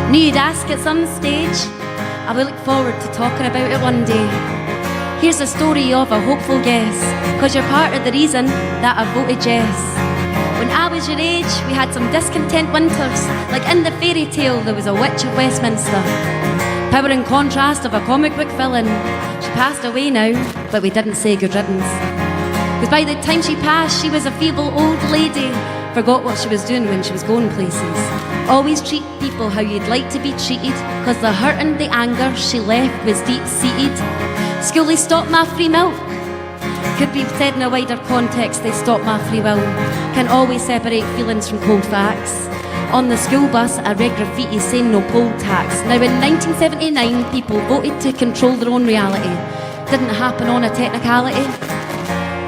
Knew you'd ask at some stage. I will look forward to talking about it one day. Here's the story of a hopeful guess, 'cause you're part of the reason that I voted yes. When I was your age, we had some discontent winters. Like in the fairy tale, there was a witch of Westminster. Power and contrast of a comic book villain. She passed away now, but we didn't say good riddance. Because by the time she passed, she was a feeble old lady. Forgot what she was doing when she was going places. Always treat people how you'd like to be treated, 'cause the hurt and the anger she left was deep-seated. Schoolie stopped my free milk. Could be said in a wider context, they stopped my free will. Can't always separate feelings from cold facts. On the school bus, I read graffiti saying no poll tax. Now in 1979, people voted to control their own reality. Didn't happen on a technicality.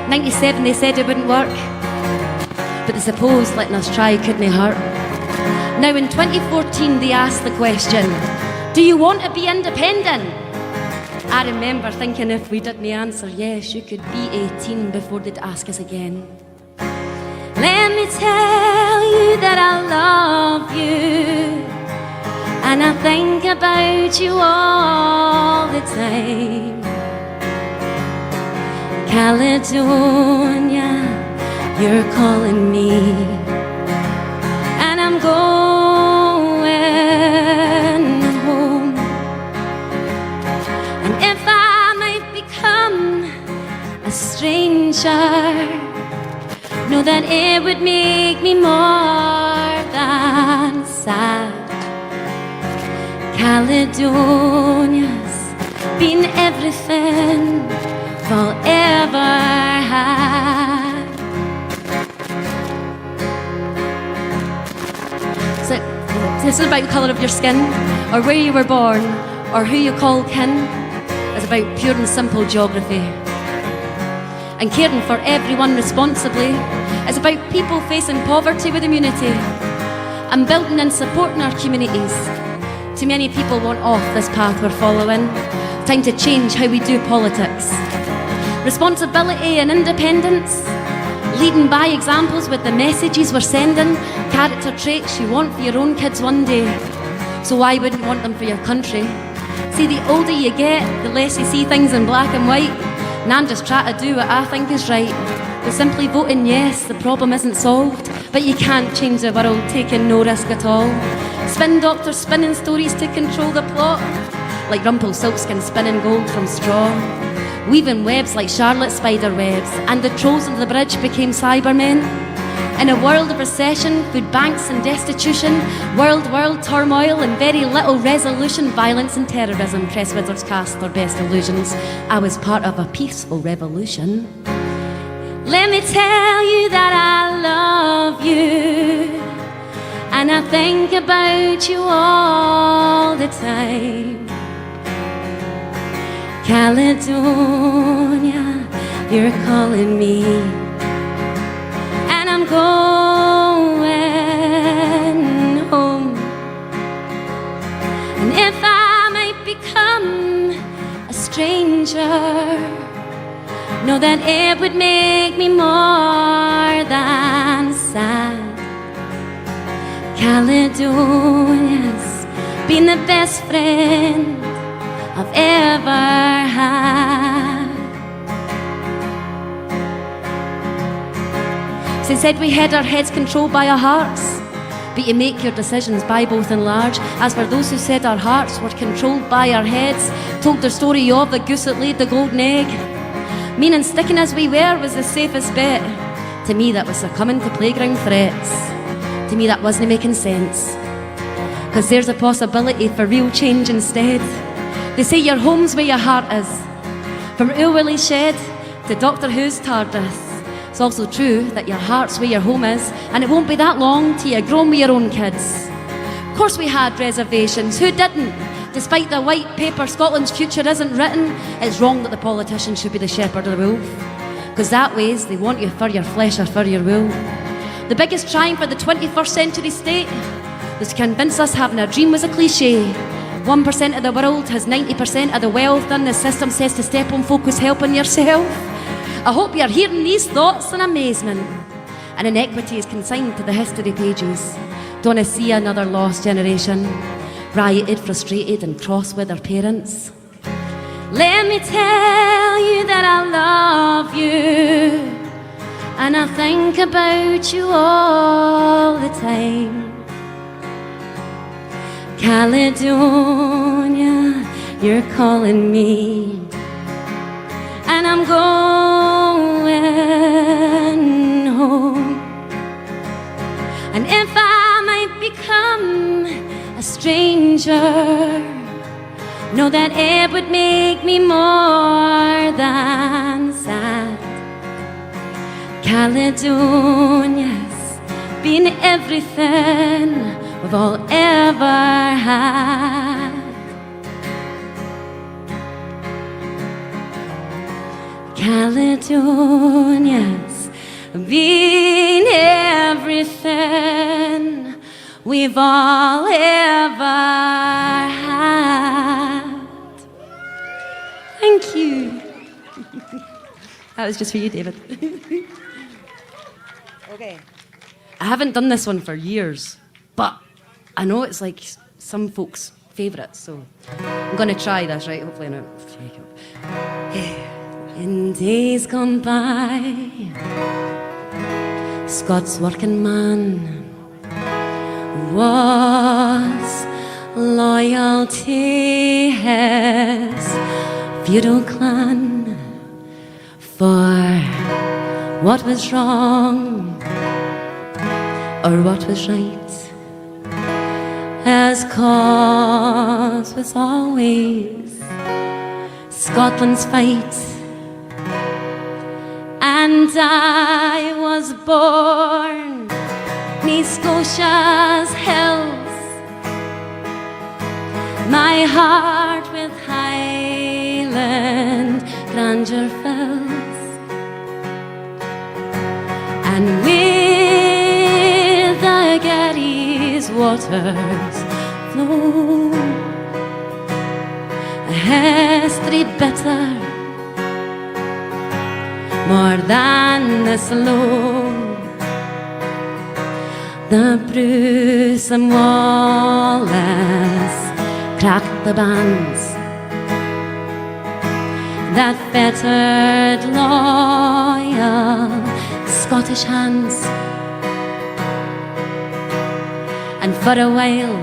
97, they said it wouldn't work. But they suppose letting us try couldn't hurt. Now in 2014, they asked the question, do you want to be independent? I remember thinking if we didn't answer yes, you could be 18 before they'd ask us again. Let me tell you that I love you, and I think about you all the time. Caledonia, you're calling me, and I'm going home. And if I might become a stranger, know that it would make me more than sad. Caledonia's been everything I'll ever had. So this is about the colour of your skin, or where you were born, or who you call kin. It's about pure and simple geography. And caring for everyone responsibly. It's about people facing poverty with immunity and building and supporting our communities. Too many people want off this path we're following. Time to change how we do politics. Responsibility and independence. Leading by examples with the messages we're sending. Character traits you want for your own kids one day. So why wouldn't you want them for your country? See, the older you get, the less you see things in black and white. And I'm just trying to do what I think is right. With simply voting yes, the problem isn't solved. But you can't change the world taking no risk at all. Spin doctors spinning stories to control the plot. Like Rumpelstiltskin spinning gold from straw. Weaving webs like Charlotte's spider webs. And the trolls under the bridge became Cybermen. In a world of recession, food banks and destitution, world turmoil and very little resolution, violence and terrorism, press wizards cast their best illusions. I was part of a peaceful revolution. Let me tell you that I love you, and I think about you all the time. Caledonia, you're calling me, and I'm going home. And if I might become a stranger, know that it would make me more than sad. Caledonia's been the best friend I've ever had. They said we had our heads controlled by our hearts, but you make your decisions by both and large. As for those who said our hearts were controlled by our heads, told their story of the goose that laid the golden egg. Meaning sticking as we were was the safest bet. To me that was succumbing to playground threats. To me that wasn't making sense. 'Cause there's a possibility for real change instead. They say your home's where your heart is. From Willie's shed to Doctor Who's TARDIS. It's also true that your heart's where your home is, and it won't be that long till you're grown with your own kids. course we had reservations. Who didn't? Despite the white paper, Scotland's future isn't written. It's wrong that the politician should be the shepherd of the wolf. Because that ways they want you for your flesh or for your wool. The biggest triumph of the 21st century state was to convince us having a dream was a cliche. 1% of the world has 90% of the wealth, and the system says to step on focus helping yourself. I hope you're hearing these thoughts in amazement. And inequity is consigned to the history pages. Don't I see another lost generation, rioted, frustrated and cross with their parents? Let me tell you that I love you, and I think about you all the time. Caledonia, you're calling me, and I'm going home. And if I might become a stranger, know that it would make me more than sad. Caledonia's been everything we've all ever had. Caledonia's been everything we've all ever had. Thank you. That was just for you, David. Okay. I haven't done this one for years, but I know it's like some folks' favourite, so I'm going to try this, right? Hopefully I don't take it. In days gone by, Scott's working man was loyal to his feudal clan for what was wrong or what was right. His cause was always Scotland's fight. And I was born neath Scotia's hills, my heart with Highland grandeur fills, and with the Garry's waters flow, a history bitter more than the slow. The Bruce and Wallace cracked the bands that fettered loyal Scottish hands, and for a while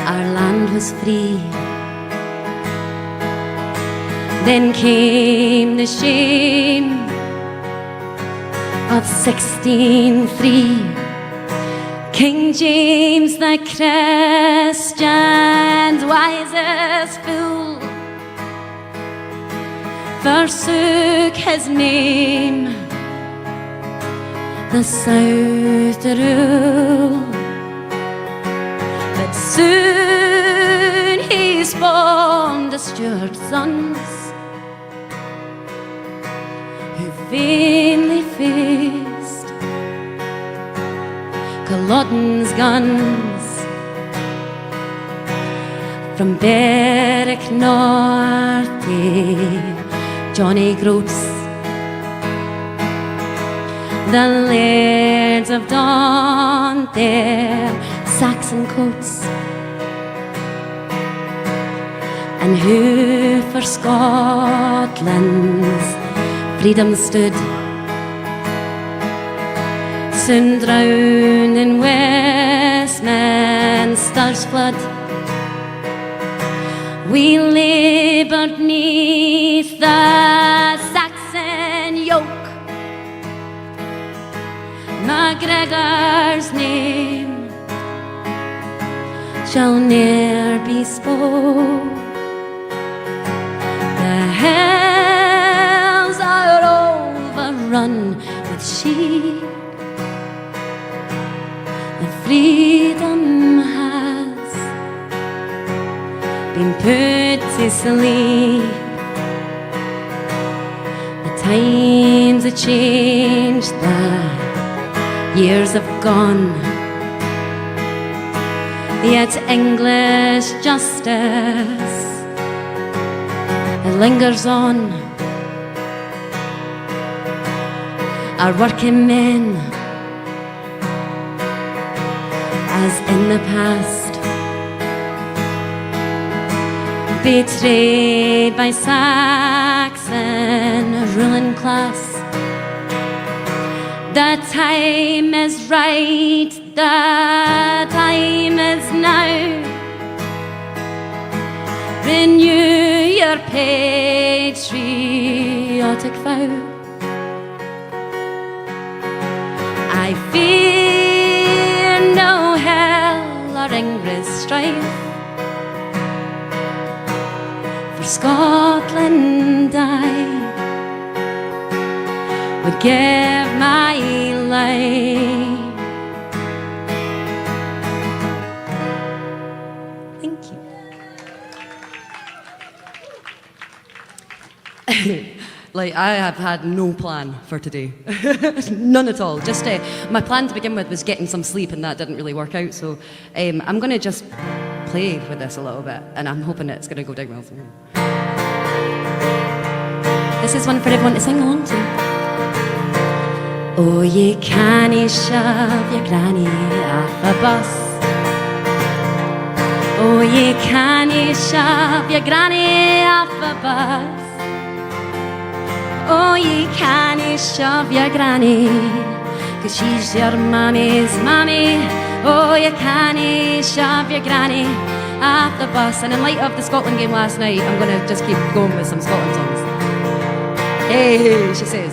our land was free. Then came the shame of 1603. King James the Christian's wisest fool forsook his name, the South to rule. But soon he spawned the Stuart sons, who vainly faced Culloden's guns. From Berwick north to Johnny Groats, the lairds of donned their Saxon coats, and who for Scotland's freedom stood, soon drowned in Westminster's flood. We laboured neath the Saxon yoke, MacGregor's name shall ne'er be spoke. The hills are overrun with sheep, freedom has been put to sleep. The times have changed, the years have gone, yet English justice, it lingers on. Our working men, as in the past, betrayed by Saxon ruling class. The time is right, the time is now. Renew your patriotic vow. I fear no hell or English strife. For Scotland I would give my life. Thank you. Like, I have had no plan for today. None at all. Just my plan to begin with was getting some sleep, and that didn't really work out. So I'm going to just play with this a little bit, and I'm hoping it's going to go down well. This is one for everyone to sing along to. Oh, ye canny shove your granny off a bus. Oh, ye canny shove your granny off a bus. Oh, ye canny shove your granny, 'cause she's your mammy's mammy. Oh, you canny shove your granny off the bus. And in light of the Scotland game last night, I'm going to just keep going with some Scotland songs. Hey, she says,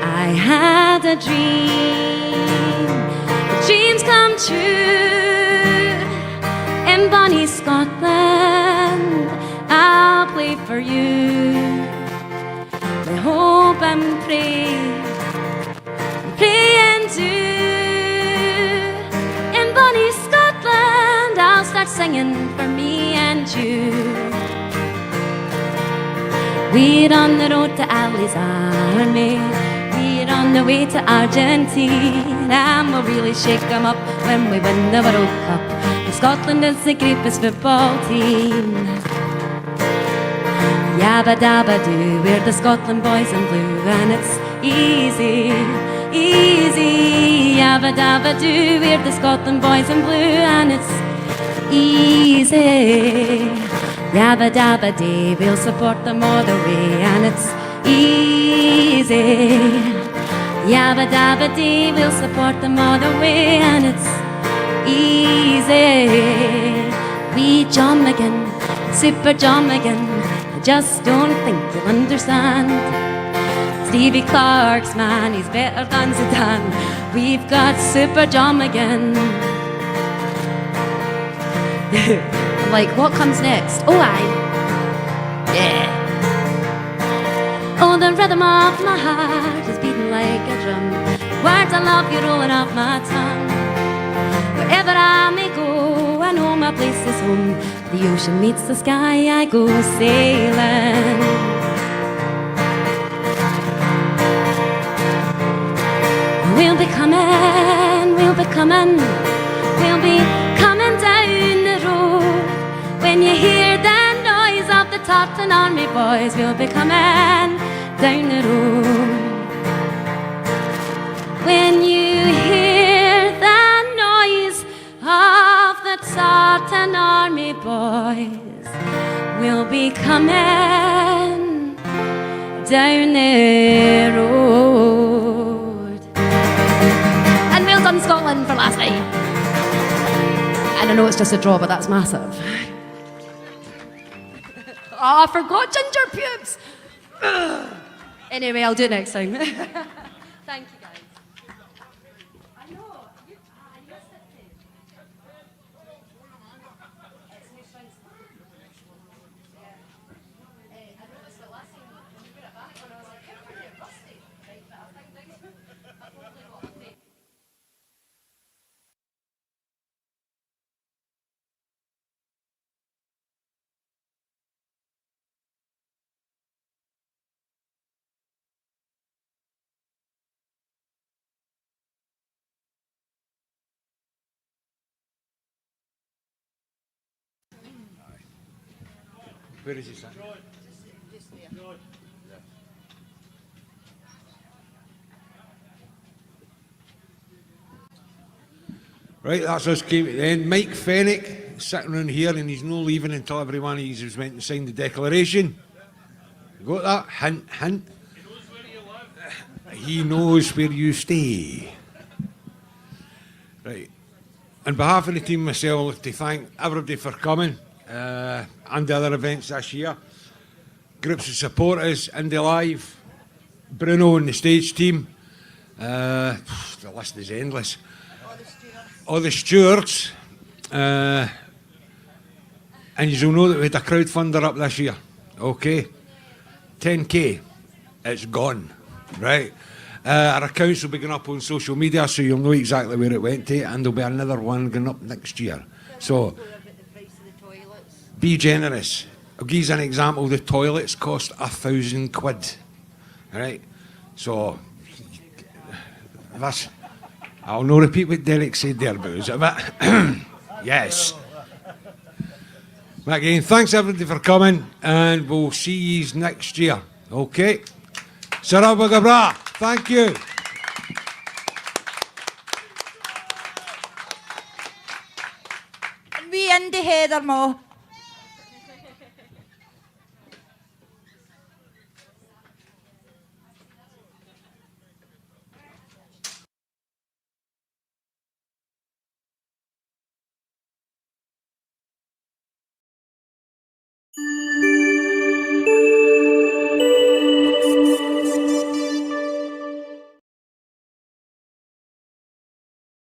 I had a dream, the dreams come true. In bonny Scotland, I'll play for you. I hope and pray and do. In bonny Scotland, I'll start singing for me and you. We're on the road to Ali's army. We're on the way to Argentina, and we'll really shake them up when we win the World Cup. And Scotland is the greatest football team. Yabba dabba doo, we're the Scotland boys in blue, and it's easy, easy. Yabba dabba doo, we're the Scotland boys in blue, and it's easy. Yabba dabba dee, we'll support them all the way, and it's easy. Yabba dabba dee, we'll support them all the way, and it's easy. We John McGinn, Super John McGinn, I just don't think you'll understand. Stevie Clark's man, he's better than Zidane. We've got Super John McGinn. I'm like, what comes next? Oh, yeah. Oh, the rhythm of my heart is beating like a drum. Words I love you rolling off my tongue. Wherever I may go, I know my place is home. The ocean meets the sky, I go sailing. We'll be coming, we'll be coming, we'll be coming down the road. When you hear the noise of the Tartan Army boys, we'll be coming down the road. When you hear the noise of the Tartan Army boys, we'll be coming down the road. And well done, Scotland, for last night. And I know it's just a draw, but that's massive. Oh, I forgot ginger pubes. Anyway, I'll do it next time. Thank you. Where is he sitting? Right, that's us came at the end. Mike Fenwick sitting around here and he's no leaving until everyone he's went and signed the declaration. You got that? Hint, hint. He knows where you stay. Right. On behalf of the team myself, I'd like to thank everybody for coming and the other events this year. Groups of supporters, Indie Live, Bruno and the stage team. The list is endless. All the stewards. And you'll know that we had a crowdfunder up this year. Okay. 10k. It's gone. Right. Our accounts will be going up on social media, so you'll know exactly where it went to, and there'll be another one going up next year. So, be generous. I'll give you an example. The toilets cost £1,000. Right? So, that's... I'll not repeat what Derek said there, but was it a bit? Yes. Again, thanks everybody for coming, and we'll see you next year. Okay? Sarah Bagabra, thank you. We in the heather mo.